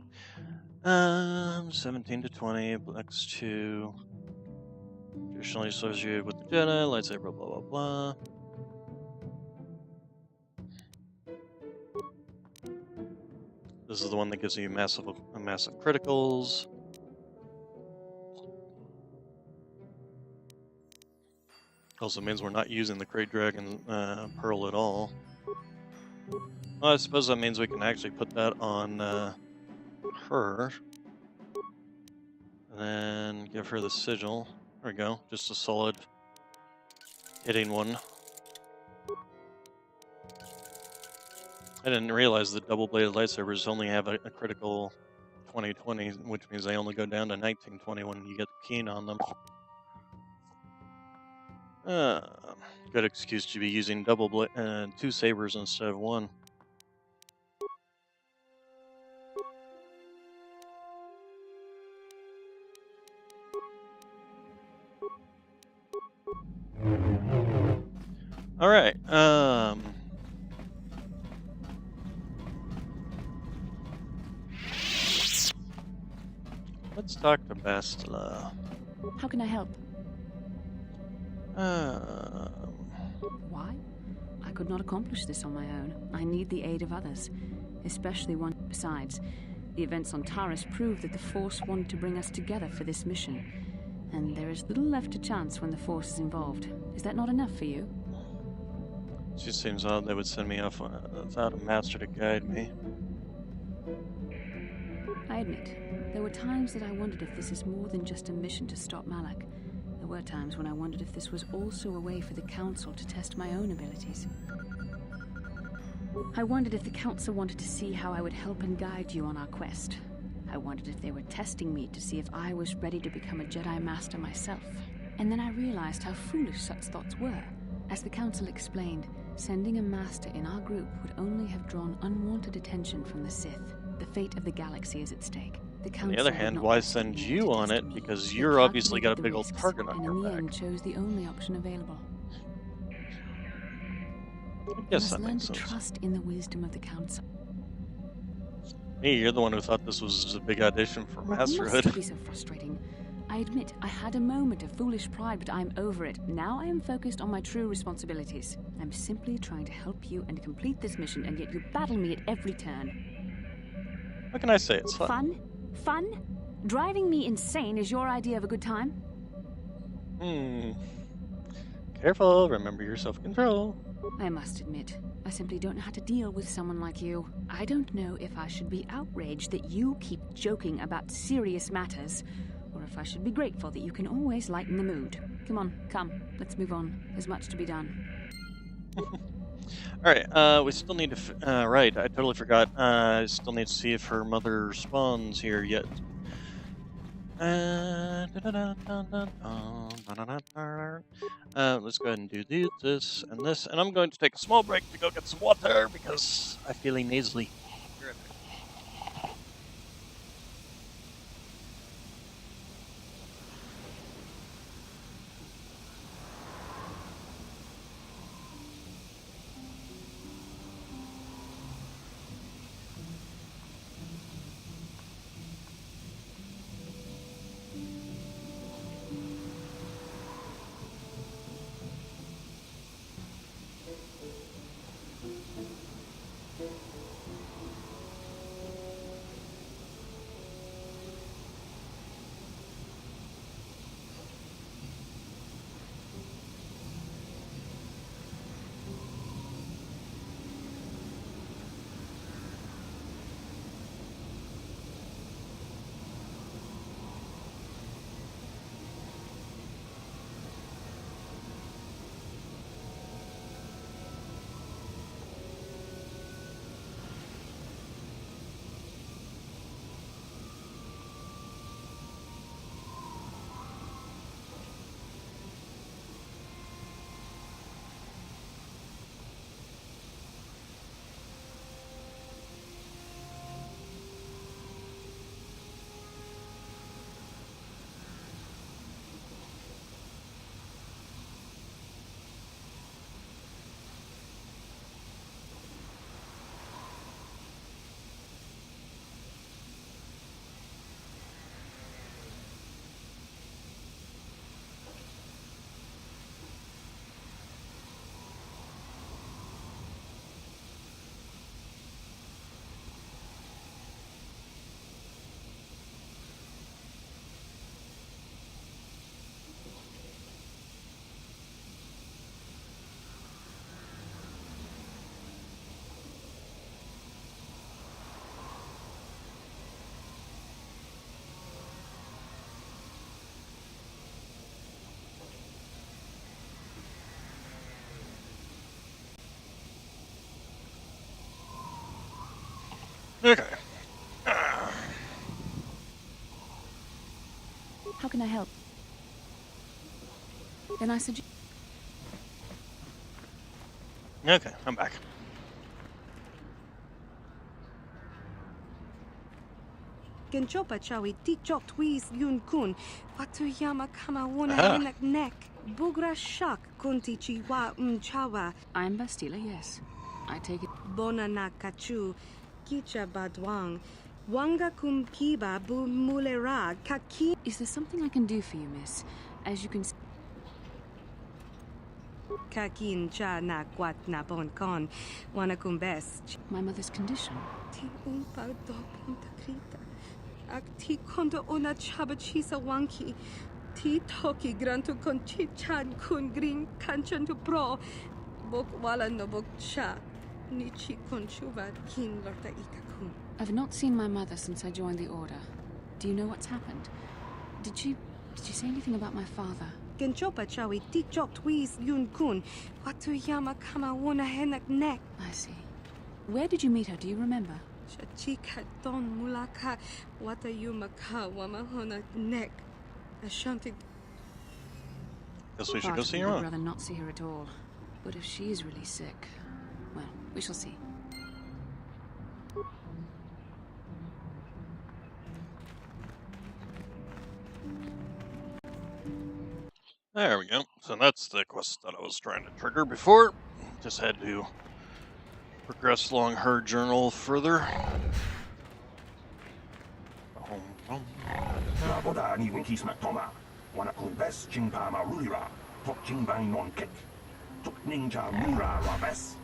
17 to 20, next to traditionally associated with the Jedi, lightsaber, blah blah blah. This is the one that gives you massive criticals. Also means we're not using the Krayt Dragon Pearl at all. Well, I suppose that means we can actually put that on her. And then give her the sigil. There we go. Just a solid hitting one. I didn't realize that double-bladed lightsabers only have a critical 20/20, which means they only go down to 19/20 when you get the Keen on them. Good excuse to be using two sabers instead of one. All right. Let's talk to Bastila. How can I help? Why? I could not accomplish this on my own. I need the aid of others, especially one. Besides, the events on Taris prove that the Force wanted to bring us together for this mission, and there is little left to chance when the Force is involved. Is that not enough for you? It just seems odd they would send me off without a master to guide me. I admit, there were times that I wondered if this is more than just a mission to stop Malak. There were times when I wondered if this was also a way for the Council to test my own abilities. I wondered if the Council wanted to see how I would help and guide you on our quest. I wondered if they were testing me to see if I was ready to become a Jedi Master myself. And then I realized how foolish such thoughts were. As the Council explained, sending a Master in our group would only have drawn unwanted attention from the Sith. The fate of the galaxy is at stake. On the other hand, why send you on it? Because you're obviously got a big old target on your back. And in the end, chose the only option available. I guess that makes sense. You must learn to trust in the wisdom of the Council. Hey, you're the one who thought this was a big audition for masterhood. It must be so frustrating. I admit, I had a moment of foolish pride, but I'm over it. Now I am focused on my true responsibilities. I'm simply trying to help you and complete this mission, and yet you battle me at every turn. What can I say? It's fun. Fun? Fun? Driving me insane is your idea of a good time? Careful, remember your self-control. I must admit, I simply don't know how to deal with someone like you. I don't know if I should be outraged that you keep joking about serious matters, or if I should be grateful that you can always lighten the mood. Come, let's move on. There's much to be done. Alright, we still need to... right, I totally forgot. I still need to see if her mother spawns here yet. Let's go ahead and do this, and I'm going to take a small break to go get some water because I'm feeling nasally. Okay. How can I help? Then I suggest... Okay, I'm back. Genchopa chawi tikjok tweez yun kun. Watuyama kama wona Aha. hinak nek. Bugra shak kunti chiwa chawa. I'm Bastila, yes. I take it... Bona na kachu. Kicha badwang. Wanga kumkiba bu mulera kaki. Is there something I can do for you, miss? As you can see... Kakin cha na kwat na bon kon. Wana kumbes. My mother's condition. Ti umpa do punta krita. Ak ti kondo ona chaba chisa wanki. Ti toki grantu kon chichan kun green kanchan to pro. Bok wala no bok cha. Nichi kon chuba kin lorta ikakun. I've not seen my mother since I joined the Order. Do you know what's happened? Did she say anything about my father? Genchopa chawi tikjok tweez yun kun. Watuyama kama wona henak nek. I see. Where did you meet her? Do you remember? Chika don mulaka watayuma ka wama hona nek. Ashanti. Guess we should go Part see of me her would mom. rather not see her at all. But if she is really sick, well, we shall see. There we go. So that's the quest that I was trying to trigger before. Just had to progress along her journal further. Raboda ni winkis matoma. Wana kumbes jingpa marulira. Tok jingbang non kek. Tok ninja mura rabes.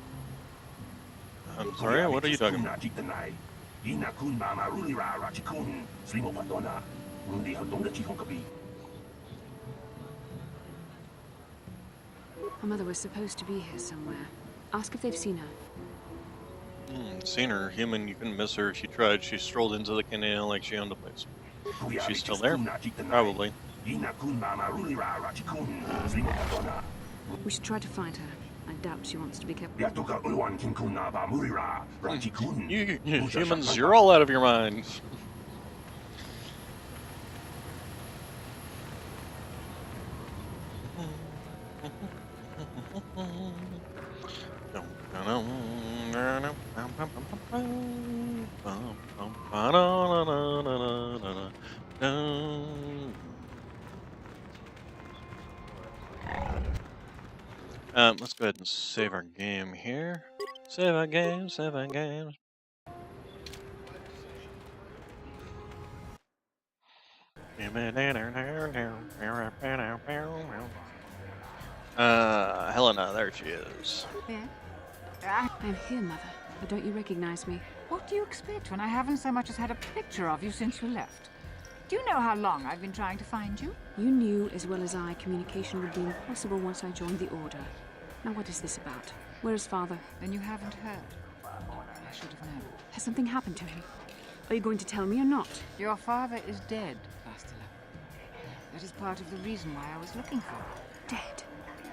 I'm sorry, what are you talking about? Ina kun ba marulira rachikun. Slimo patona. Mundi hadonga chihonkabi. My mother was supposed to be here somewhere. Ask if they've seen her. Seen her. Human, you couldn't miss her if you tried. She strolled into the canal like she owned the place. She's still there? Probably. We should try to find her. I doubt she wants to be kept. You humans, you're all out of your minds. Let's go ahead and save our game here. Save our game, save our game. Helena, there she is. Yeah? I'm here, Mother. But don't you recognize me? What do you expect when I haven't so much as had a picture of you since you left? Do you know how long I've been trying to find you? You knew as well as I communication would be impossible once I joined the Order. Now what is this about? Where is Father? Then you haven't heard. I should have known. Has something happened to him? Are you going to tell me or not? Your father is dead, Bastila. That is part of the reason why I was looking for you. Dead?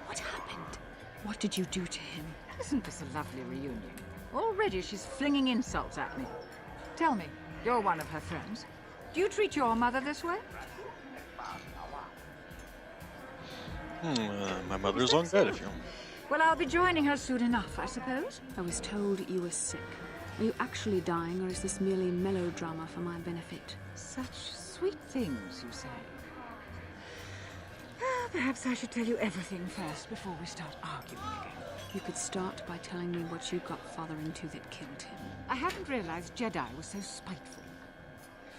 What happened? What did you do to him? Isn't this a lovely reunion? Already she's flinging insults at me. Tell me, you're one of her friends. Do you treat your mother this way? My mother's on bed if you... Well, I'll be joining her soon enough, I suppose. I was told you were sick. Are you actually dying, or is this merely melodrama for my benefit? Such sweet things, you say. Perhaps I should tell you everything first before we start arguing again. You could start by telling me what you got Father into that killed him. I hadn't realized Jedi was so spiteful.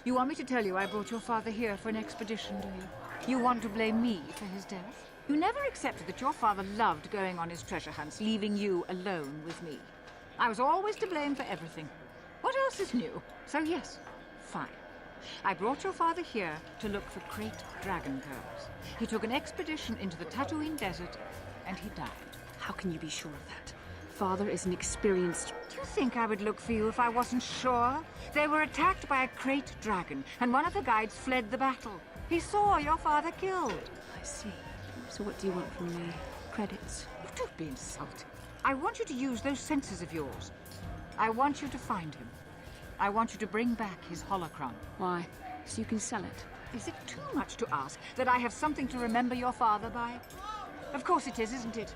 You want me to tell you I brought your father here for an expedition, do you? You want to blame me for his death? You never accepted that your father loved going on his treasure hunts, leaving you alone with me. I was always to blame for everything. What else is new? So yes, fine. I brought your father here to look for Krayt Dragon Pearls. He took an expedition into the Tatooine Desert, and he died. How can you be sure of that? Father is an experienced... Do you think I would look for you if I wasn't sure? They were attacked by a Krayt Dragon, and one of the guides fled the battle. He saw your father killed. I see. So what do you want from me? Credits? Don't be insulting. I want you to use those senses of yours. I want you to find him. I want you to bring back his holocron. Why? So you can sell it? Is it too much to ask that I have something to remember your father by? Of course it is, isn't it?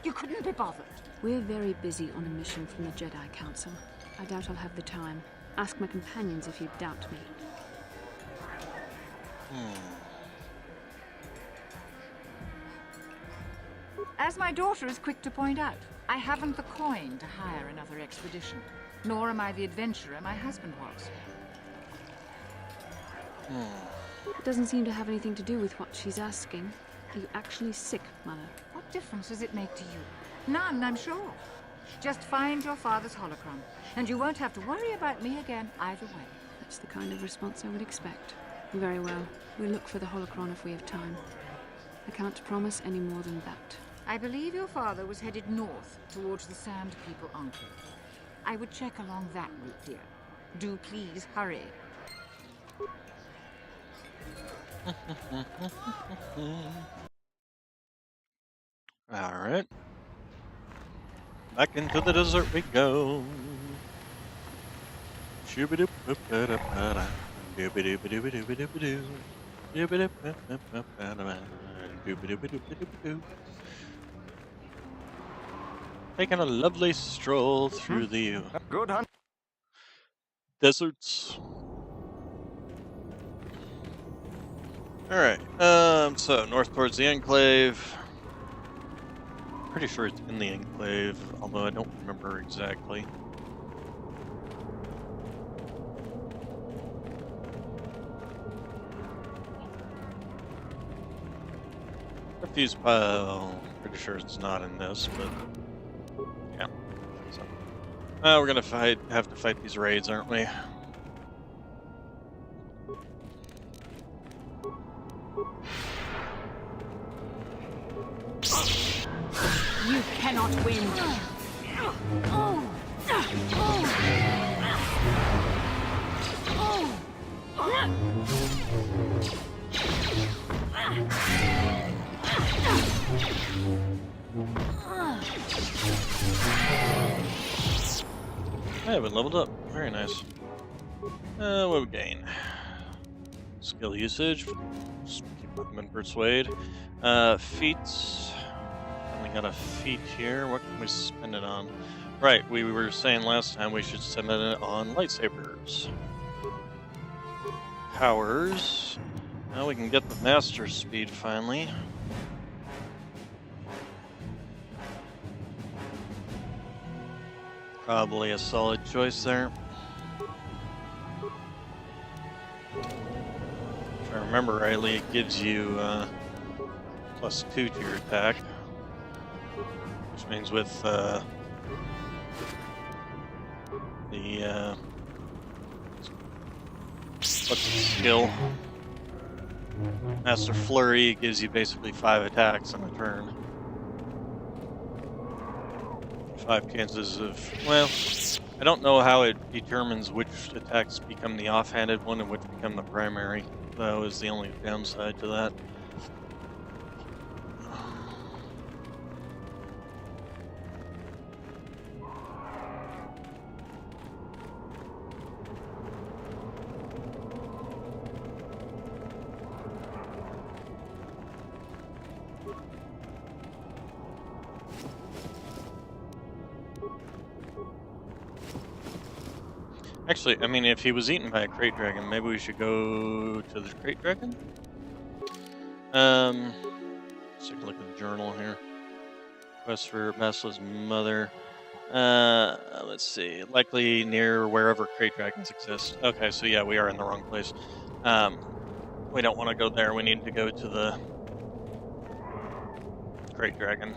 You couldn't be bothered. We're very busy on a mission from the Jedi Council. I doubt I'll have the time. Ask my companions if you doubt me. As my daughter is quick to point out, I haven't the coin to hire another expedition. Nor am I the adventurer my husband was. It doesn't seem to have anything to do with what she's asking. Are you actually sick, Mother? What difference does it make to you? None, I'm sure. Just find your father's holocron, and you won't have to worry about me again either way. That's the kind of response I would expect. Very well. We'll look for the holocron if we have time. I can't promise any more than that. I believe your father was headed north towards the Sand People Enclave. I would check along that route, dear. Do please hurry. Alright. Back into the desert we go. Taking a lovely stroll through the Good hunt. deserts. Alright, so north towards the Enclave. Pretty sure it's in the Enclave, although I don't remember exactly. Refuse pile. Pretty sure it's not in this, but yeah. So, we're gonna have to fight these raids, aren't we? You cannot win. I haven't leveled up. Very nice. What do we gain? Skill usage. Just keep Movement, persuade. Feats. Only got a feat here. What can we spend it on? Right, we were saying last time we should spend it on lightsabers. Powers. Now we can get the master speed finally. Probably a solid choice there. If I remember rightly, it gives you +2 to your attack, which means with the what's the skill? Master Flurry gives you basically 5 attacks in a turn. 5 chances of, well, I don't know how it determines which attacks become the offhanded one and which become the primary. That was the only downside to that. Actually, I mean, if he was eaten by a crate dragon, maybe we should go to the crate dragon? Let's take a look at the journal here. Quest for Basila's mother. Let's see. Likely near wherever crate dragons exist. Okay, so yeah, we are in the wrong place. We don't want to go there. We need to go to the crate dragon.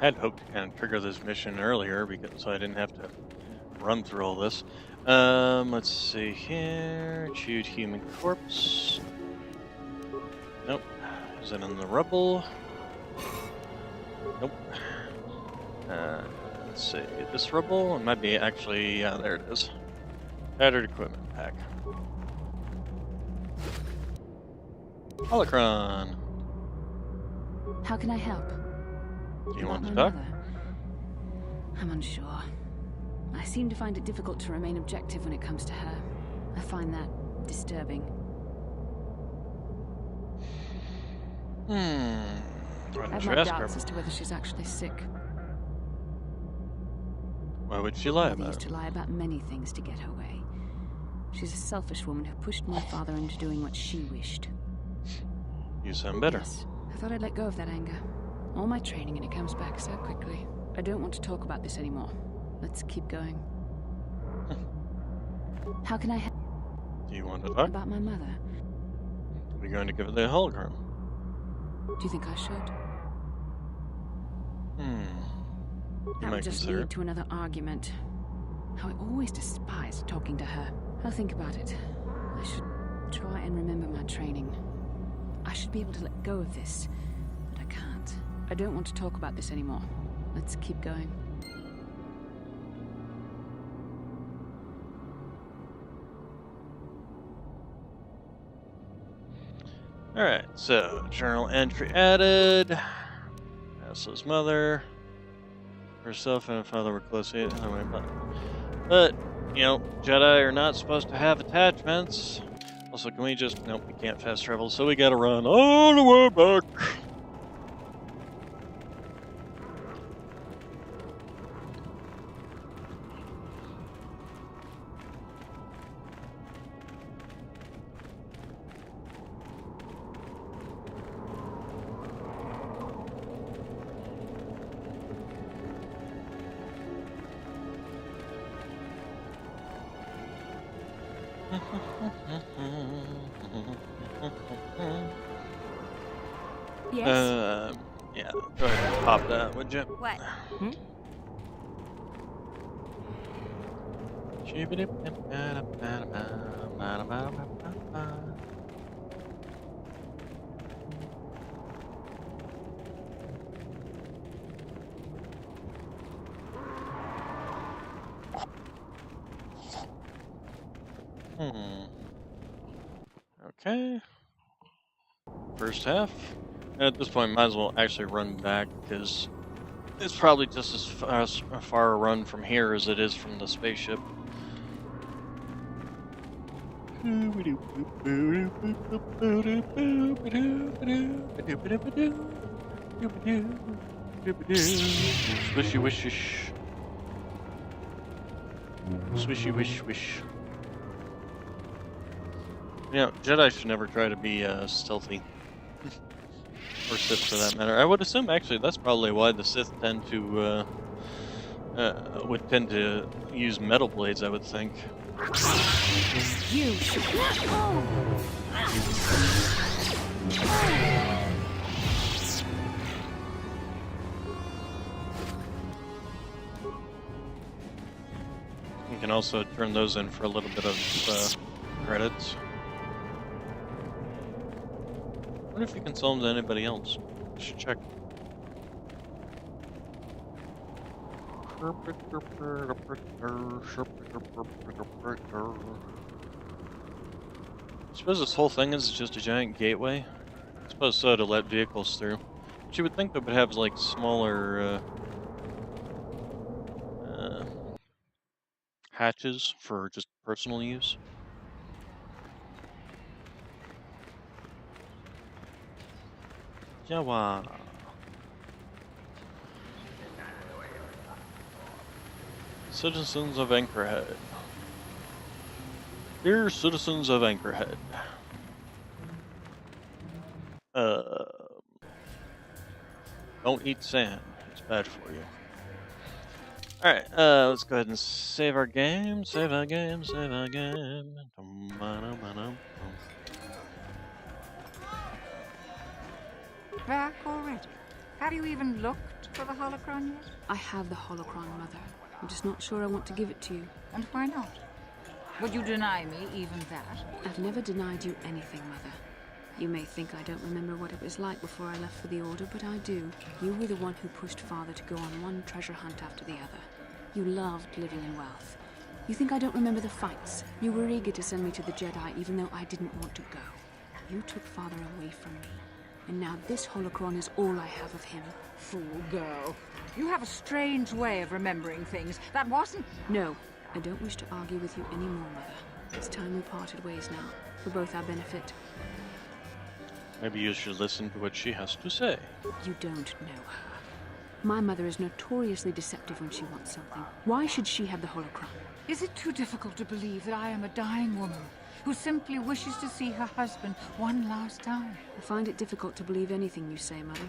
I had hoped to kind of trigger this mission earlier because I didn't have to run through all this. Let's see here. Chewed human corpse. Nope. Is it in the rubble? Nope. Let's see. This rubble? It might be actually, yeah, there it is. Battered equipment pack. Holocron. How can I help? Do you want to About talk? my mother? I'm unsure. I seem to find it difficult to remain objective when it comes to her. I find that disturbing. Why I don't have you my ask her? doubts as to whether she's actually sick. Why would she lie Mother about used it? to lie about many things to get her way. She's a selfish woman who pushed my father into doing what she wished. You sound better. Yes, I thought I'd let go of that anger. All my training and it comes back so quickly. I don't want to talk about this anymore. Let's keep going. How can I help? Do you want to talk? About my mother? We're going to give her the hologram. Do you think I should? You That might would just consider lead it. to another argument. How I always despised talking to her. I'll think about it. I should try and remember my training. I should be able to let go of this, but I can't. I don't want to talk about this anymore. Let's keep going. Alright, so journal entry added. Basila's mother. Herself and her father were close. But, you know, Jedi are not supposed to have attachments. Also, can we just... Nope, we can't fast travel, so we gotta run all the way back. Yes? Yeah, go ahead and pop that, would you? What? Okay. First half. And at this point, might as well actually run back, because it's probably just as far a run from here as it is from the spaceship. Swishy wishish. Swishy wish wish. Yeah, Jedi should never try to be stealthy. Or Sith for that matter. I would assume actually that's probably why the Sith tend to would tend to use metal blades, I would think. You should not go. You can also turn those in for a little bit of credits. I wonder if you can sell them to anybody else. I should check. I suppose this whole thing is just a giant gateway. I suppose so, to let vehicles through. But you would think they would have like smaller hatches for just personal use. Jawa. Citizens of Anchorhead. Dear citizens of Anchorhead. Don't eat sand. It's bad for you. Alright, let's go ahead and save our game. Save our game. Save our game. Back already? Have you even looked for the holocron yet? I have the holocron, Mother. I'm just not sure I want to give it to you. And why not? Would you deny me even that? I've never denied you anything, Mother. You may think I don't remember what it was like before I left for the Order, but I do. You were the one who pushed Father to go on one treasure hunt after the other. You loved living in wealth. You think I don't remember the fights? You were eager to send me to the Jedi even though I didn't want to go. You took Father away from me. And now this holocron is all I have of him. Fool girl. You have a strange way of remembering things. That wasn't... No, I don't wish to argue with you anymore, Mother. It's time we parted ways now, for both our benefit. Maybe you should listen to what she has to say. You don't know her. My mother is notoriously deceptive when she wants something. Why should she have the holocron? Is it too difficult to believe that I am a dying woman who simply wishes to see her husband one last time? I find it difficult to believe anything you say, Mother.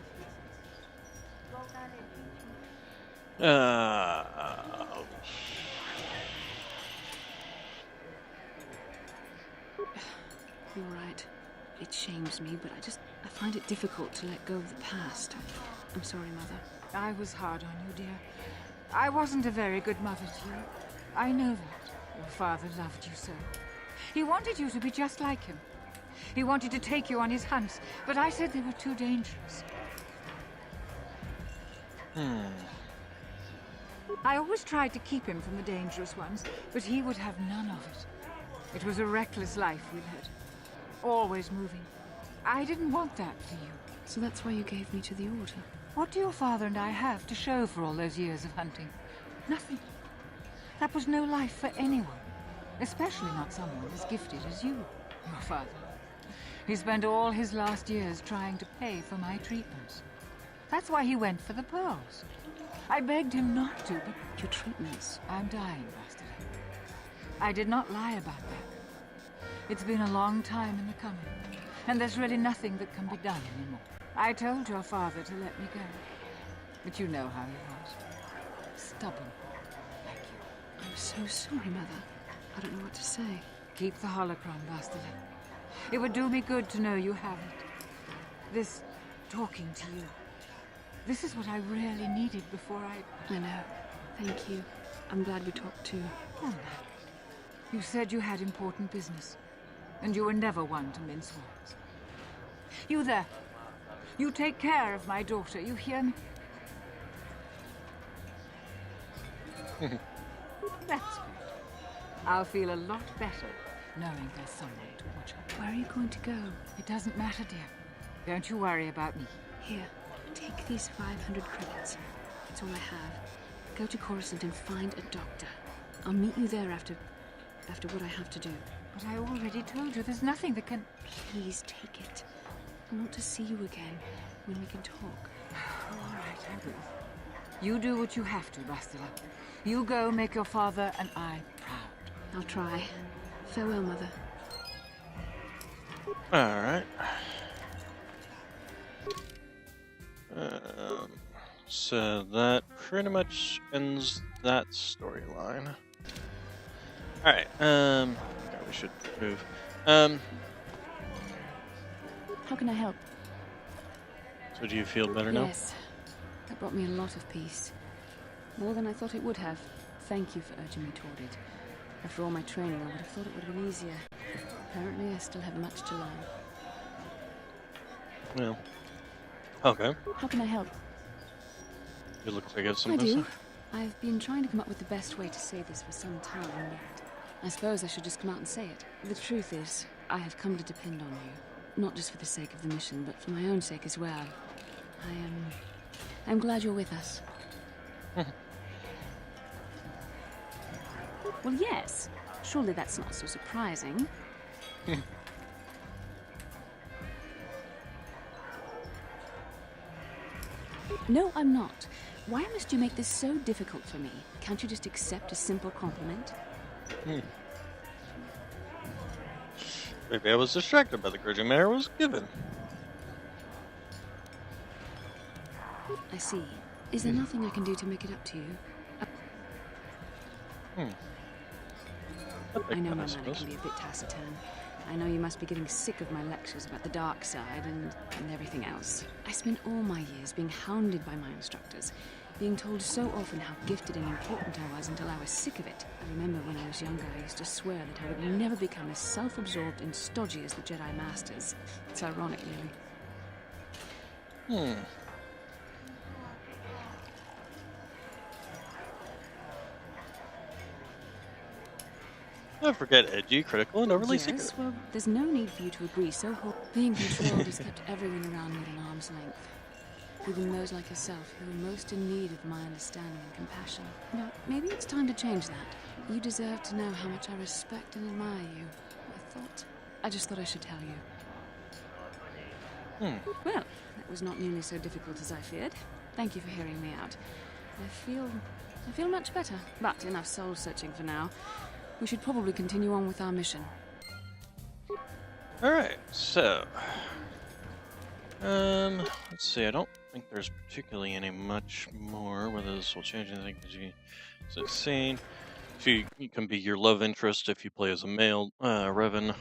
You're right. It shames me, but I find it difficult to let go of the past. I'm sorry, Mother. I was hard on you, dear. I wasn't a very good mother to you. I know that. Your father loved you so. He wanted you to be just like him. He wanted to take you on his hunts, but I said they were too dangerous. I always tried to keep him from the dangerous ones, but he would have none of it. It was a reckless life we led. Always moving. I didn't want that for you. So that's why you gave me to the Order? What do your father and I have to show for all those years of hunting? Nothing. That was no life for anyone. Especially not someone as gifted as you, your father. He spent all his last years trying to pay for my treatments. That's why he went for the pearls. I begged him not to, but... Your treatments? I'm dying, Bastard. I did not lie about that. It's been a long time in the coming, and there's really nothing that can be done anymore. I told your father to let me go, but you know how he was. Stubborn, like you. I'm so sorry, Mother. I don't know what to say. Keep the holocron, Bastard. It would do me good to know you have it. This talking to you. This is what I really needed before I know. Thank you. I'm glad we talked too. Oh, no. You said you had important business, and you were never one to mince words. You there. You take care of my daughter, you hear me? That's good. I'll feel a lot better knowing there's someone to watch her. Where are you going to go? It doesn't matter, dear. Don't you worry about me. Here, take these 500 credits. It's all I have. Go to Coruscant and find a doctor. I'll meet you there after what I have to do. But I already told you there's nothing that can... Please take it. I want to see you again when we can talk. All right, I will. You do what you have to, Bastila. You go make your father and I proud. I'll try. Farewell, Mother. Alright. So that pretty much ends that storyline. Alright, yeah, we should move. How can I help? So do you feel better now? Yes. That brought me a lot of peace. More than I thought it would have. Thank you for urging me toward it. After all my training, I would have thought it would have been easier. Apparently, I still have much to learn. Well, okay. How can I help? You look like you have I something to do. say. I've been trying to come up with the best way to say this for some time, yet I suppose I should just come out and say it. The truth is, I have come to depend on you. Not just for the sake of the mission, but for my own sake as well. I'm glad you're with us. Well, yes. Surely that's not so surprising. No, I'm not. Why must you make this so difficult for me? Can't you just accept a simple compliment? Maybe I was distracted by the grudging manner I was given. I see. Is there nothing I can do to make it up to you? I know my manner can be a bit taciturn. I know you must be getting sick of my lectures about the dark side and everything else. I spent all my years being hounded by my instructors, being told so often how gifted and important I was until I was sick of it. I remember when I was younger, I used to swear that I would never become as self-absorbed and stodgy as the Jedi Masters. It's ironic, really. Don't forget edgy, critical, and overly Yes, secret. well, there's no need for you to agree so being controlled has kept everyone around me at an arm's length. Even those like yourself who are most in need of my understanding and compassion. Now, maybe it's time to change that. You deserve to know how much I respect and admire you. I just thought I should tell you. Well, that was not nearly so difficult as I feared. Thank you for hearing me out. I feel much better. But enough soul searching for now. We should probably continue on with our mission. Alright, so... let's see, I don't think there's particularly any much more, whether this will change anything, because it's scene. You can be your love interest if you play as a male, Revan.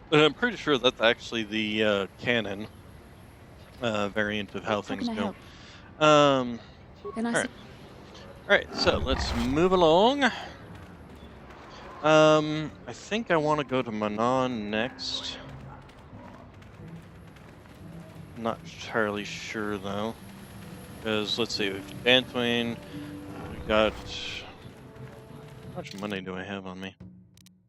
But I'm pretty sure that's actually the, canon, variant of how things go. Alright, so let's move along. I think I want to go to Manon next. Not entirely sure though, because let's see, we've Dantooine, we got, how much money do I have on me?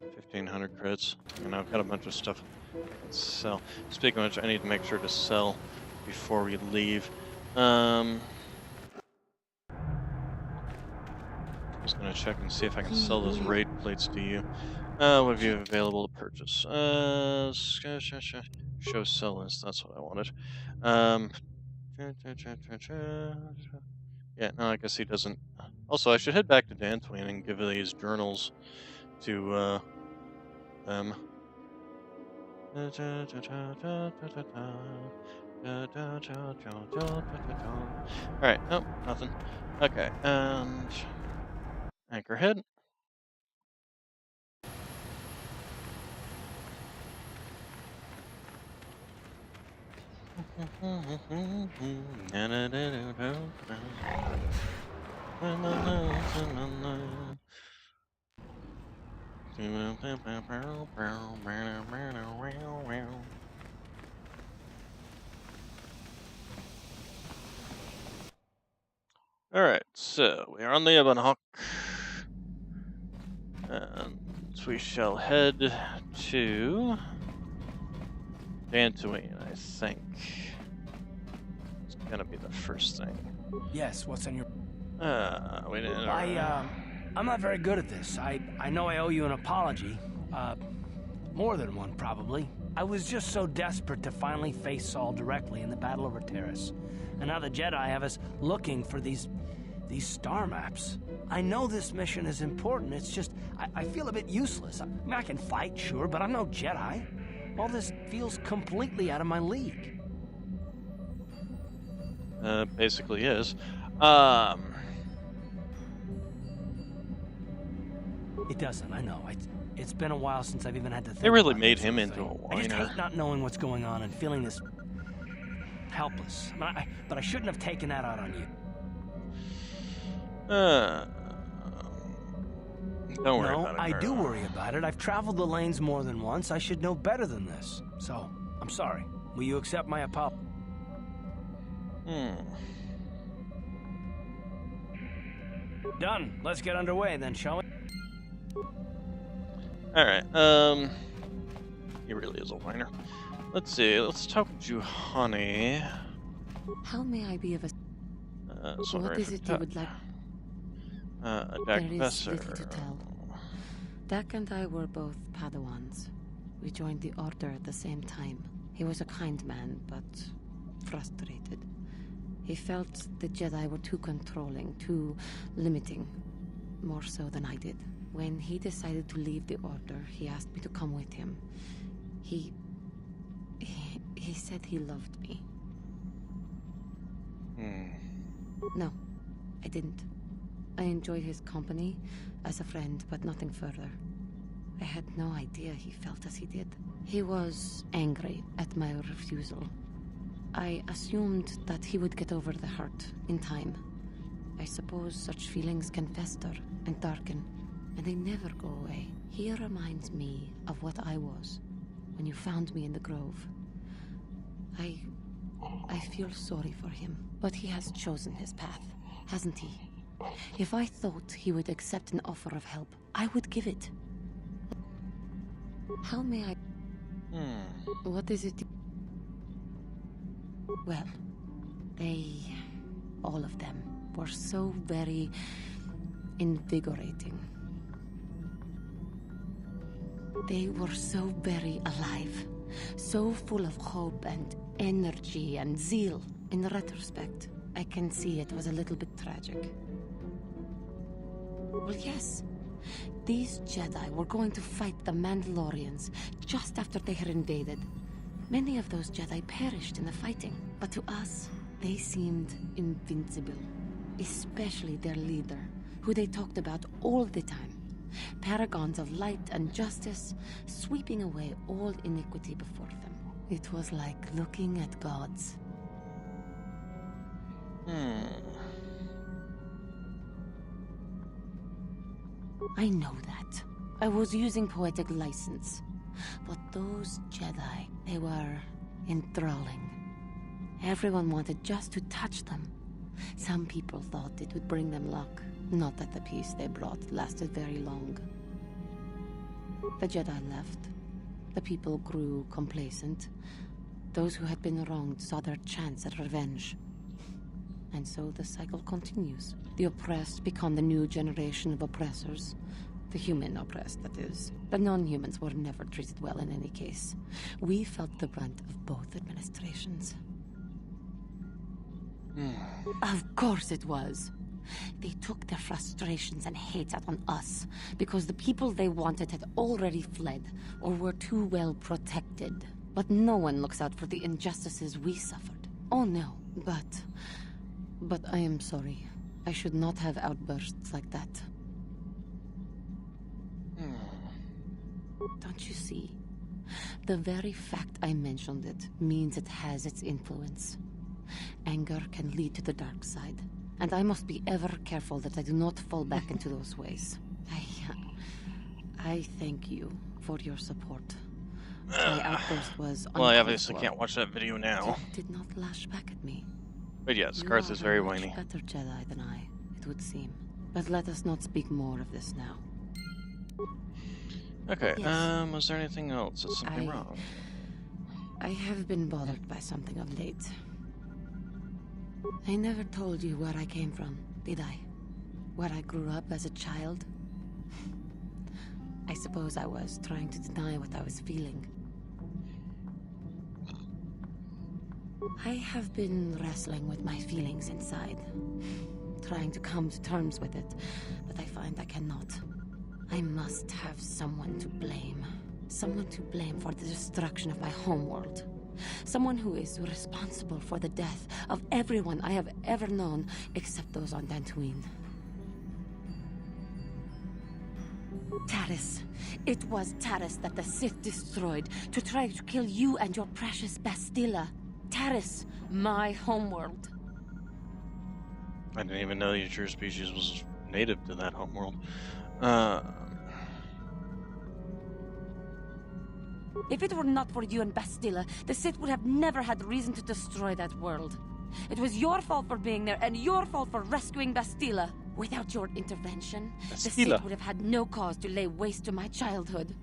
1,500 credits, and I've got a bunch of stuff to sell. Speaking of which, I need to make sure to sell before we leave. Just gonna check and see if I can sell those raid plates to you. What have you available to purchase? Show sell list, that's what I wanted. Yeah, no, I guess he doesn't. Also, I should head back to Dantooine and give these journals to them. Alright, nope, nothing. Okay, and Anchorhead. Alright, so we are on the Ebonhawk. And we shall head to Dantooine, I think. It's gonna be the first thing. Yes, what's on your... We didn't... I'm not very good at this. I know I owe you an apology. More than one, probably. I was just so desperate to finally face Saul directly in the Battle over Terrace. And now the Jedi have us looking for these star maps. I know this mission is important, it's just, I feel a bit useless. I mean, I can fight, sure, but I'm no Jedi. All this feels completely out of my league. Basically is. It doesn't, I know. It's been a while since I've even had to think They really about made this him sort of into a thing. I just whiner. hate not knowing what's going on and feeling this helpless. But I shouldn't have taken that out on you. Don't worry no, about it. I do worry about it. I've traveled the lanes more than once. I should know better than this. So, I'm sorry. Will you accept my apology? Done. Let's get underway then, shall we? Alright, he really is a whiner. Let's see, let's talk to Juhani. How may I be of what is it you would like? Dak There is Besser. little to tell. Dak and I were both Padawans. We joined the Order at the same time. He was a kind man, but frustrated. He felt the Jedi were too controlling, too limiting, more so than I did. When he decided to leave the Order, he asked me to come with him. He said he loved me. No, I didn't. I enjoyed his company as a friend, but nothing further. I had no idea he felt as he did. He was angry at my refusal. I assumed that he would get over the hurt in time. I suppose such feelings can fester and darken, and they never go away. He reminds me of what I was when you found me in the grove. I feel sorry for him, but he has chosen his path, hasn't he? If I thought he would accept an offer of help, I would give it. How may I... What is it? Well, all of them, were so very invigorating. They were so very alive, so full of hope and energy and zeal. In retrospect, I can see it was a little bit tragic. Well, yes. These Jedi were going to fight the Mandalorians just after they had invaded. Many of those Jedi perished in the fighting, but to us, they seemed invincible. Especially their leader, who they talked about all the time. Paragons of light and justice, sweeping away all iniquity before them. It was like looking at gods. I know that. I was using poetic license. But those Jedi, they were enthralling. Everyone wanted just to touch them. Some people thought it would bring them luck. Not that the peace they brought lasted very long. The Jedi left. The people grew complacent. Those who had been wronged saw their chance at revenge. And so the cycle continues. The oppressed become the new generation of oppressors. The human oppressed, that is. The non-humans were never treated well in any case. We felt the brunt of both administrations. Of course it was. They took their frustrations and hate out on us because the people they wanted had already fled or were too well protected. But no one looks out for the injustices we suffered. Oh no, but I am sorry. I should not have outbursts like that. Don't you see? The very fact I mentioned it means it has its influence. Anger can lead to the dark side, and I must be ever careful that I do not fall back into those ways. I thank you for your support. My outburst was well, I obviously can't watch that video now. It did not lash back at me. But yes, Garth is very whiny. You are a much better Jedi than I, it would seem. But let us not speak more of this now. Okay, Yes. Was there anything else? Is something wrong? I have been bothered by something of late. I never told you where I came from, did I? Where I grew up as a child? I suppose I was trying to deny what I was feeling. I have been wrestling with my feelings inside, trying to come to terms with it, but I find I cannot. I must have someone to blame. Someone to blame for the destruction of my homeworld. Someone who is responsible for the death of everyone I have ever known, except those on Dantooine. Taris. It was Taris that the Sith destroyed to try to kill you and your precious Bastila. Taris, my homeworld. I didn't even know that your species was native to that homeworld. If it were not for you and Bastila, the Sith would have never had reason to destroy that world. It was your fault for being there, and your fault for rescuing Bastila. Without your intervention, the Sith would have had no cause to lay waste to my childhood.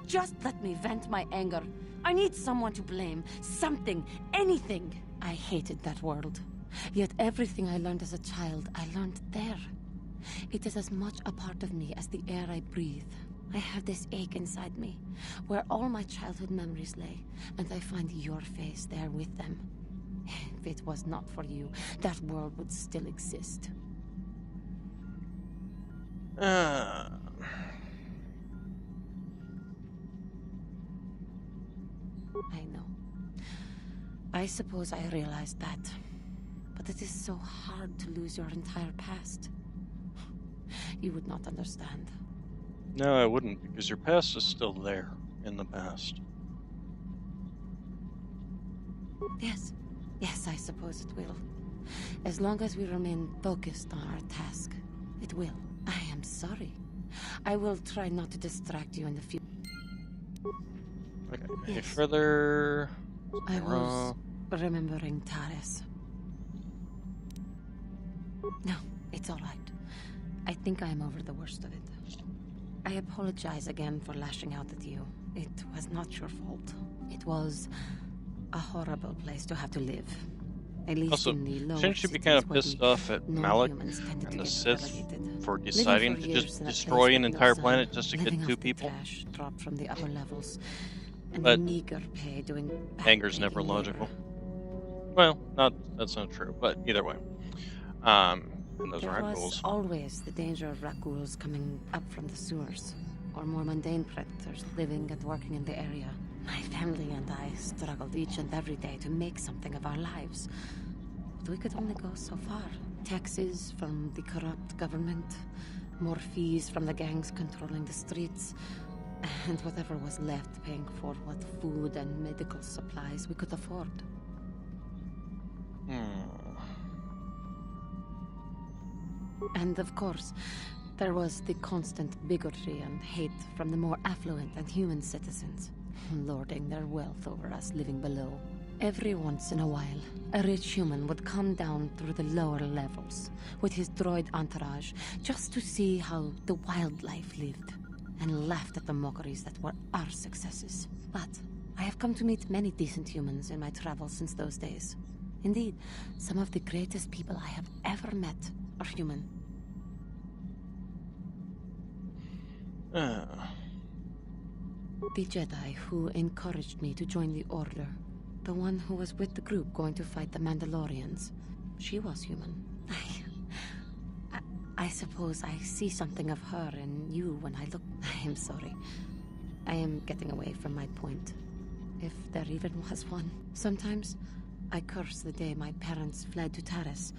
Just let me vent my anger. I need someone to blame. Something. Anything. I hated that world. Yet everything I learned as a child, I learned there. It is as much a part of me as the air I breathe. I have this ache inside me, where all my childhood memories lay, and I find your face there with them. If it was not for you, that world would still exist. I know. I suppose I realized that. But it is so hard to lose your entire past. You would not understand. No, I wouldn't, because your past is still there in the past. Yes. Yes, I suppose it will. As long as we remain focused on our task, it will. I am sorry. I will try not to distract you in the future. Okay, any further? I was remembering Taris. No, it's all right. I think I am over the worst of it. I apologize again for lashing out at you. It was not your fault. It was a horrible place to have to live. At least Also, in the lower shouldn't you be kind of cities where pissed off at Malak non-humans tended to and the get Sith relegated. for Living deciding for to years just in a destroy place an with no entire sun, planet just to living get off two the people? trash dropped from the upper levels, and But meager pay doing anger's never logical. Well, that's not true, but either way. And those There rat was ghouls. always the danger of Rakghouls coming up from the sewers, or more mundane predators living and working in the area. My family and I struggled each and every day to make something of our lives. But we could only go so far. Taxes from the corrupt government, more fees from the gangs controlling the streets, and whatever was left paying for what food and medical supplies we could afford. And of course, there was the constant bigotry and hate from the more affluent and human citizens, lording their wealth over us living below. Every once in a while, a rich human would come down through the lower levels with his droid entourage just to see how the wildlife lived, and laughed at the mockeries that were our successes. But I have come to meet many decent humans in my travels since those days. Indeed, some of the greatest people I have ever met are human. The Jedi who encouraged me to join the Order, the one who was with the group going to fight the Mandalorians, she was human. I suppose I see something of her in you when I look. I am sorry. I am getting away from my point, if there even was one. Sometimes I curse the day my parents fled to Taris,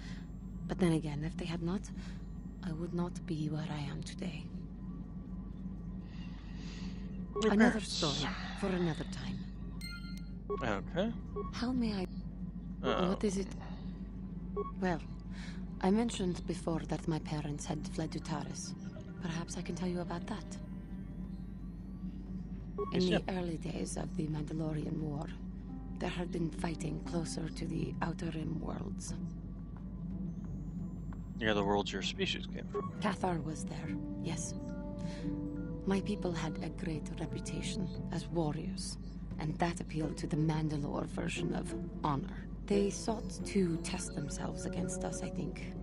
but then again, if they had not, I would not be where I am today. Another story for another time. Okay. How may I... What is it? Well, I mentioned before that my parents had fled to Taris. Perhaps I can tell you about that. In the early days of the Mandalorian War, there had been fighting closer to the Outer Rim worlds. Yeah, the worlds your species came from. Cathar was there, yes. My people had a great reputation as warriors, and that appealed to the Mandalore version of honor. They sought to test themselves against us, I think.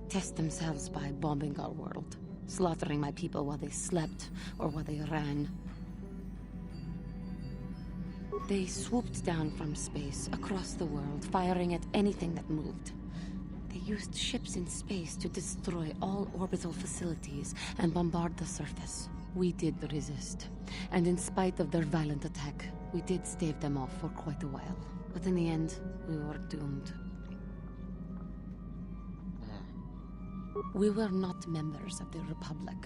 Test themselves by bombing our world, slaughtering my people while they slept or while they ran. They swooped down from space, across the world, firing at anything that moved. They used ships in space to destroy all orbital facilities and bombard the surface. We did resist, and in spite of their violent attack, we did stave them off for quite a while. But in the end, we were doomed. We were not members of the Republic.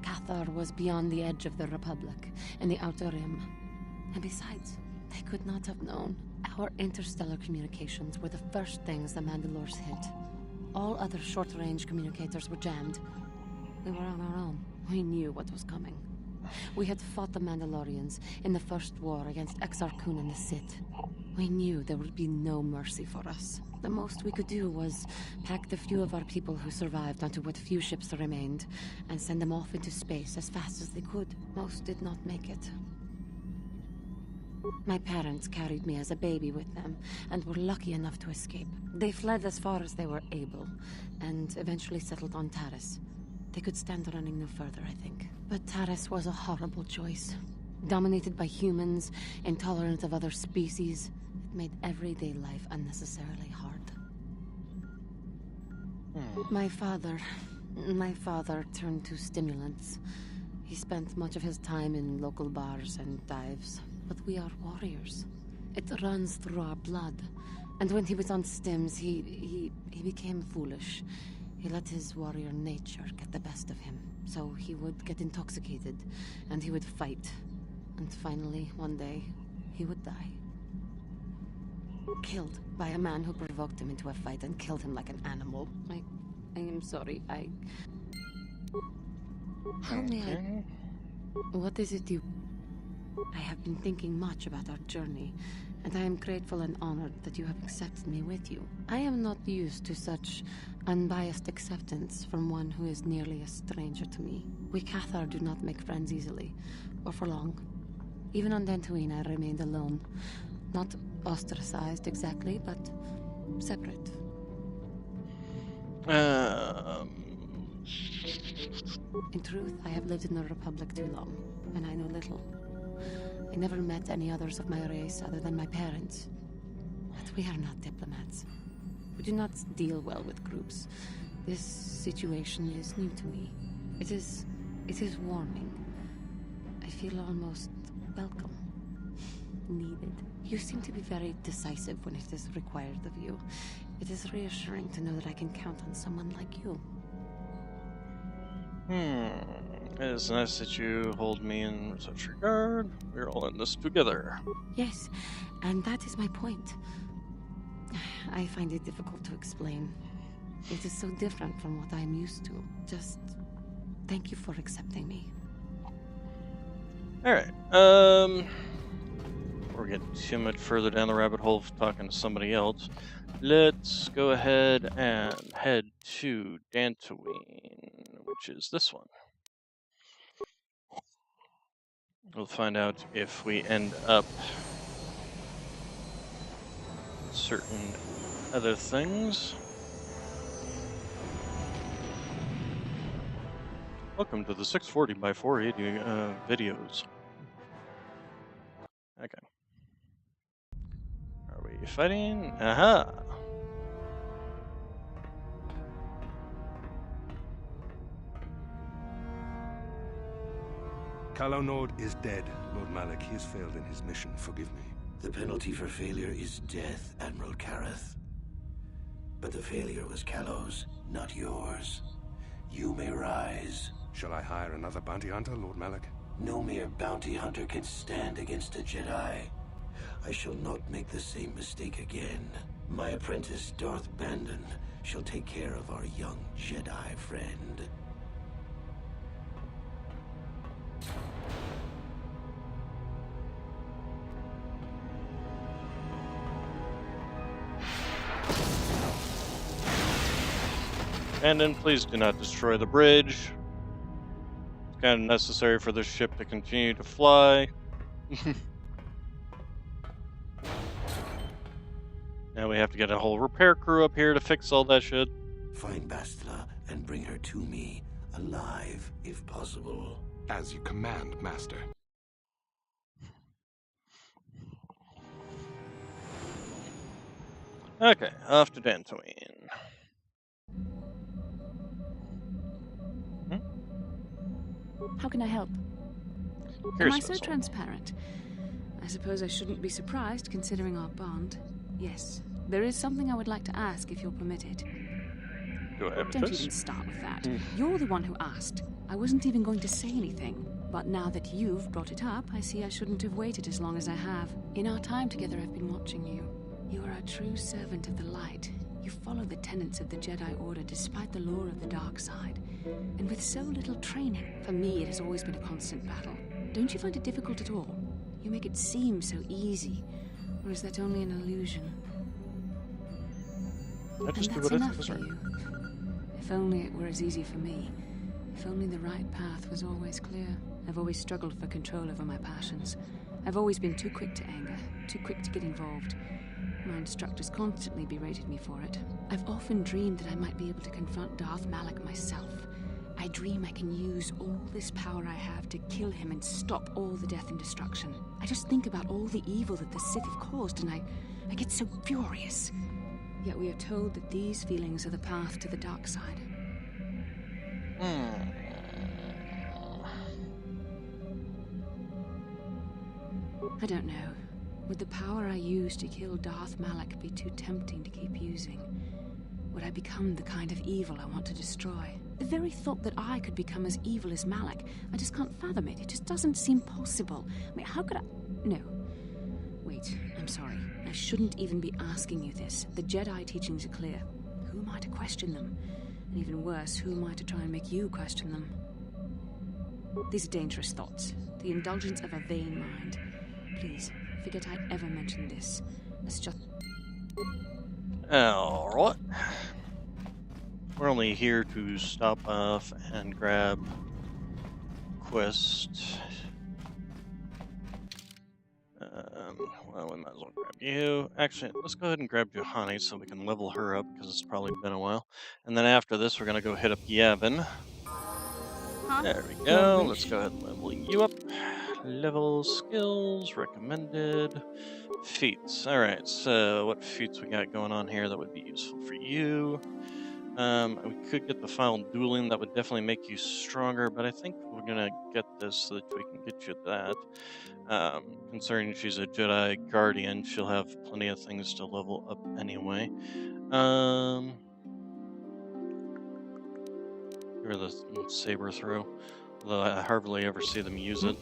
Cathar was beyond the edge of the Republic, in the Outer Rim. And besides, they could not have known. Our interstellar communications were the first things the Mandalores hit. All other short-range communicators were jammed. We were on our own. We knew what was coming. We had fought the Mandalorians in the first war against Exar Kun and the Sith. We knew there would be no mercy for us. The most we could do was pack the few of our people who survived onto what few ships remained and send them off into space as fast as they could. Most did not make it. My parents carried me as a baby with them and were lucky enough to escape. They fled as far as they were able and eventually settled on Taris. They could stand running no further, I think. But Taris was a horrible choice. Dominated by humans, intolerant of other species, it made everyday life unnecessarily hard. My father turned to stimulants. He spent much of his time in local bars and dives. But we are warriors. It runs through our blood. And when he was on stims, he became foolish. He let his warrior nature get the best of him. So he would get intoxicated, and he would fight. And finally, one day, he would die. Killed by a man who provoked him into a fight and killed him like an animal. I am sorry, How may I... What is it you... I have been thinking much about our journey, and I am grateful and honored that you have accepted me with you. I am not used to such unbiased acceptance from one who is nearly a stranger to me. We Cathar do not make friends easily, or for long. Even on Dantooine, I remained alone. Not ostracized exactly, but separate. In truth, I have lived in the Republic too long, and I know little. I never met any others of my race other than my parents. But we are not diplomats. We do not deal well with groups. This situation is new to me. It is warming. I feel almost welcome. Needed. You seem to be very decisive when it is required of you. It is reassuring to know that I can count on someone like you. It is nice that you hold me in such regard. We're all in this together. Yes, and that is my point. I find it difficult to explain. It is so different from what I am used to. Just thank you for accepting me. Alright, we're getting too much further down the rabbit hole of talking to somebody else. Let's go ahead and head to Dantooine, which is this one. We'll find out if we end up certain other things. Welcome to the 640 by 480 videos. Okay. Are we fighting? Aha! Calo Nord is dead, Lord Malak. He has failed in his mission. Forgive me. The penalty for failure is death, Admiral Kareth. But the failure was Calo's, not yours. You may rise. Shall I hire another bounty hunter, Lord Malak? No mere bounty hunter can stand against a Jedi. I shall not make the same mistake again. My apprentice, Darth Bandon, shall take care of our young Jedi friend. And then please do not destroy the bridge. It's kind of necessary for this ship to continue to fly. Now we have to get a whole repair crew up here to fix all that shit. Find Bastila and bring her to me, alive, if possible. As you command, Master. Okay, off to Dantooine. How can I help? Here's Am I so Russell. transparent? I suppose I shouldn't be surprised, considering our bond. Yes, there is something I would like to ask, if you're permitted. Do I have a Don't choice? even start with that. You're the one who asked. I wasn't even going to say anything. But now that you've brought it up, I see I shouldn't have waited as long as I have. In our time together, I've been watching you. You are a true servant of the light. You follow the tenets of the Jedi Order despite the lure of the dark side. And with so little training, for me it has always been a constant battle. Don't you find it difficult at all? You make it seem so easy. Or is that only an illusion? I just do And that's what I enough think is for right. you. If only it were as easy for me. If only the right path was always clear. I've always struggled for control over my passions. I've always been too quick to anger, too quick to get involved. My instructors constantly berated me for it. I've often dreamed that I might be able to confront Darth Malak myself. I dream I can use all this power I have to kill him and stop all the death and destruction. I just think about all the evil that the Sith have caused and I get so furious. Yet we are told that these feelings are the path to the dark side. I don't know. Would the power I use to kill Darth Malak be too tempting to keep using? Would I become the kind of evil I want to destroy? The very thought that I could become as evil as Malak, I just can't fathom it. It just doesn't seem possible. I mean, how could I... No. Wait, I'm sorry. I shouldn't even be asking you this. The Jedi teachings are clear. Who am I to question them? And even worse, who am I to try and make you question them? These are dangerous thoughts. The indulgence of a vain mind. Please, forget I ever mentioned this. Let's just... Alright. We're only here to stop off and grab quest. Well, we might as well grab you. Actually, let's go ahead and grab Juhani so we can level her up, because it's probably been a while. And then after this, we're going to go hit up Yavin. There we go. Let's go ahead and level you up. Level, skills, recommended, feats. Alright, so what feats we got going on here that would be useful for you? We could get the final dueling, that would definitely make you stronger, but I think we're gonna get this so that we can get you that. Considering she's a Jedi Guardian, she'll have plenty of things to level up anyway. Here the saber throw, although I hardly ever see them use it.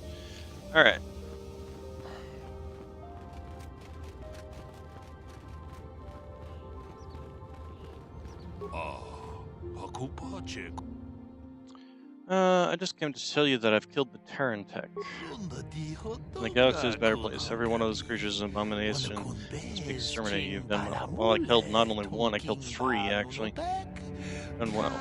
Alright. I just came to tell you that I've killed the Terran tech. The galaxy is a better place. Every one of those creatures is an abomination. Speak exterminate. You've done well. Well, I killed not only one, I killed 3 actually. Done well.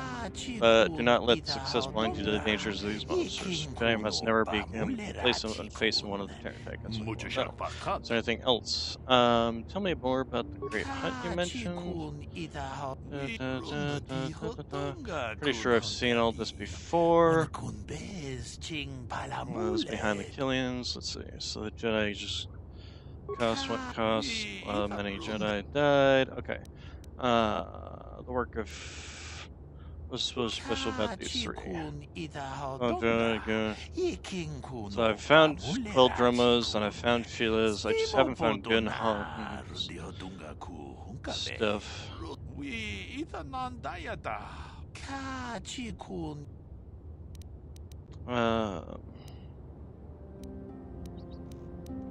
But do not let success blind you to the dangers of these monsters. Jedi must never be complacent when facing one of the Terran tech. Is there anything else? Tell me more about the Great Hunt you mentioned. Pretty sure I've seen all this before. What was behind the Killians? Let's see. So the Jedi just cost what cost. Many Jedi died. Okay. The work of... What's so special about these 3? So I've found Queldrummas and I've found Sheilas. I just haven't found Gunhan's stuff.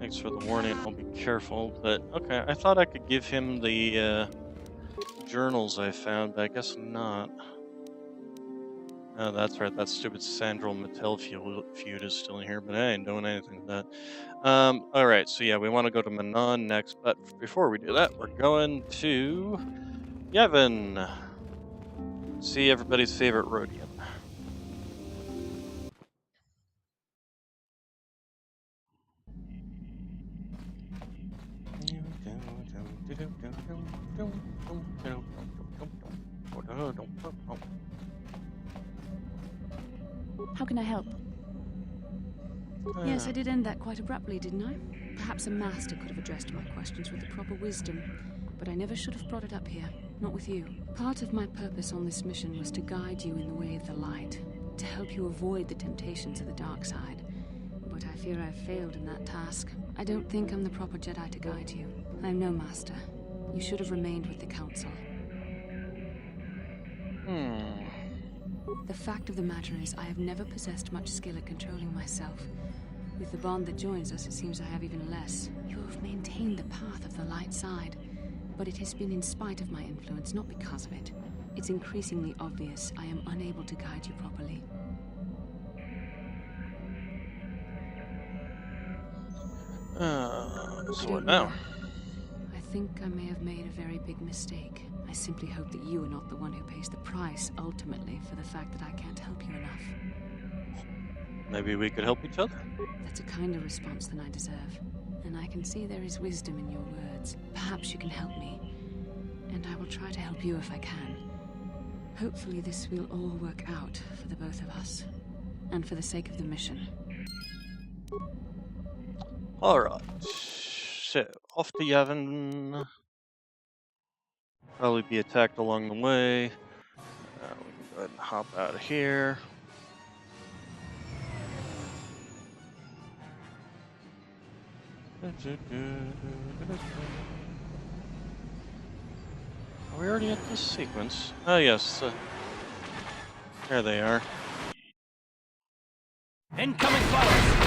Thanks for the warning. I'll be careful. But okay, I thought I could give him the journals I found, but I guess not. Oh, that's right. That stupid Sandral Mattel feud is still in here, but I ain't doing anything with that. All right. So yeah, we want to go to Manon next, but before we do that, we're going to Yevon. See everybody's favorite Rhodian. How can I help? Yes, I did end that quite abruptly, didn't I? Perhaps a master could have addressed my questions with the proper wisdom, but I never should have brought it up here, not with you. Part of my purpose on this mission was to guide you in the way of the light, to help you avoid the temptations of the dark side. But I fear I've failed in that task. I don't think I'm the proper Jedi to guide you. I'm no master. You should have remained with the Council. The fact of the matter is, I have never possessed much skill at controlling myself. With the bond that joins us, it seems I have even less. You have maintained the path of the light side, but it has been in spite of my influence, not because of it. It's increasingly obvious I am unable to guide you properly. So what now? I think I may have made a very big mistake. I simply hope that you are not the one who pays the price, ultimately, for the fact that I can't help you enough. Maybe we could help each other? That's a kinder response than I deserve. And I can see there is wisdom in your words. Perhaps you can help me. And I will try to help you if I can. Hopefully this will all work out for the both of us. And for the sake of the mission. Alright. So, off to Yevon. Probably be attacked along the way. We can go ahead and hop out of here. Are we already at this sequence? Oh yes. There they are. Incoming fire!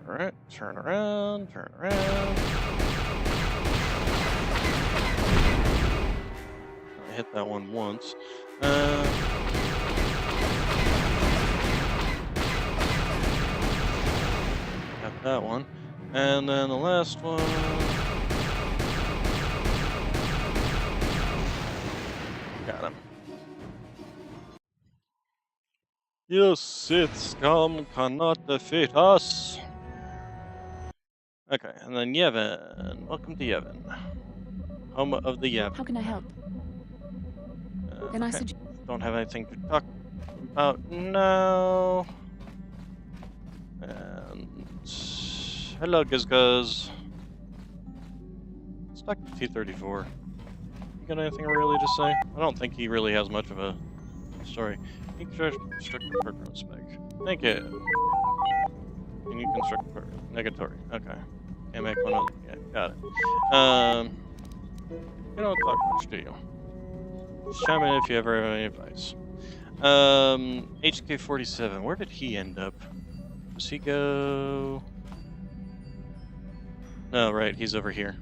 Alright, turn around, turn around. I hit that one once. Got that one. And then the last one. Got him. Your Sith scum cannot defeat us. Okay, and then Yevon. Welcome to Yevon. Home of the Yevon. How can I help? Can I suggest... Don't have anything to talk about now. And... hello, Gizguz. Let's talk to T-34. You got anything really to say? I don't think he really has much of a story. Construct a program spec. Thank you. Can you construct a negatory? Okay. Can't make one of them yet. Got it. You don't talk much, do you? Just chime in if you ever have any advice. HK-47, where did he end up? Does he go... No, right, he's over here.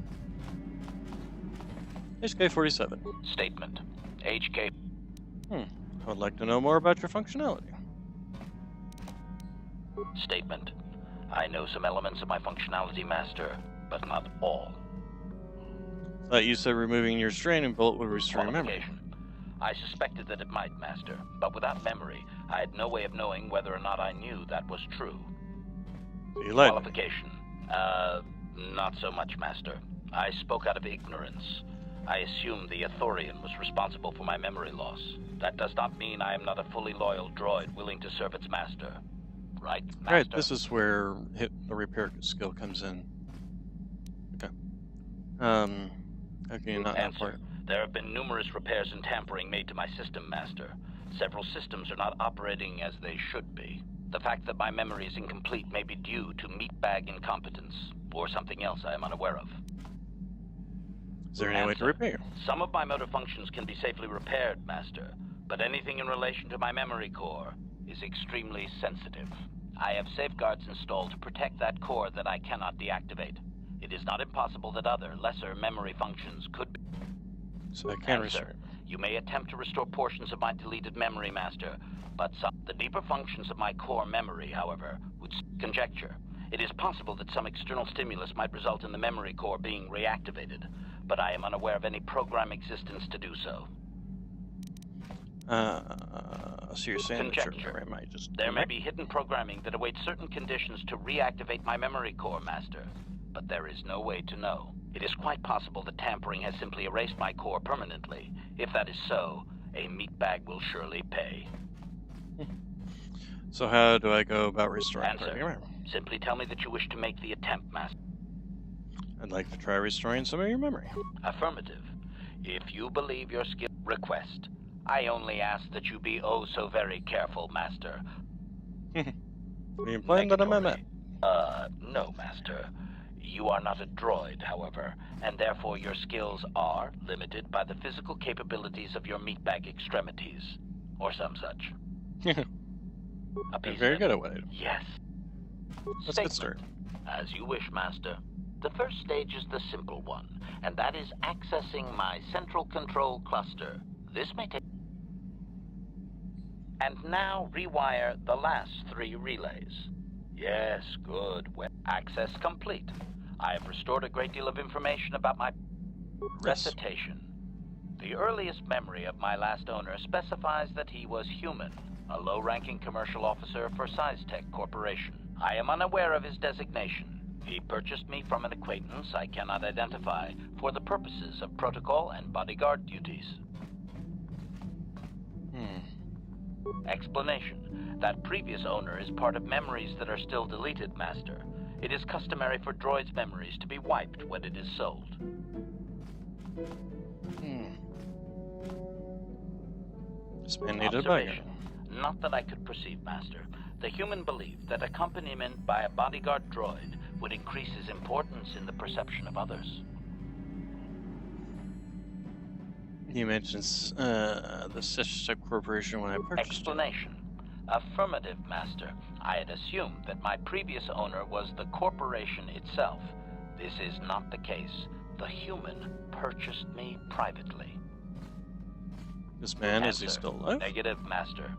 HK-47. Statement. HK... I would like to know more about your functionality. Statement. I know some elements of my functionality, Master, but not all. Thought you said removing your strain and bullet would restore your memory. I suspected that it might, Master, but without memory, I had no way of knowing whether or not I knew that was true. You lied. Qualification. Not so much, Master. I spoke out of ignorance. I assumed the Ithorian was responsible for my memory loss. That does not mean I am not a fully loyal droid willing to serve its master. Right, Master? Right, this is where the repair skill comes in. Okay. How can you not Answer. There have been numerous repairs and tampering made to my system, Master. Several systems are not operating as they should be. The fact that my memory is incomplete may be due to meatbag incompetence, or something else I am unaware of. Is there any way to repair? Some of my motor functions can be safely repaired, Master, but anything in relation to my memory core is extremely sensitive. I have safeguards installed to protect that core that I cannot deactivate. It is not impossible that other, lesser memory functions could be... So I can't restore. You may attempt to restore portions of my deleted memory, Master, but the deeper functions of my core memory, however, would conjecture. It is possible that some external stimulus might result in the memory core being reactivated, but I am unaware of any program existence to do so. So you're saying that your memory might just... There may be hidden programming that awaits certain conditions to reactivate my memory core, Master, but there is no way to know. It is quite possible that tampering has simply erased my core permanently. If that is so, a meatbag will surely pay. So how do I go about restoring part of your memory? Simply tell me that you wish to make the attempt, Master. I'd like to try restoring some of your memory. Affirmative. If you believe your skill request, I only ask that you be oh so very careful, Master. Are you implying that I'm a man? No, Master. You are not a droid, however, and therefore your skills are limited by the physical capabilities of your meatbag extremities, or some such. You're very good at what I do. Yes. Let's get started. As you wish, Master. The first stage is the simple one, and that is accessing my central control cluster. This may take... And now rewire the last 3 relays. Yes, good. Well, access complete. I have restored a great deal of information about my recitation. The earliest memory of my last owner specifies that he was human, a low-ranking commercial officer for SciTech Corporation. I am unaware of his designation. He purchased me from an acquaintance I cannot identify for the purposes of protocol and bodyguard duties. Explanation. That previous owner is part of memories that are still deleted, Master. It is customary for droids' memories to be wiped when it is sold. This man needed a bag. Not that I could perceive, Master. The human believed that accompaniment by a bodyguard droid would increase his importance in the perception of others. You mentioned the SciTech Corporation when I purchased Explanation. Affirmative, Master. I had assumed that my previous owner was the corporation itself. This is not the case. The human purchased me privately. This man, is he still alive? Negative, Master.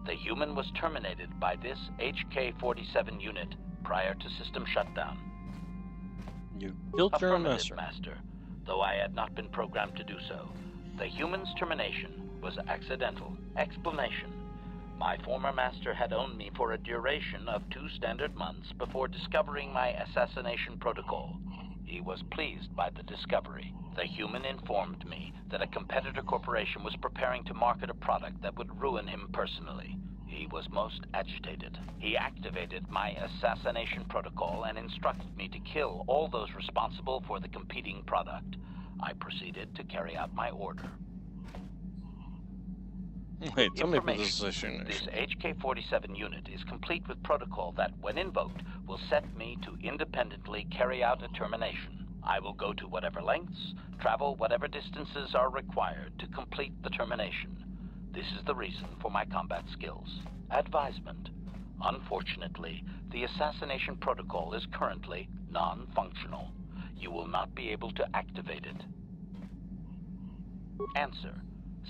The human was terminated by this HK-47 unit prior to system shutdown. You killed your own master. Master, though I had not been programmed to do so. The human's termination was accidental. Explanation. My former master had owned me for a duration of 2 standard months before discovering my assassination protocol. He was pleased by the discovery. The human informed me that a competitor corporation was preparing to market a product that would ruin him personally. He was most agitated. He activated my assassination protocol and instructed me to kill all those responsible for the competing product. I proceeded to carry out my order. Wait, tell me about this assassination. This HK-47 unit is complete with protocol that, when invoked, will set me to independently carry out a termination. I will go to whatever lengths, travel whatever distances are required to complete the termination. This is the reason for my combat skills. Advisement. Unfortunately, the assassination protocol is currently non-functional. You will not be able to activate it. Answer.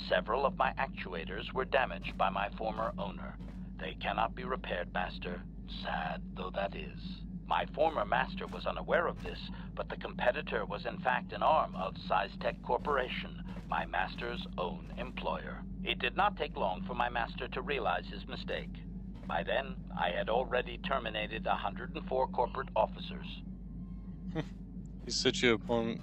Several of my actuators were damaged by my former owner. They cannot be repaired, Master, sad though that is. My former master was unaware of this, but the competitor was in fact an arm of SciTech Corporation, my master's own employer. It did not take long for my master to realize his mistake. By then, I had already terminated 104 corporate officers. He set you upon...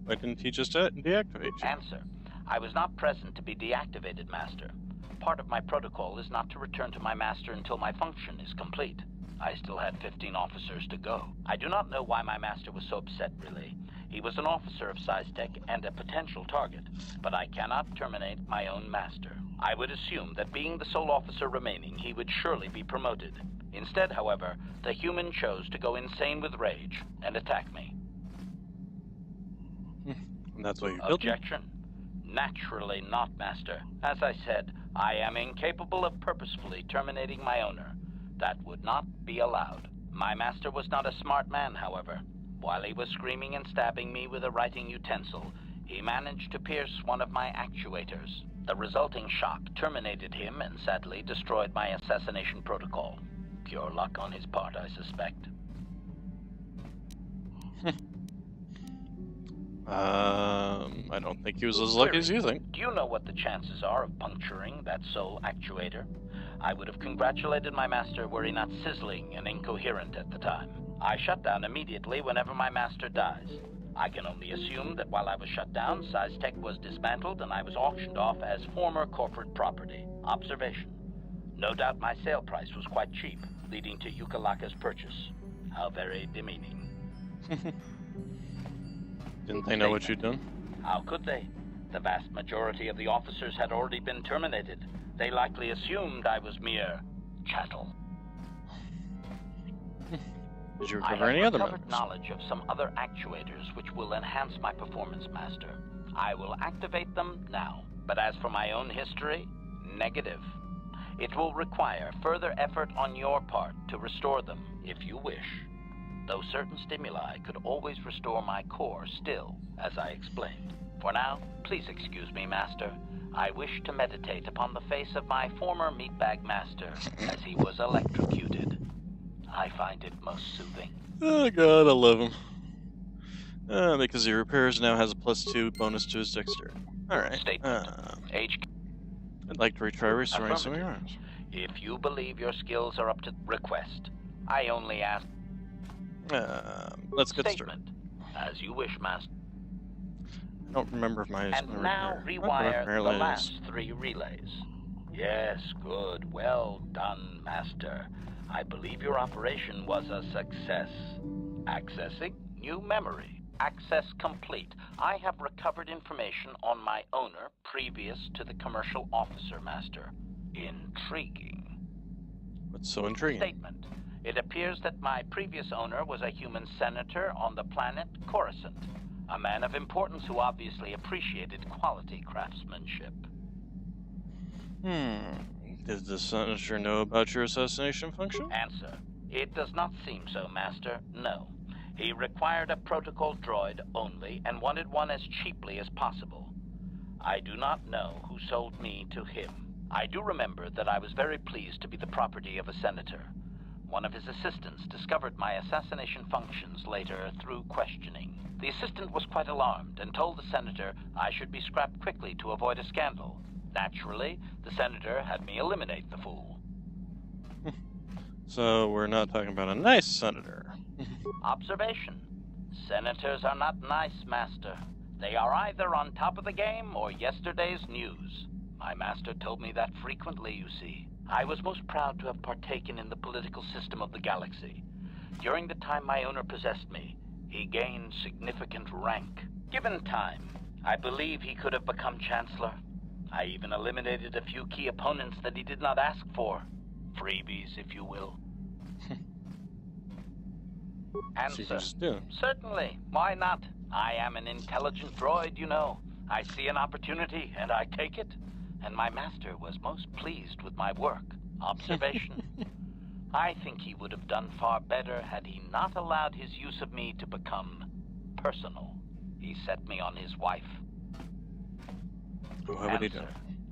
Why didn't he just deactivate you? Answer. I was not present to be deactivated, Master. Part of my protocol is not to return to my master until my function is complete. I still had 15 officers to go. I do not know why my master was so upset, really. He was an officer of SciTech and a potential target, but I cannot terminate my own master. I would assume that being the sole officer remaining, he would surely be promoted. Instead, however, the human chose to go insane with rage and attack me. And that's why you killed him? Objection. Naturally not, Master. As I said, I am incapable of purposefully terminating my owner. That would not be allowed. My master was not a smart man, however. While he was screaming and stabbing me with a writing utensil, he managed to pierce one of my actuators. The resulting shock terminated him and sadly destroyed my assassination protocol. Pure luck on his part, I suspect. I don't think he was as lucky as you think. Do you know what the chances are of puncturing that sole actuator? I would have congratulated my master were he not sizzling and incoherent at the time. I shut down immediately whenever my master dies. I can only assume that while I was shut down, SciTech was dismantled and I was auctioned off as former corporate property. Observation. No doubt my sale price was quite cheap, leading to Yukalaka's purchase. How very demeaning. Didn't they know what you'd done? How could they? The vast majority of the officers had already been terminated. They likely assumed I was mere chattel. Did you recover any other members? I have recovered members? Knowledge of some other actuators which will enhance my performance, Master. I will activate them now. But as for my own history, negative. It will require further effort on your part to restore them, if you wish. Though certain stimuli could always restore my core still, as I explained. For now, please excuse me, Master. I wish to meditate upon the face of my former meatbag master as he was electrocuted. I find it most soothing. Oh god, I love him. Because he repairs now has a +2 bonus to his dexterity. Alright. I'd like to retry restoring some of your arms. If you believe your skills are up to request, I only ask... let's get started. As you wish, Master. I don't remember if my... And now rewire the last 3 relays. Yes, good. Well done, Master. I believe your operation was a success. Accessing new memory. Access complete. I have recovered information on my owner previous to the commercial officer, Master. Intriguing. What's so intriguing? Statement. It appears that my previous owner was a human senator on the planet Coruscant. A man of importance who obviously appreciated quality craftsmanship. Did the senator know about your assassination function? Answer. It does not seem so, Master. No. He required a protocol droid only and wanted one as cheaply as possible. I do not know who sold me to him. I do remember that I was very pleased to be the property of a senator. One of his assistants discovered my assassination functions later through questioning. The assistant was quite alarmed and told the senator I should be scrapped quickly to avoid a scandal. Naturally, the senator had me eliminate the fool. So we're not talking about a nice senator. Observation. Senators are not nice, Master. They are either on top of the game or yesterday's news. My master told me that frequently, you see. I was most proud to have partaken in the political system of the galaxy. During the time my owner possessed me, he gained significant rank. Given time, I believe he could have become Chancellor. I even eliminated a few key opponents that he did not ask for. Freebies, if you will. Answer. Certainly. Why not? I am an intelligent droid, you know. I see an opportunity, and I take it. And my master was most pleased with my work. Observation. I think he would have done far better had he not allowed his use of me to become personal. He set me on his wife. How would he do?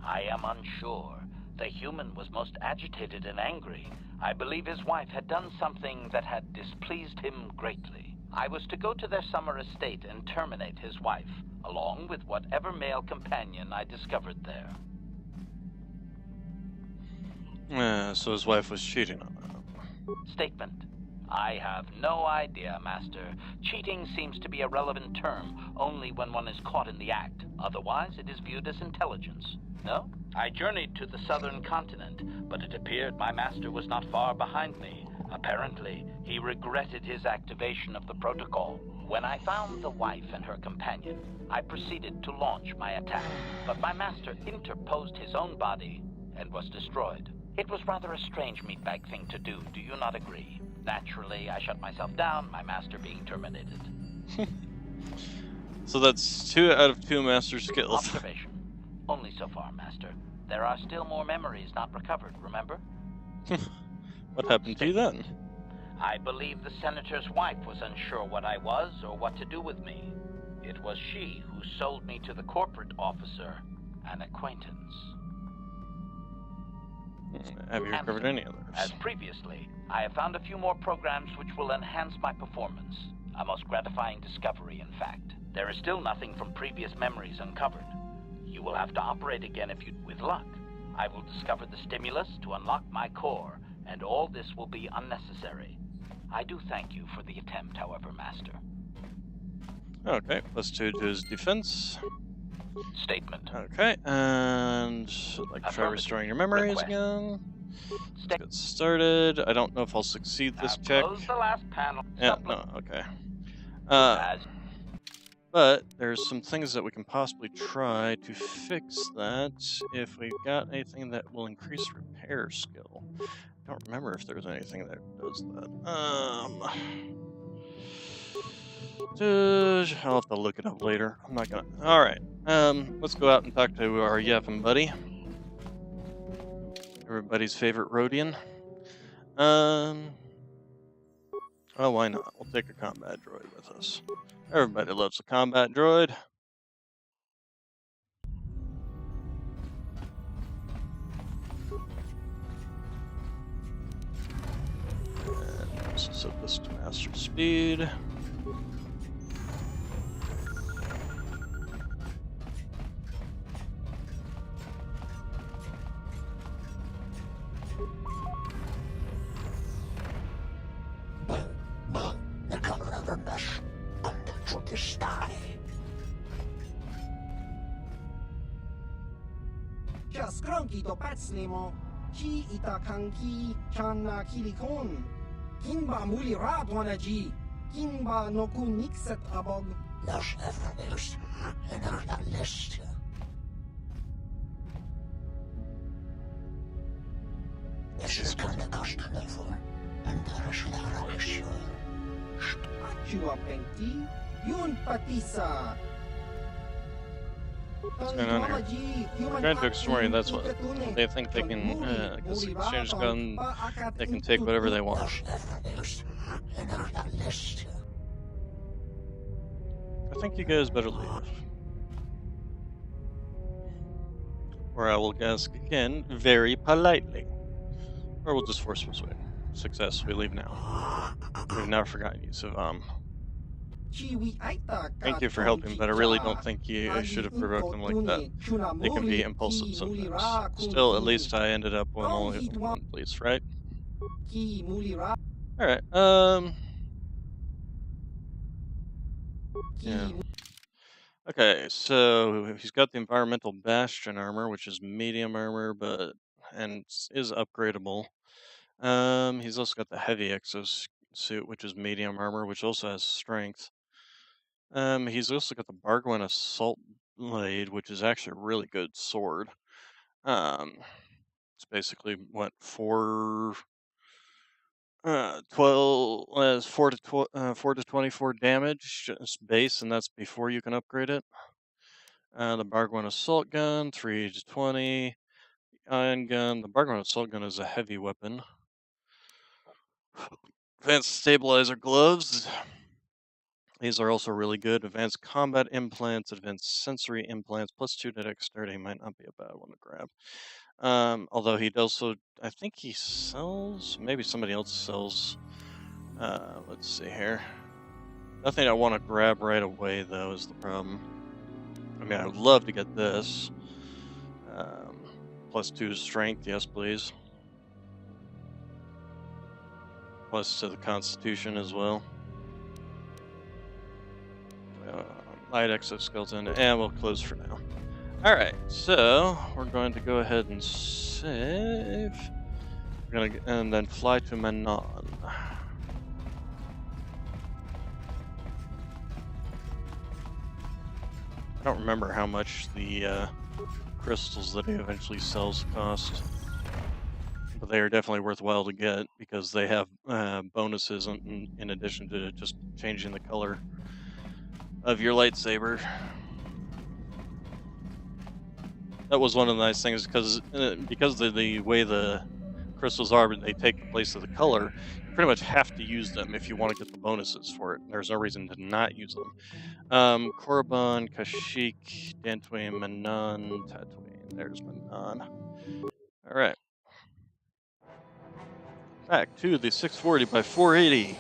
I am unsure. The human was most agitated and angry. I believe his wife had done something that had displeased him greatly. I was to go to their summer estate and terminate his wife, along with whatever male companion I discovered there. So his wife was cheating on him. Statement. I have no idea, Master. Cheating seems to be a relevant term only when one is caught in the act. Otherwise, it is viewed as intelligence. No? I journeyed to the southern continent, but it appeared my master was not far behind me. Apparently, he regretted his activation of the protocol. When I found the wife and her companion, I proceeded to launch my attack. But my master interposed his own body and was destroyed. It was rather a strange meatbag thing to do, do you not agree? Naturally, I shut myself down, my master being terminated. So that's 2 out of 2 master skills. Observation. Only so far, Master. there are still more memories not recovered, remember? What happened to you then? I believe the senator's wife was unsure what I was or what to do with me. It was she who sold me to the corporate officer, an acquaintance. Have you recovered any others? As previously, I have found a few more programs which will enhance my performance. A most gratifying discovery, in fact. There is still nothing from previous memories uncovered. You will have to operate again if you... With luck, I will discover the stimulus to unlock my core, and all this will be unnecessary. I do thank you for the attempt, however, Master. Okay, +2 to his defense. Statement. Okay, and like try restoring your memories again. Let's get started. I don't know if I'll succeed this check. Close the last panel. Yeah, no, okay. But there's some things that we can possibly try to fix that if we've got anything that will increase repair skill. I don't remember if there's anything that does that. I'll have to look it up later. I'm not gonna. All right. Let's go out and talk to our Yevon buddy. Everybody's favorite Rhodian. Well, why not? We'll take a combat droid with us. Everybody loves a combat droid. And let's set this to master speed. Skronki to pacnemo, ki itakanki channa kilikon, kinba muli radwanaji, kinba noku nixet abog. Los efforts and our list. This is kind of customary for, and there is not a issue. Achua penti, yun patisa. What's going on here? Trying to explore, that's what they think they can, because exchange gun, they can take whatever they want. I think you guys better leave. Or I will ask again, very politely. Or we'll just force persuade. Success, we leave now. We've now forgotten you, so, thank you for helping, but I really don't think I should have provoked them like that. They can be impulsive sometimes. Still, at least I ended up with only one police, right? Alright, yeah. Okay, so he's got the environmental bastion armor, which is medium armor, and is upgradable. He's also got the heavy exosuit, which is medium armor, which also has strength. He's also got the Bargwen Assault Blade, which is actually a really good sword. It's basically what 4 to 24 damage just base, and that's before you can upgrade it. The Bargwen Assault Gun 3 to 20. Ion Gun. The Bargwen Assault Gun is a heavy weapon. Advanced Stabilizer Gloves. These are also really good. Advanced Combat Implants, Advanced Sensory Implants, +2 to Dexterity might not be a bad one to grab. Although he also, I think he sells, maybe somebody else sells, let's see here. Nothing I want to grab right away, though, is the problem. I mean, I would love to get this. +2 Strength, yes please. Plus to the Constitution as well. Light exoskeleton, and we'll close for now. Alright, so we're going to go ahead and save. We're gonna and then fly to Manon. I don't remember how much the crystals that he eventually sells cost, but they are definitely worthwhile to get because they have bonuses in addition to just changing the color of your lightsaber. that was one of the nice things because of the way the crystals are, they take the place of the color. You pretty much have to use them if you want to get the bonuses for it. There's no reason to not use them. Korriban, Kashyyyk, Dantooine, Manaan, Tatooine. There's Manaan. All right. Back to the 640 by 480.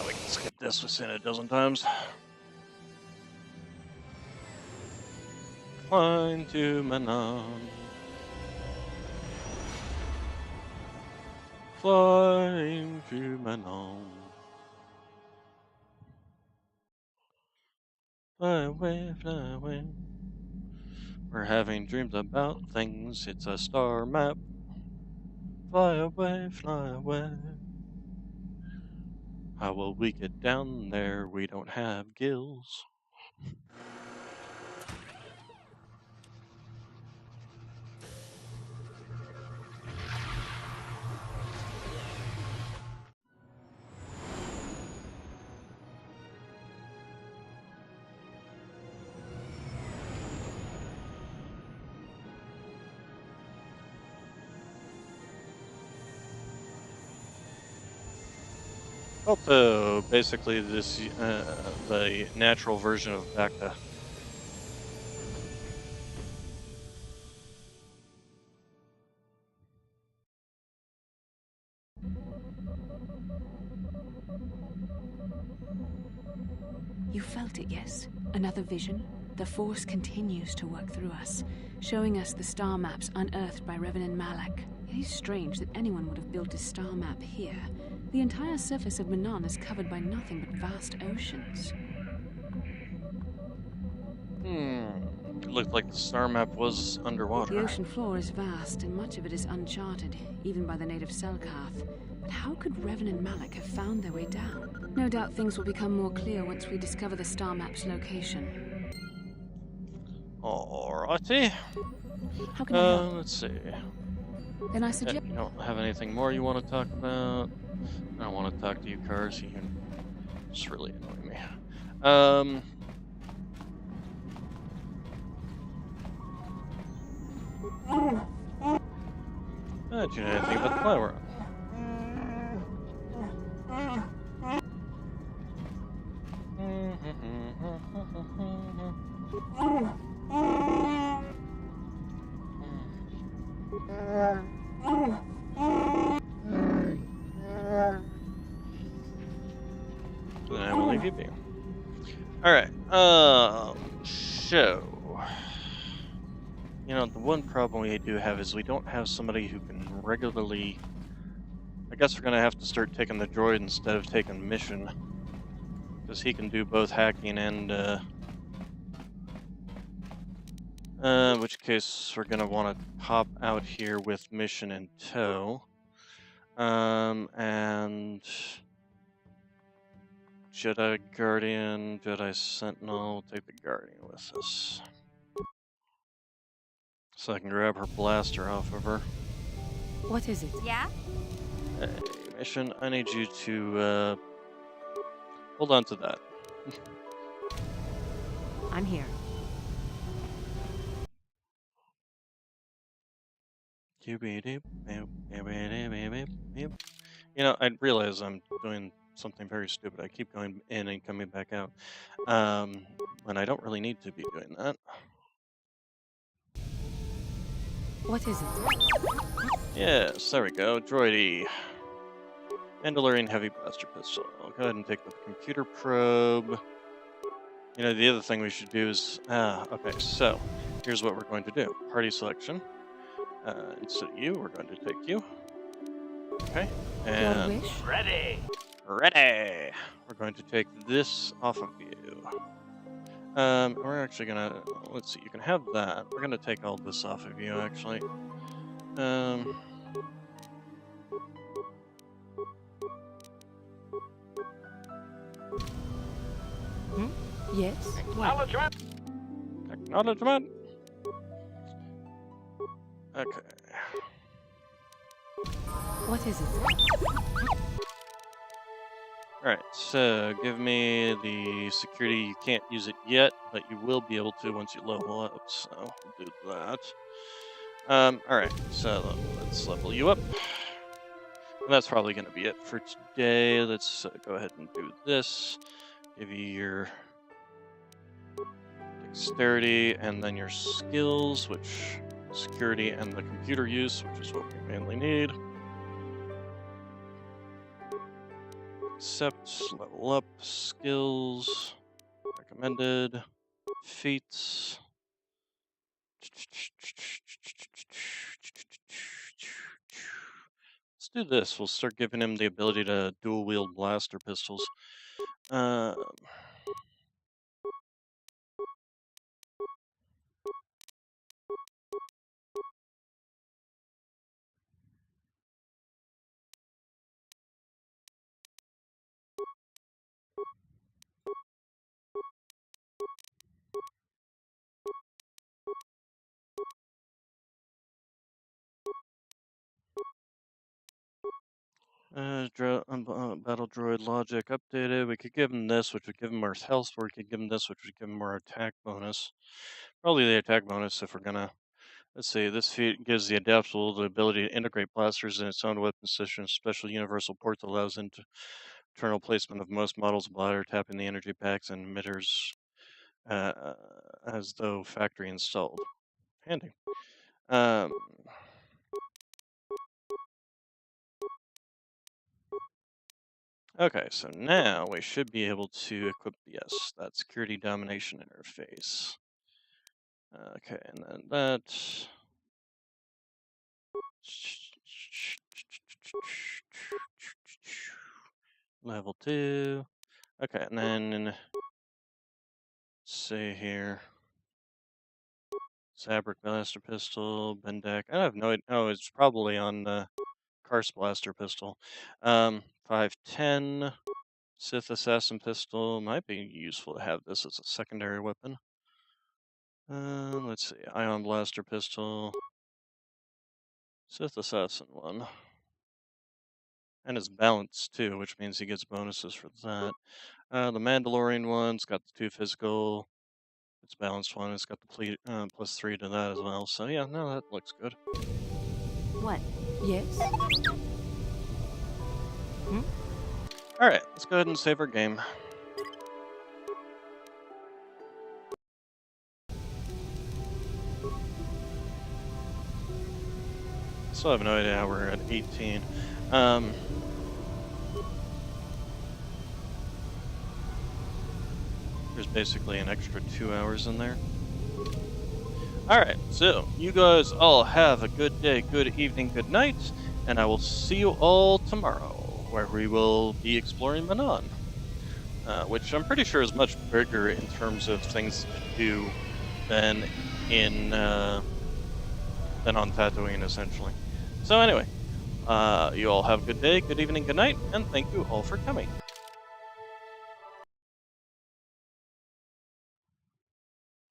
We can skip this. We've seen it a dozen times. Flying to Manaan. Flying to Manaan. Fly away, fly away. We're having dreams about things. It's a star map. Fly away, fly away. How will we get down there? We don't have gills. Also, basically, this the natural version of Bacta. You felt it, yes? Another vision? The Force continues to work through us, showing us the star maps unearthed by Reverend Malak. It is strange that anyone would have built a star map here. The entire surface of Manaan is covered by nothing but vast oceans. It looked like the star map was underwater. The ocean floor is vast, and much of it is uncharted, even by the native Selkath. But how could Revan and Malak have found their way down? No doubt things will become more clear once we discover the star map's location. Alrighty. How can I help? Let's see. Then I suggest... You don't have anything more you want to talk about? I don't want to talk to you, Cars. You can just really annoy me. Do you know anything about the flower? Then I will leave you be. Alright, so... You know, the one problem we do have is we don't have somebody who can regularly... I guess we're going to have to start taking the droid instead of taking Mission. Because he can do both hacking and, in which case we're going to want to pop out here with Mission in tow. And... Jedi Guardian, Jedi Sentinel, we'll take the Guardian with us. So I can grab her blaster off of her. What is it? Yeah? Hey, Mission, I need you to, hold on to that. I'm here. You know, I realize I'm doing something very stupid. I keep going in and coming back out. And I don't really need to be doing that. What is it? Yes, there we go. Droidy. Mandalorian Heavy Blaster Pistol. I'll go ahead and take the computer probe. You know, the other thing we should do is... okay, so here's what we're going to do. Party selection. Instead of you, we're going to take you. Okay. And... Ready! Ready! We're going to take this off of you. We're actually gonna, let's see, you can have that. We're gonna take all this off of you, actually. Yes? Acknowledgement! Acknowledgement! Okay. What is it? Alright, so give me the security. You can't use it yet, but you will be able to once you level up, so we'll do that. Alright, so let's level you up. And that's probably going to be it for today. Let's go ahead and do this. Give you your dexterity and then your skills, which security and the computer use, which is what we mainly need. Accept, level up, skills, recommended, feats. Let's do this. We'll start giving him the ability to dual wield blaster pistols. Battle droid logic updated. We could give him this, which would give him our health. Or we could give him this, which would give him our attack bonus. Probably the attack bonus if we're gonna. Let's see. This feat gives the adaptable the ability to integrate blasters in its own weapon system. Special universal port that allows internal placement of most models of bladder, tapping the energy packs and emitters as though factory installed. Handy. Okay, so now we should be able to equip, yes, that security domination interface. Okay, and then that. Level 2. Okay, and then, let's see here. Zabrak blaster pistol, Bendak. I have no idea. Oh, it's probably on the Karst blaster pistol. 510 Sith assassin pistol. Might be useful to have this as a secondary weapon. Let's see. Ion blaster pistol. Sith assassin one. And it's balanced too, which means he gets bonuses for that. The Mandalorian one's got the 2 physical. It's balanced one. It's got the +3 to that as well. So yeah, no, that looks good. What? Yes? Alright, let's go ahead and save our game. Still have no idea how we're at 18. There's basically an extra 2 hours in there. Alright, so you guys all have a good day, good evening, good night, and I will see you all tomorrow, where we will be exploring Manaan, which I'm pretty sure is much bigger in terms of things to do than on Tatooine, essentially. So anyway, you all have a good day, good evening, good night, and thank you all for coming.